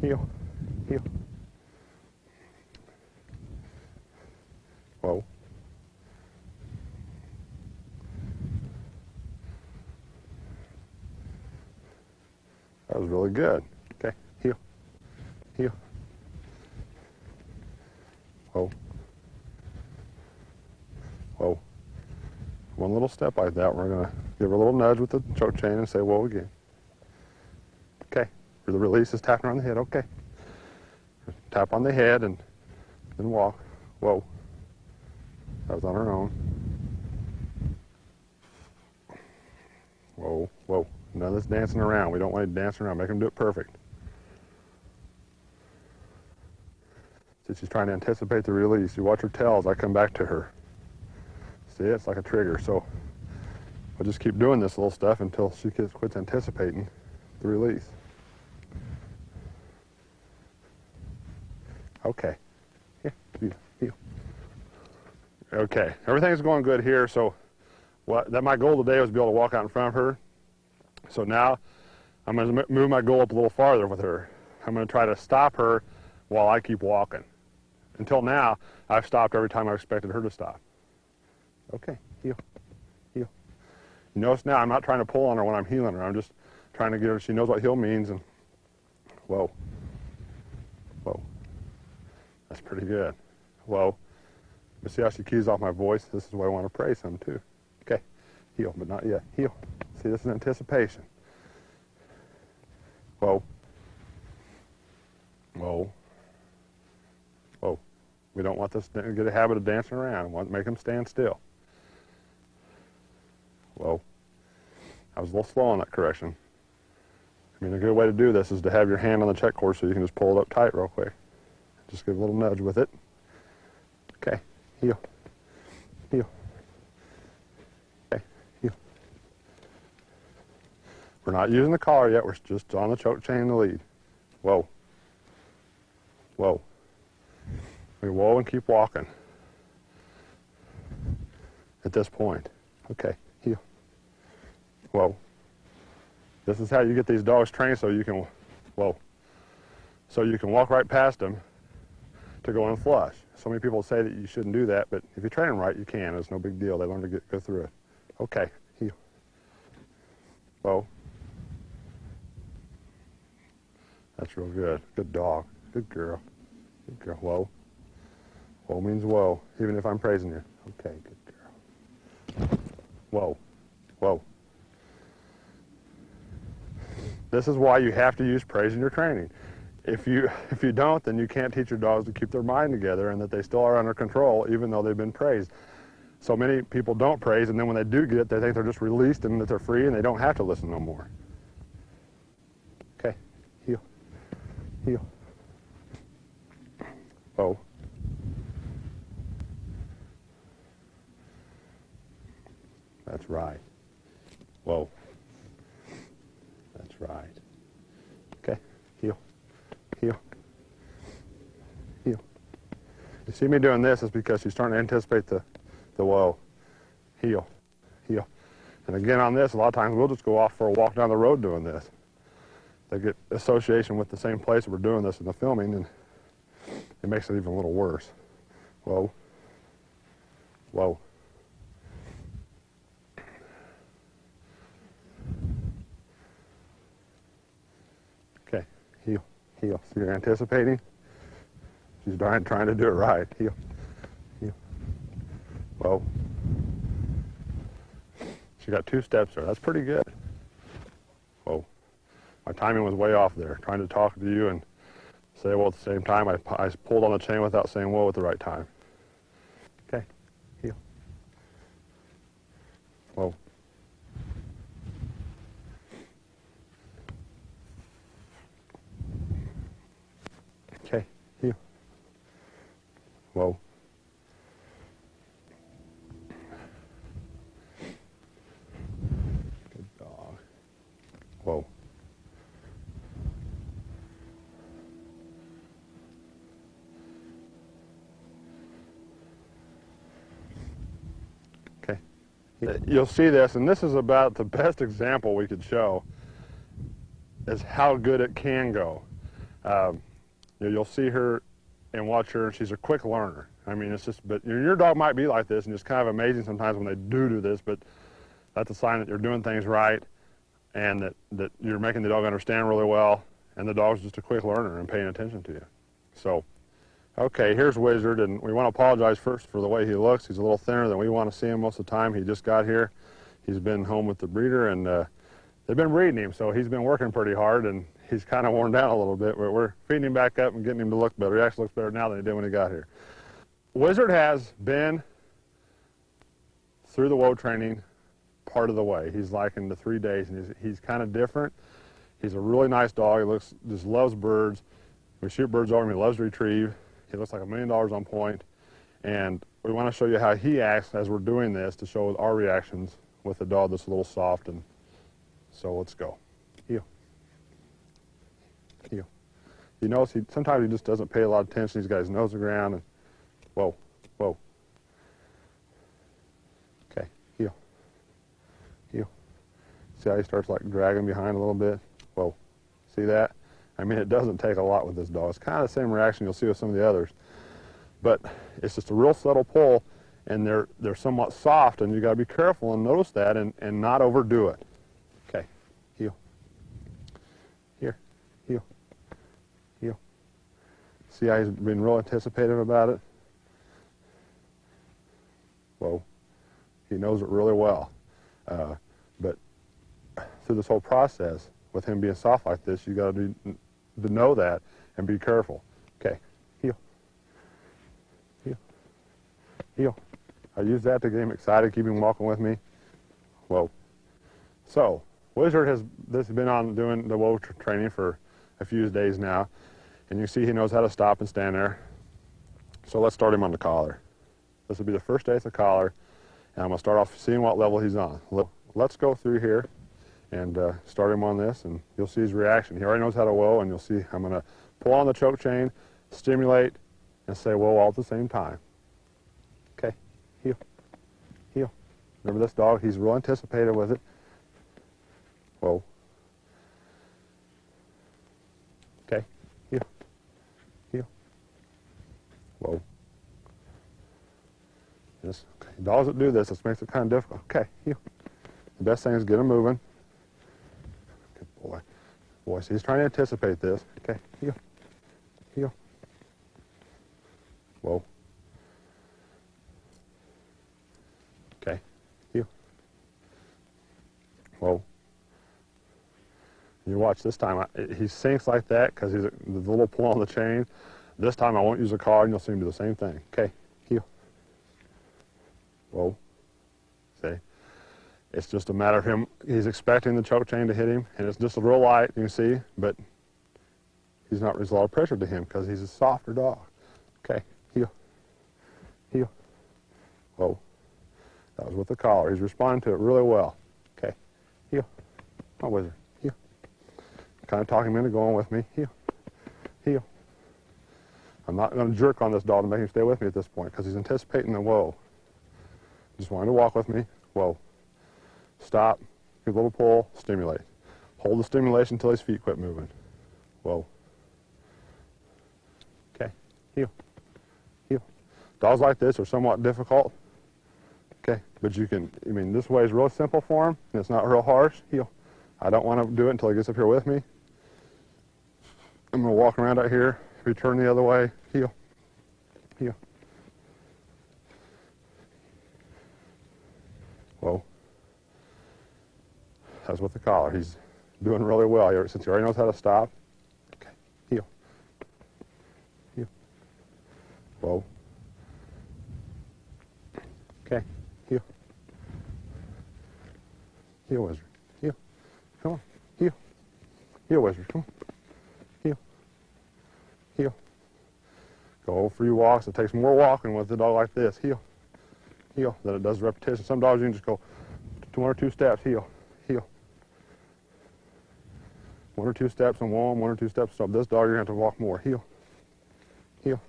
Heel, heel. Whoa. That was really good. Okay, heel, heel. Whoa. Whoa. One little step like that, we're going to give her a little nudge with the choke chain and say whoa again. Okay, for the release is tapping on the head, okay. Tap on the head and then walk. Whoa. That was on her own. Whoa, whoa. None of this dancing around. We don't want to dance around. Make them do it perfect. See, she's trying to anticipate the release. You watch her tail as I come back to her. See, it's like a trigger. So we'll just keep doing this little stuff until she quits anticipating the release. Okay. Heel. Okay, everything's going good here. So my goal today was to be able to walk out in front of her. So now I'm going to move my goal up a little farther with her. I'm going to try to stop her while I keep walking. Until now, I've stopped every time I expected her to stop. Okay, heel, heel. You notice now I'm not trying to pull on her when I'm heeling her. I'm just trying to get her, she knows what heel means, and whoa, whoa. That's pretty good. Whoa. You see how she keys off my voice? This is where I want to praise him too. Okay, heel, but not yet. Heel. See, this is anticipation. Whoa. Whoa. Whoa. We don't want this to get a habit of dancing around. We want to make them stand still. Whoa. I was a little slow on that correction. I mean, a good way to do this is to have your hand on the check cord so you can just pull it up tight real quick. Just give a little nudge with it. Okay, heel, heel. Okay, heel. We're not using the collar yet, we're just on the choke chain in the lead. Whoa. Whoa. We whoa and keep walking. At this point. Okay, heel. Whoa. This is how you get these dogs trained so you can, whoa. So you can walk right past them to go and flush. So many people say that you shouldn't do that, but if you train them right, you can. It's no big deal. They learn to go through it. Okay, heel. Whoa. That's real good. Good dog. Good girl. Good girl. Whoa. Whoa means whoa, even if I'm praising you. Okay, good girl. Whoa. Whoa. This is why you have to use praise in your training. If you don't, then you can't teach your dogs to keep their mind together and that they still are under control even though they've been praised. So many people don't praise, and then when they do get it, they think they're just released and that they're free and they don't have to listen no more. Okay, heel, heel. Whoa. That's right. Whoa. That's right. Okay, heel, heel, heel. You see me doing this is because she's starting to anticipate the whoa. Heel, heel. And again on this, a lot of times we'll just go off for a walk down the road doing this. They get association with the same place that we're doing this in the filming, and it makes it even a little worse. Whoa. Whoa. Okay, heel, heel. So you're anticipating. She's trying to do it right. Heel, heel. Whoa. She got 2 steps there. That's pretty good. Whoa. My timing was way off there, trying to talk to you and say whoa at the same time. I pulled on the chain without saying whoa at the right time. Okay, heel. Whoa. Okay, heel. Whoa. Good dog. Whoa. Okay. You'll see this, and this is about the best example we could show is how good it can go. You'll see her and watch her, and she's a quick learner. I mean, it's just, but your dog might be like this, and it's kind of amazing sometimes when they do this, but that's a sign that you're doing things right and that you're making the dog understand really well, and the dog's just a quick learner and paying attention to you. So, okay, here's Wizard, and we want to apologize first for the way he looks. He's a little thinner than we want to see him most of the time. He just got here. He's been home with the breeder, and they've been breeding him, so he's been working pretty hard, and he's kind of worn down a little bit, but we're feeding him back up and getting him to look better. He actually looks better now than he did when he got here. Wizard has been through the whoa training part of the way. He's liking the 3 days, and he's kind of different. He's a really nice dog. He just loves birds. We shoot birds over him. He loves to retrieve. He looks like $1 million on point, and we want to show you how he acts as we're doing this to show our reactions with a dog that's a little soft. And so let's go. Heel. Heel. You notice sometimes he just doesn't pay a lot of attention. He's got his nose to the ground, and whoa, whoa. Okay, heel. Heel. See how he starts like dragging behind a little bit? Whoa. See that? I mean, it doesn't take a lot with this dog. It's kind of the same reaction you'll see with some of the others. But it's just a real subtle pull, and they're somewhat soft, and you got to be careful and notice that and not overdo it. Okay, heel. Here, heel. Heel. See how he's been real anticipative about it? Whoa. He knows it really well. But through this whole process, with him being soft like this, you got to know that and be careful. Okay, heel. Heel. Heel. I use that to get him excited, keep him walking with me. Whoa. So, Wizard has been on doing the whoa training for a few days now, and you see he knows how to stop and stand there. So let's start him on the collar. This will be the first day at the collar, and I'm going to start off seeing what level he's on. Let's go through here and start him on this, and you'll see his reaction. He already knows how to whoa, and you'll see I'm going to pull on the choke chain, stimulate, and say whoa all at the same time. Okay, heel, heel. Remember this dog, he's real anticipated with it. Whoa. Okay, heel, heel. Whoa. Yes. Okay. Dogs that do this makes it kind of difficult. Okay, heel. The best thing is get him moving. Good boy. Boy, so he's trying to anticipate this. Okay, heel, heel. Whoa. Okay, heel. Whoa. You watch this time, he sinks like that because he's the little pull on the chain. This time I won't use a collar, and you'll see him do the same thing. Okay, heel. Whoa. See? It's just a matter of him, he's expecting the choke chain to hit him, and it's just a real light, you can see, but there's a lot of pressure to him because he's a softer dog. Okay, heel, heel. Whoa. That was with the collar. He's responding to it really well. Okay, heel. Oh, Wizard, heel. Kind of talking him into going with me. Heel, heel. I'm not going to jerk on this dog to make him stay with me at this point because he's anticipating the whoa. Just want him to walk with me. Whoa. Stop. Give a little pull. Stimulate. Hold the stimulation until his feet quit moving. Whoa. Okay. Heel. Heel. Dogs like this are somewhat difficult. Okay. But you can, this way is real simple for him, and it's not real harsh. Heel. I don't want to do it until he gets up here with me. I'm going to walk around out here. If you turn the other way, heel. Heel. Whoa. That's with the collar. Doing really well here, since he already knows how to stop. Okay, heel. Heel. Whoa. Okay, heel. Heel, Wizard. Heel. Come on. Heel. Heel, Wizard. Come on. Heel. Heel. Go for your walks. It takes more walking with a dog like this. Heel. Heel. Than it does repetition. Some dogs you can just go 1 or 2 steps. Heel. Heel. 1 or 2 steps and 1 or 2 steps. So this dog, you're going to have to walk more. Heel. Heel.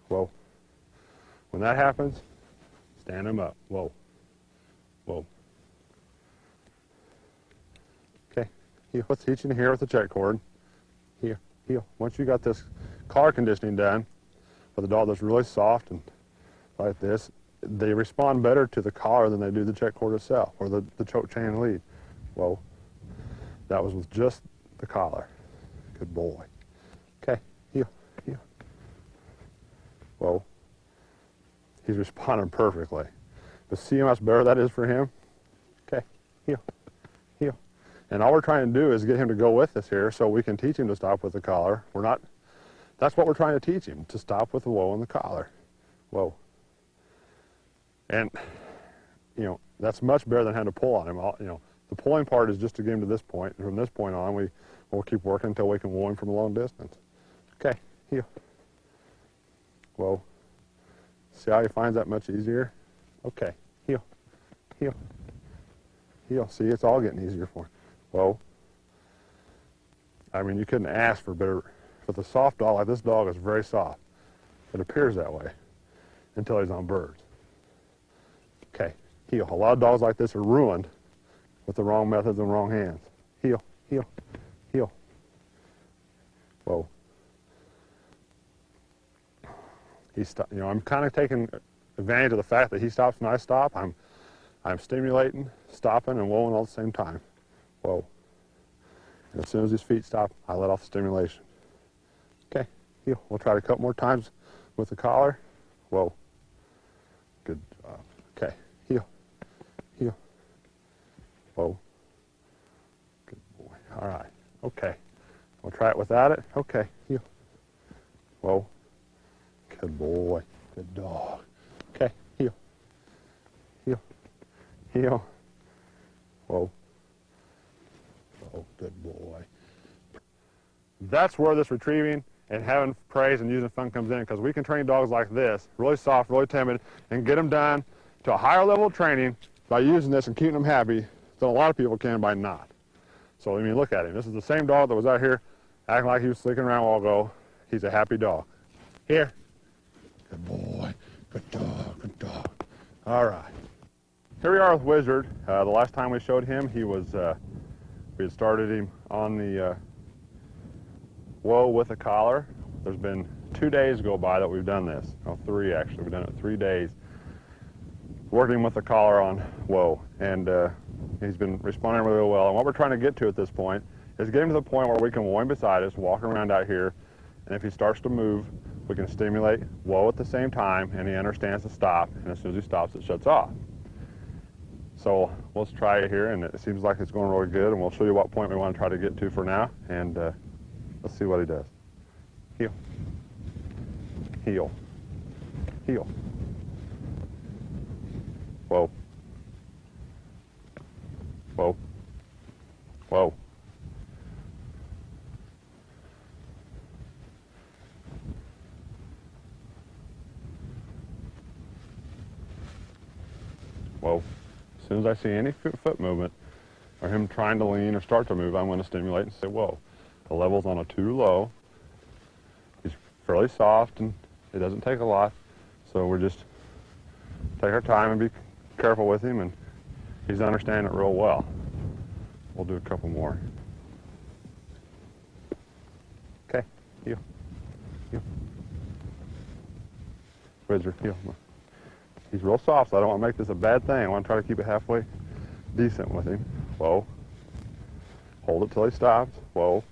Whoa. When that happens, stand him up. Whoa. Whoa. Okay. Heel. Let's teach you here with the check cord. Heel. Heel. Once you got this collar conditioning done with a dog that's really soft and like this, they respond better to the collar than they do the check cord itself or the choke chain and lead. Whoa. That was with just the collar. Good boy. Okay, heel, heel. Whoa. He's responding perfectly. But see how much better that is for him? Okay, heel, heel. And all we're trying to do is get him to go with us here so we can teach him to stop with the collar. That's what we're trying to teach him, to stop with the whoa and the collar. Whoa. And, that's much better than having to pull on him. The pulling part is just to get him to this point. And from this point on, we'll keep working until we can whoa him from a long distance. Okay, heel. Whoa. See how he finds that much easier? Okay, heel, heel, heel. See, it's all getting easier for him. Whoa. I mean, you couldn't ask for better. With a soft dog like this dog is very soft. It appears that way until he's on birds. Okay, heel. A lot of dogs like this are ruined with the wrong methods and wrong hands. Heel, heel, heel. Whoa. I'm kind of taking advantage of the fact that he stops and I stop. I'm stimulating, stopping, and whoaing all at the same time. Whoa. And as soon as his feet stop, I let off the stimulation. Okay, heel. We'll try a couple more times with the collar. Whoa. Good job. Okay, heel, heel. Whoa. Good boy. All right. Okay. We'll try it without it. Okay. Heel. Whoa. Good boy. Good dog. Okay. Heel. Heel. Heel. Whoa. Whoa. Good boy. That's where this retrieving and having praise and using fun comes in, because we can train dogs like this, really soft, really timid, and get them done to a higher level of training by using this and keeping them happy than a lot of people can by not. So, look at him. This is the same dog that was out here acting like he was slicking around a while ago. He's a happy dog. Here. Good boy. Good dog. Good dog. All right. Here we are with Wizard. The last time we showed him, we had started him on the whoa with a collar. There's been 2 days go by that we've done this. No, 3 actually. We've done it 3 days. Working with the collar on whoa. And he's been responding really well. And what we're trying to get to at this point is get him to the point where we can whoa him beside us, walking around out here. And if he starts to move, we can stimulate whoa at the same time, and he understands to stop. And as soon as he stops, it shuts off. So let's try it here, and it seems like it's going really good. And we'll show you what point we want to try to get to for now. And let's see what he does. Heel. Heel. Heel. Whoa. Whoa. Whoa. Whoa. As soon as I see any foot movement or him trying to lean or start to move, I'm going to stimulate and say, whoa. The level's on a too low. He's fairly soft and it doesn't take a lot. So we're just take our time and be careful with him, and he's understanding it real well. We'll do a couple more. Okay, heel, heel. Wizard, heel. He's real soft, so I don't want to make this a bad thing. I want to try to keep it halfway decent with him. Whoa. Hold it till he stops. Whoa.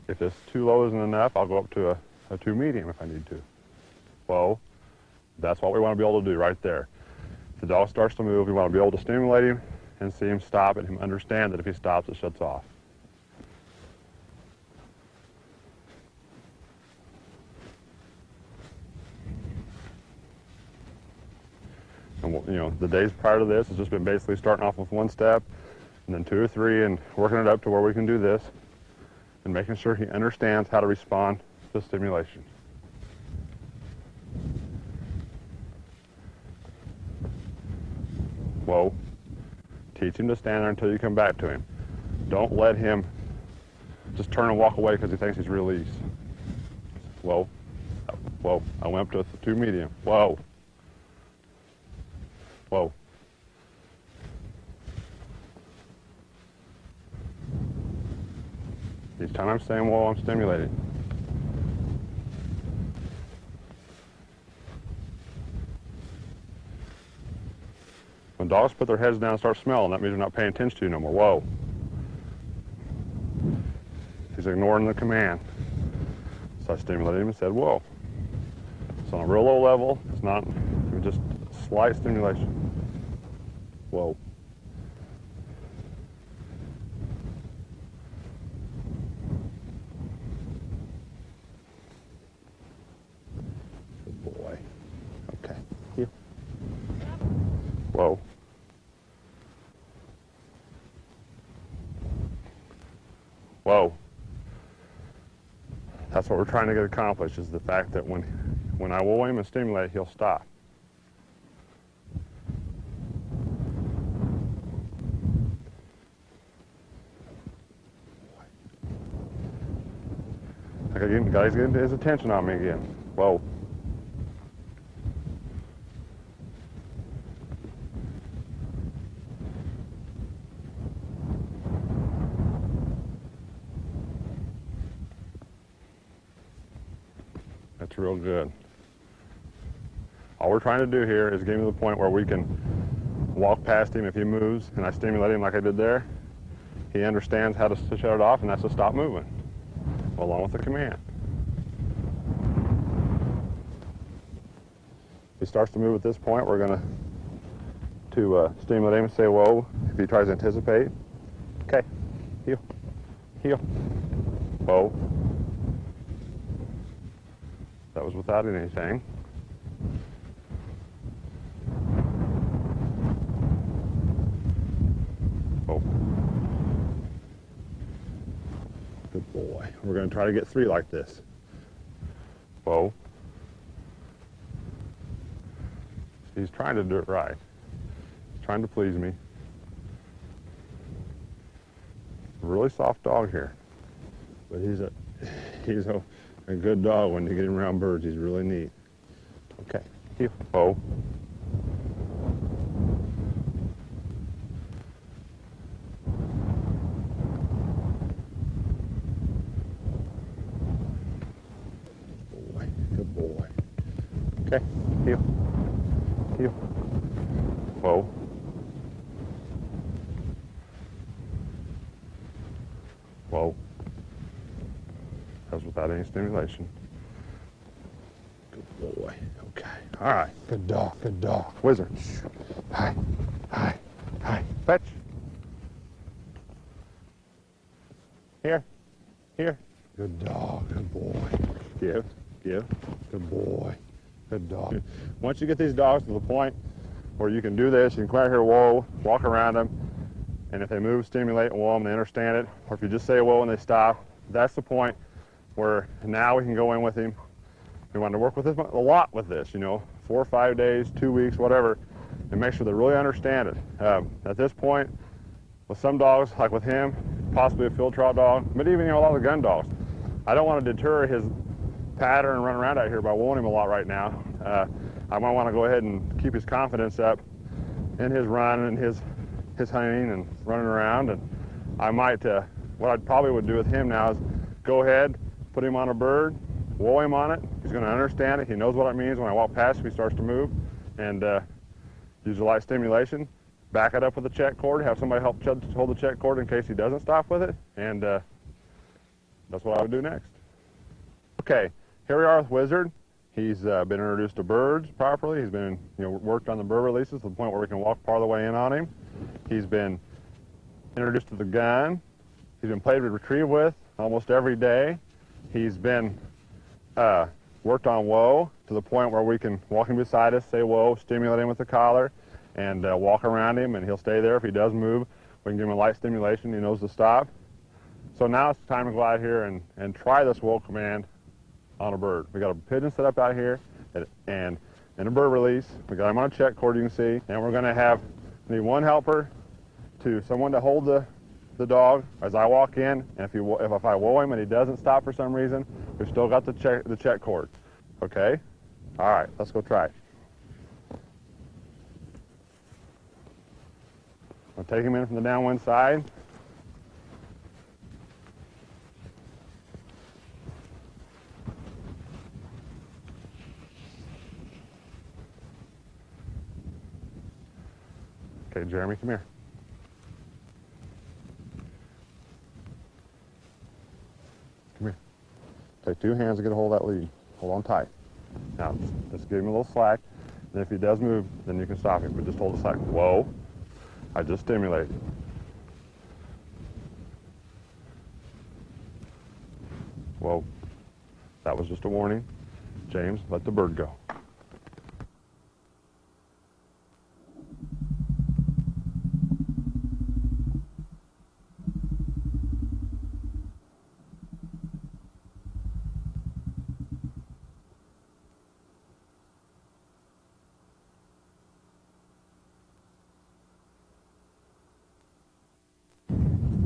If this too low isn't enough, I'll go up to a 2 medium if I need to. Whoa. That's what we want to be able to do right there. the dog starts to move, we want to be able to stimulate him and see him stop and him understand that if he stops, it shuts off. And you know, the days prior to this has just been basically starting off with one step, and then 2 or 3, and working it up to where we can do this, and making sure he understands how to respond to stimulation. Whoa. Teach him to stand there until you come back to him. Don't let him just turn and walk away because he thinks he's released. Whoa. Whoa. I went up to a 2 medium. Whoa. Whoa. Each time I'm saying whoa, I'm stimulating. When dogs put their heads down and start smelling, that means they're not paying attention to you no more. Whoa. He's ignoring the command. So I stimulated him and said, whoa. It's on a real low level. It's not just slight stimulation. Whoa. Good boy. Okay. Here. Whoa. Whoa. That's what we're trying to get accomplished, is the fact that when I whoa him and stimulate, he'll stop. Again, the guy's getting his attention on me again. Whoa. That's real good. All we're trying to do here is get him to the point where we can walk past him if he moves, and I stimulate him like I did there. He understands how to shut it off, and that's to stop moving, along with the command. If he starts to move at this point, we're going to stimulate him and say, whoa. If he tries to anticipate, okay, heel, heel, whoa. That was without anything. Whoa. Good boy. We're going to try to get 3 like this. Whoa. He's trying to do it right. He's trying to please me. Really soft dog here. But he's a good dog when you get him around birds. He's really neat. Okay. Heel. Whoa. Good boy. Okay. Heel. Heel. Whoa. Whoa. That was without any stimulation. Good boy. Okay. All right. Good dog. Good dog. Wizard. Hi. Hi. Hi. Fetch. Here. Here. Good dog. Good boy. Give. Give. Good boy. Good dog. Once you get these dogs to the point where you can do this, you can come out here, whoa, walk around them, and if they move, stimulate, whoa them, they understand it, or if you just say whoa and they stop, that's the point where now we can go in with him. We want to work with him a lot with this, 4 or 5 days, 2 weeks, whatever, and make sure they really understand it. At this point, with some dogs, like with him, possibly a field trial dog, but even a lot of the gun dogs, I don't want to deter his pattern and run around out here by whoa him a lot right now. I might want to go ahead and keep his confidence up in his run and his hunting and running around, and I might, what I probably would do with him now is go ahead, put him on a bird, whoa him on it. He's going to understand it. He knows what it means when I walk past him, he starts to move, and use a light stimulation, back it up with a check cord, have somebody help hold the check cord in case he doesn't stop with it, and that's what I would do next. Okay, here we are with Wizard. He's been introduced to birds properly. He's been, worked on the bird releases to the point where we can walk part of the way in on him. He's been introduced to the gun. He's been played with retrieve with almost every day. He's been worked on whoa to the point where we can walk him beside us, say whoa, stimulate him with the collar, and walk around him, and he'll stay there. If he does move, we can give him a light stimulation. He knows to stop. So now it's time to go out here and try this whoa command on a bird. We got a pigeon set up out here, and in a bird release, we got him on a check cord, you can see, and we're going to need one helper someone to hold the dog as I walk in, and if I whoa him and he doesn't stop for some reason, we've still got the check cord. Okay? All right, let's go try it. I'll take him in from the downwind side. Okay, Jeremy, come here. Come here. Take two hands to get a hold of that lead. Hold on tight. Now, just give him a little slack. And if he does move, then you can stop him, but just hold it slack. Whoa. I just stimulated. Whoa. That was just a warning. James, let the bird go.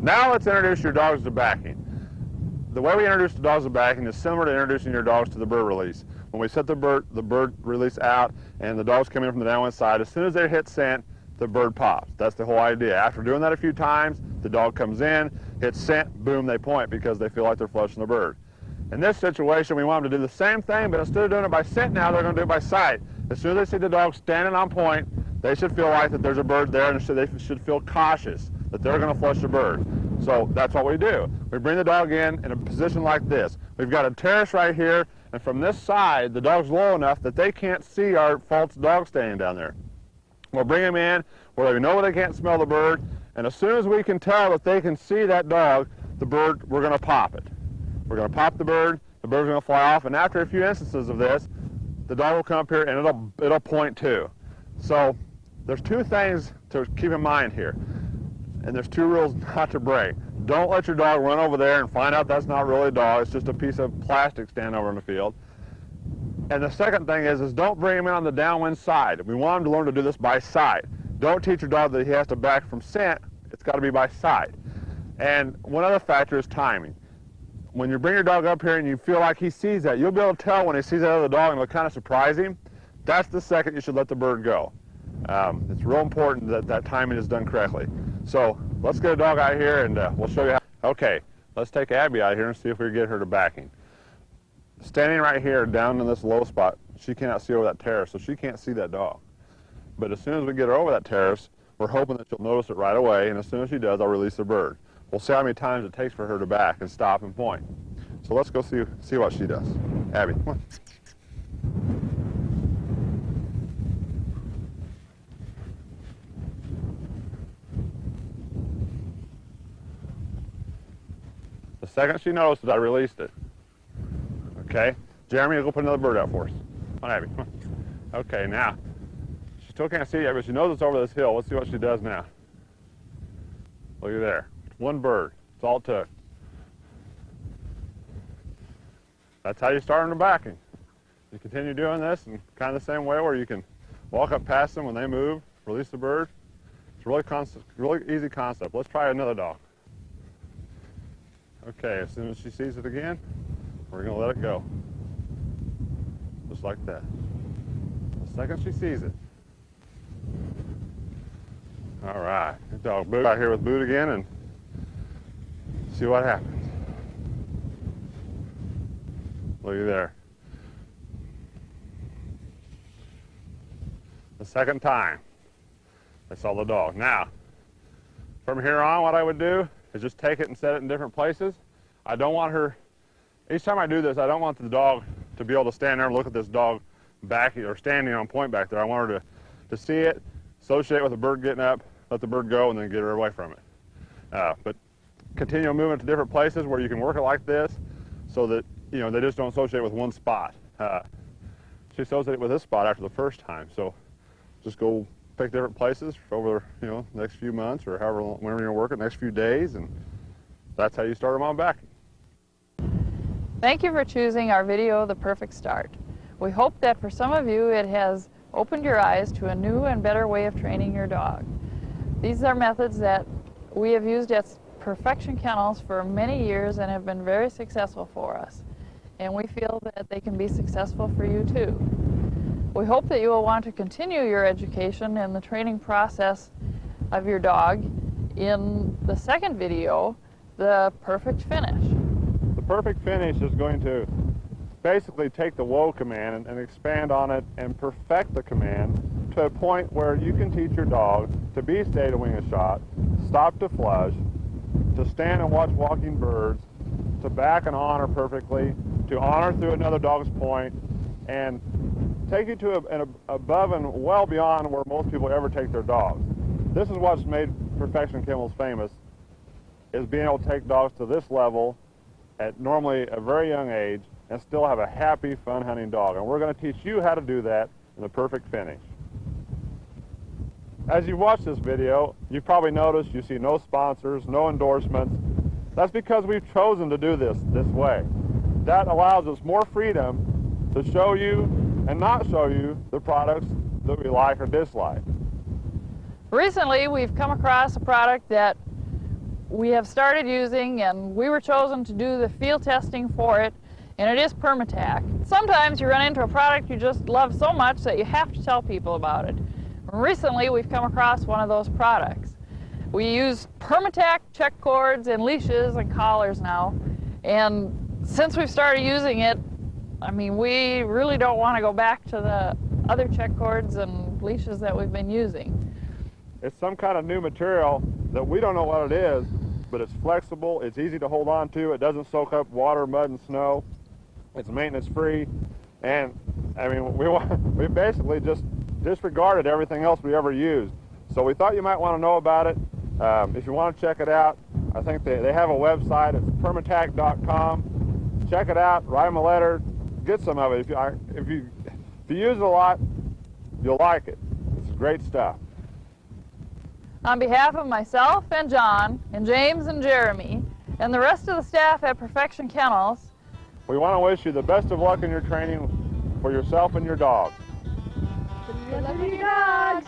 Now let's introduce your dogs to backing. The way we introduce the dogs to backing is similar to introducing your dogs to the bird release. When we set the bird release out and the dogs come in from the downwind side, as soon as they hit scent, the bird pops. That's the whole idea. After doing that a few times, the dog comes in, hits scent, boom, they point because they feel like they're flushing the bird. In this situation, we want them to do the same thing, but instead of doing it by scent now, they're going to do it by sight. As soon as they see the dog standing on point, they should feel like that there's a bird there, and they should feel cautious that they're going to flush the bird. So that's what we do. We bring the dog in a position like this. We've got a terrace right here, and from this side, the dog's low enough that they can't see our false dog standing down there. We'll bring them in where we know they can't smell the bird, and as soon as we can tell that they can see that dog, the bird, we're going to pop it. We're going to pop the bird's going to fly off, and after a few instances of this, the dog will come up here and it'll point too. So there's two things to keep in mind here. And there's two rules not to break. Don't let your dog run over there and find out that's not really a dog. It's just a piece of plastic standing over in the field. And the second thing is don't bring him in on the downwind side. We want him to learn to do this by sight. Don't teach your dog that he has to back from scent. It's got to be by sight. And one other factor is timing. When you bring your dog up here and you feel like he sees that, you'll be able to tell when he sees that other dog and it'll kind of surprise him. That's the second you should let the bird go. It's real important that timing is done correctly. So let's get a dog out here and we'll show you how. Okay, let's take Abby out here and see if we can get her to backing. Standing right here down in this low spot, she cannot see over that terrace, so she can't see that dog. But as soon as we get her over that terrace, we're hoping that she'll notice it right away, and as soon as she does, I'll release the bird. We'll see how many times it takes for her to back and stop and point. So let's go see what she does. Abby, come on. The second she notices, I released it. Okay? Jeremy, go put another bird out for us. Come on, Abby. Come on. Okay, now, she still can't see yet, but she knows it's over this hill. Let's see what she does now. Look at there. One bird. That's all it took. That's how you start them to backing. You continue doing this in kind of the same way where you can walk up past them when they move, release the bird. It's a really easy concept. Let's try another dog. Okay, as soon as she sees it again, we're going to let it go. Just like that. The second she sees it. All right, good dog. Boot out here with Boot again and see what happens. Look at there. The second time I saw the dog. Now, from here on, what I would do is just take it and set it in different places. I don't want her, each time I do this, I don't want the dog to be able to stand there and look at this dog back or standing on point back there. I want her to see it, associate with the bird getting up, let the bird go, and then get her away from it. But continue moving to different places where you can work it like this so that, you know, they just don't associate with one spot. She associated with this spot after the first time, so just go pick different places over, you know, the next few months or however long, whenever you're gonna work it, next few days, and that's how you start them on backing. Thank you for choosing our video, The Perfect Start. We hope that for some of you it has opened your eyes to a new and better way of training your dog. These are methods that we have used at Perfection Kennels for many years and have been very successful for us. And we feel that they can be successful for you too. We hope that you will want to continue your education in the training process of your dog in the second video, The Perfect Finish. The perfect finish is going to basically take the whoa command and expand on it and perfect the command to a point where you can teach your dog to be stay to wing a shot, stop to flush, to stand and watch walking birds, to back and honor perfectly, to honor through another dog's point, and take you to an above and well beyond where most people ever take their dogs. This is what's made Perfection Kennels famous, is being able to take dogs to this level at normally a very young age and still have a happy, fun hunting dog. And we're going to teach you how to do that in The Perfect Finish. As you watch this video, you've probably noticed you see no sponsors, no endorsements. That's because we've chosen to do this way. That allows us more freedom to show you and not show you the products that we like or dislike. Recently, we've come across a product that we have started using, and we were chosen to do the field testing for it, and it is Permatac. Sometimes you run into a product you just love so much that you have to tell people about it. Recently, we've come across one of those products. We use Permatac check cords and leashes and collars now, and since we've started using it, I mean, we really don't want to go back to the other check cords and leashes that we've been using. It's some kind of new material that we don't know what it is, but it's flexible, it's easy to hold on to, it doesn't soak up water, mud, and snow, it's maintenance free, and I mean, we basically just disregarded everything else we ever used. So we thought you might want to know about it. If you want to check it out, I think they have a website, it's permatac.com. Check it out, write them a letter, get some of it. If you use it a lot, you'll like it. It's great stuff. On behalf of myself and John and James and Jeremy and the rest of the staff at Perfection Kennels, we want to wish you the best of luck in your training for yourself and your dog. Good luck with your dogs!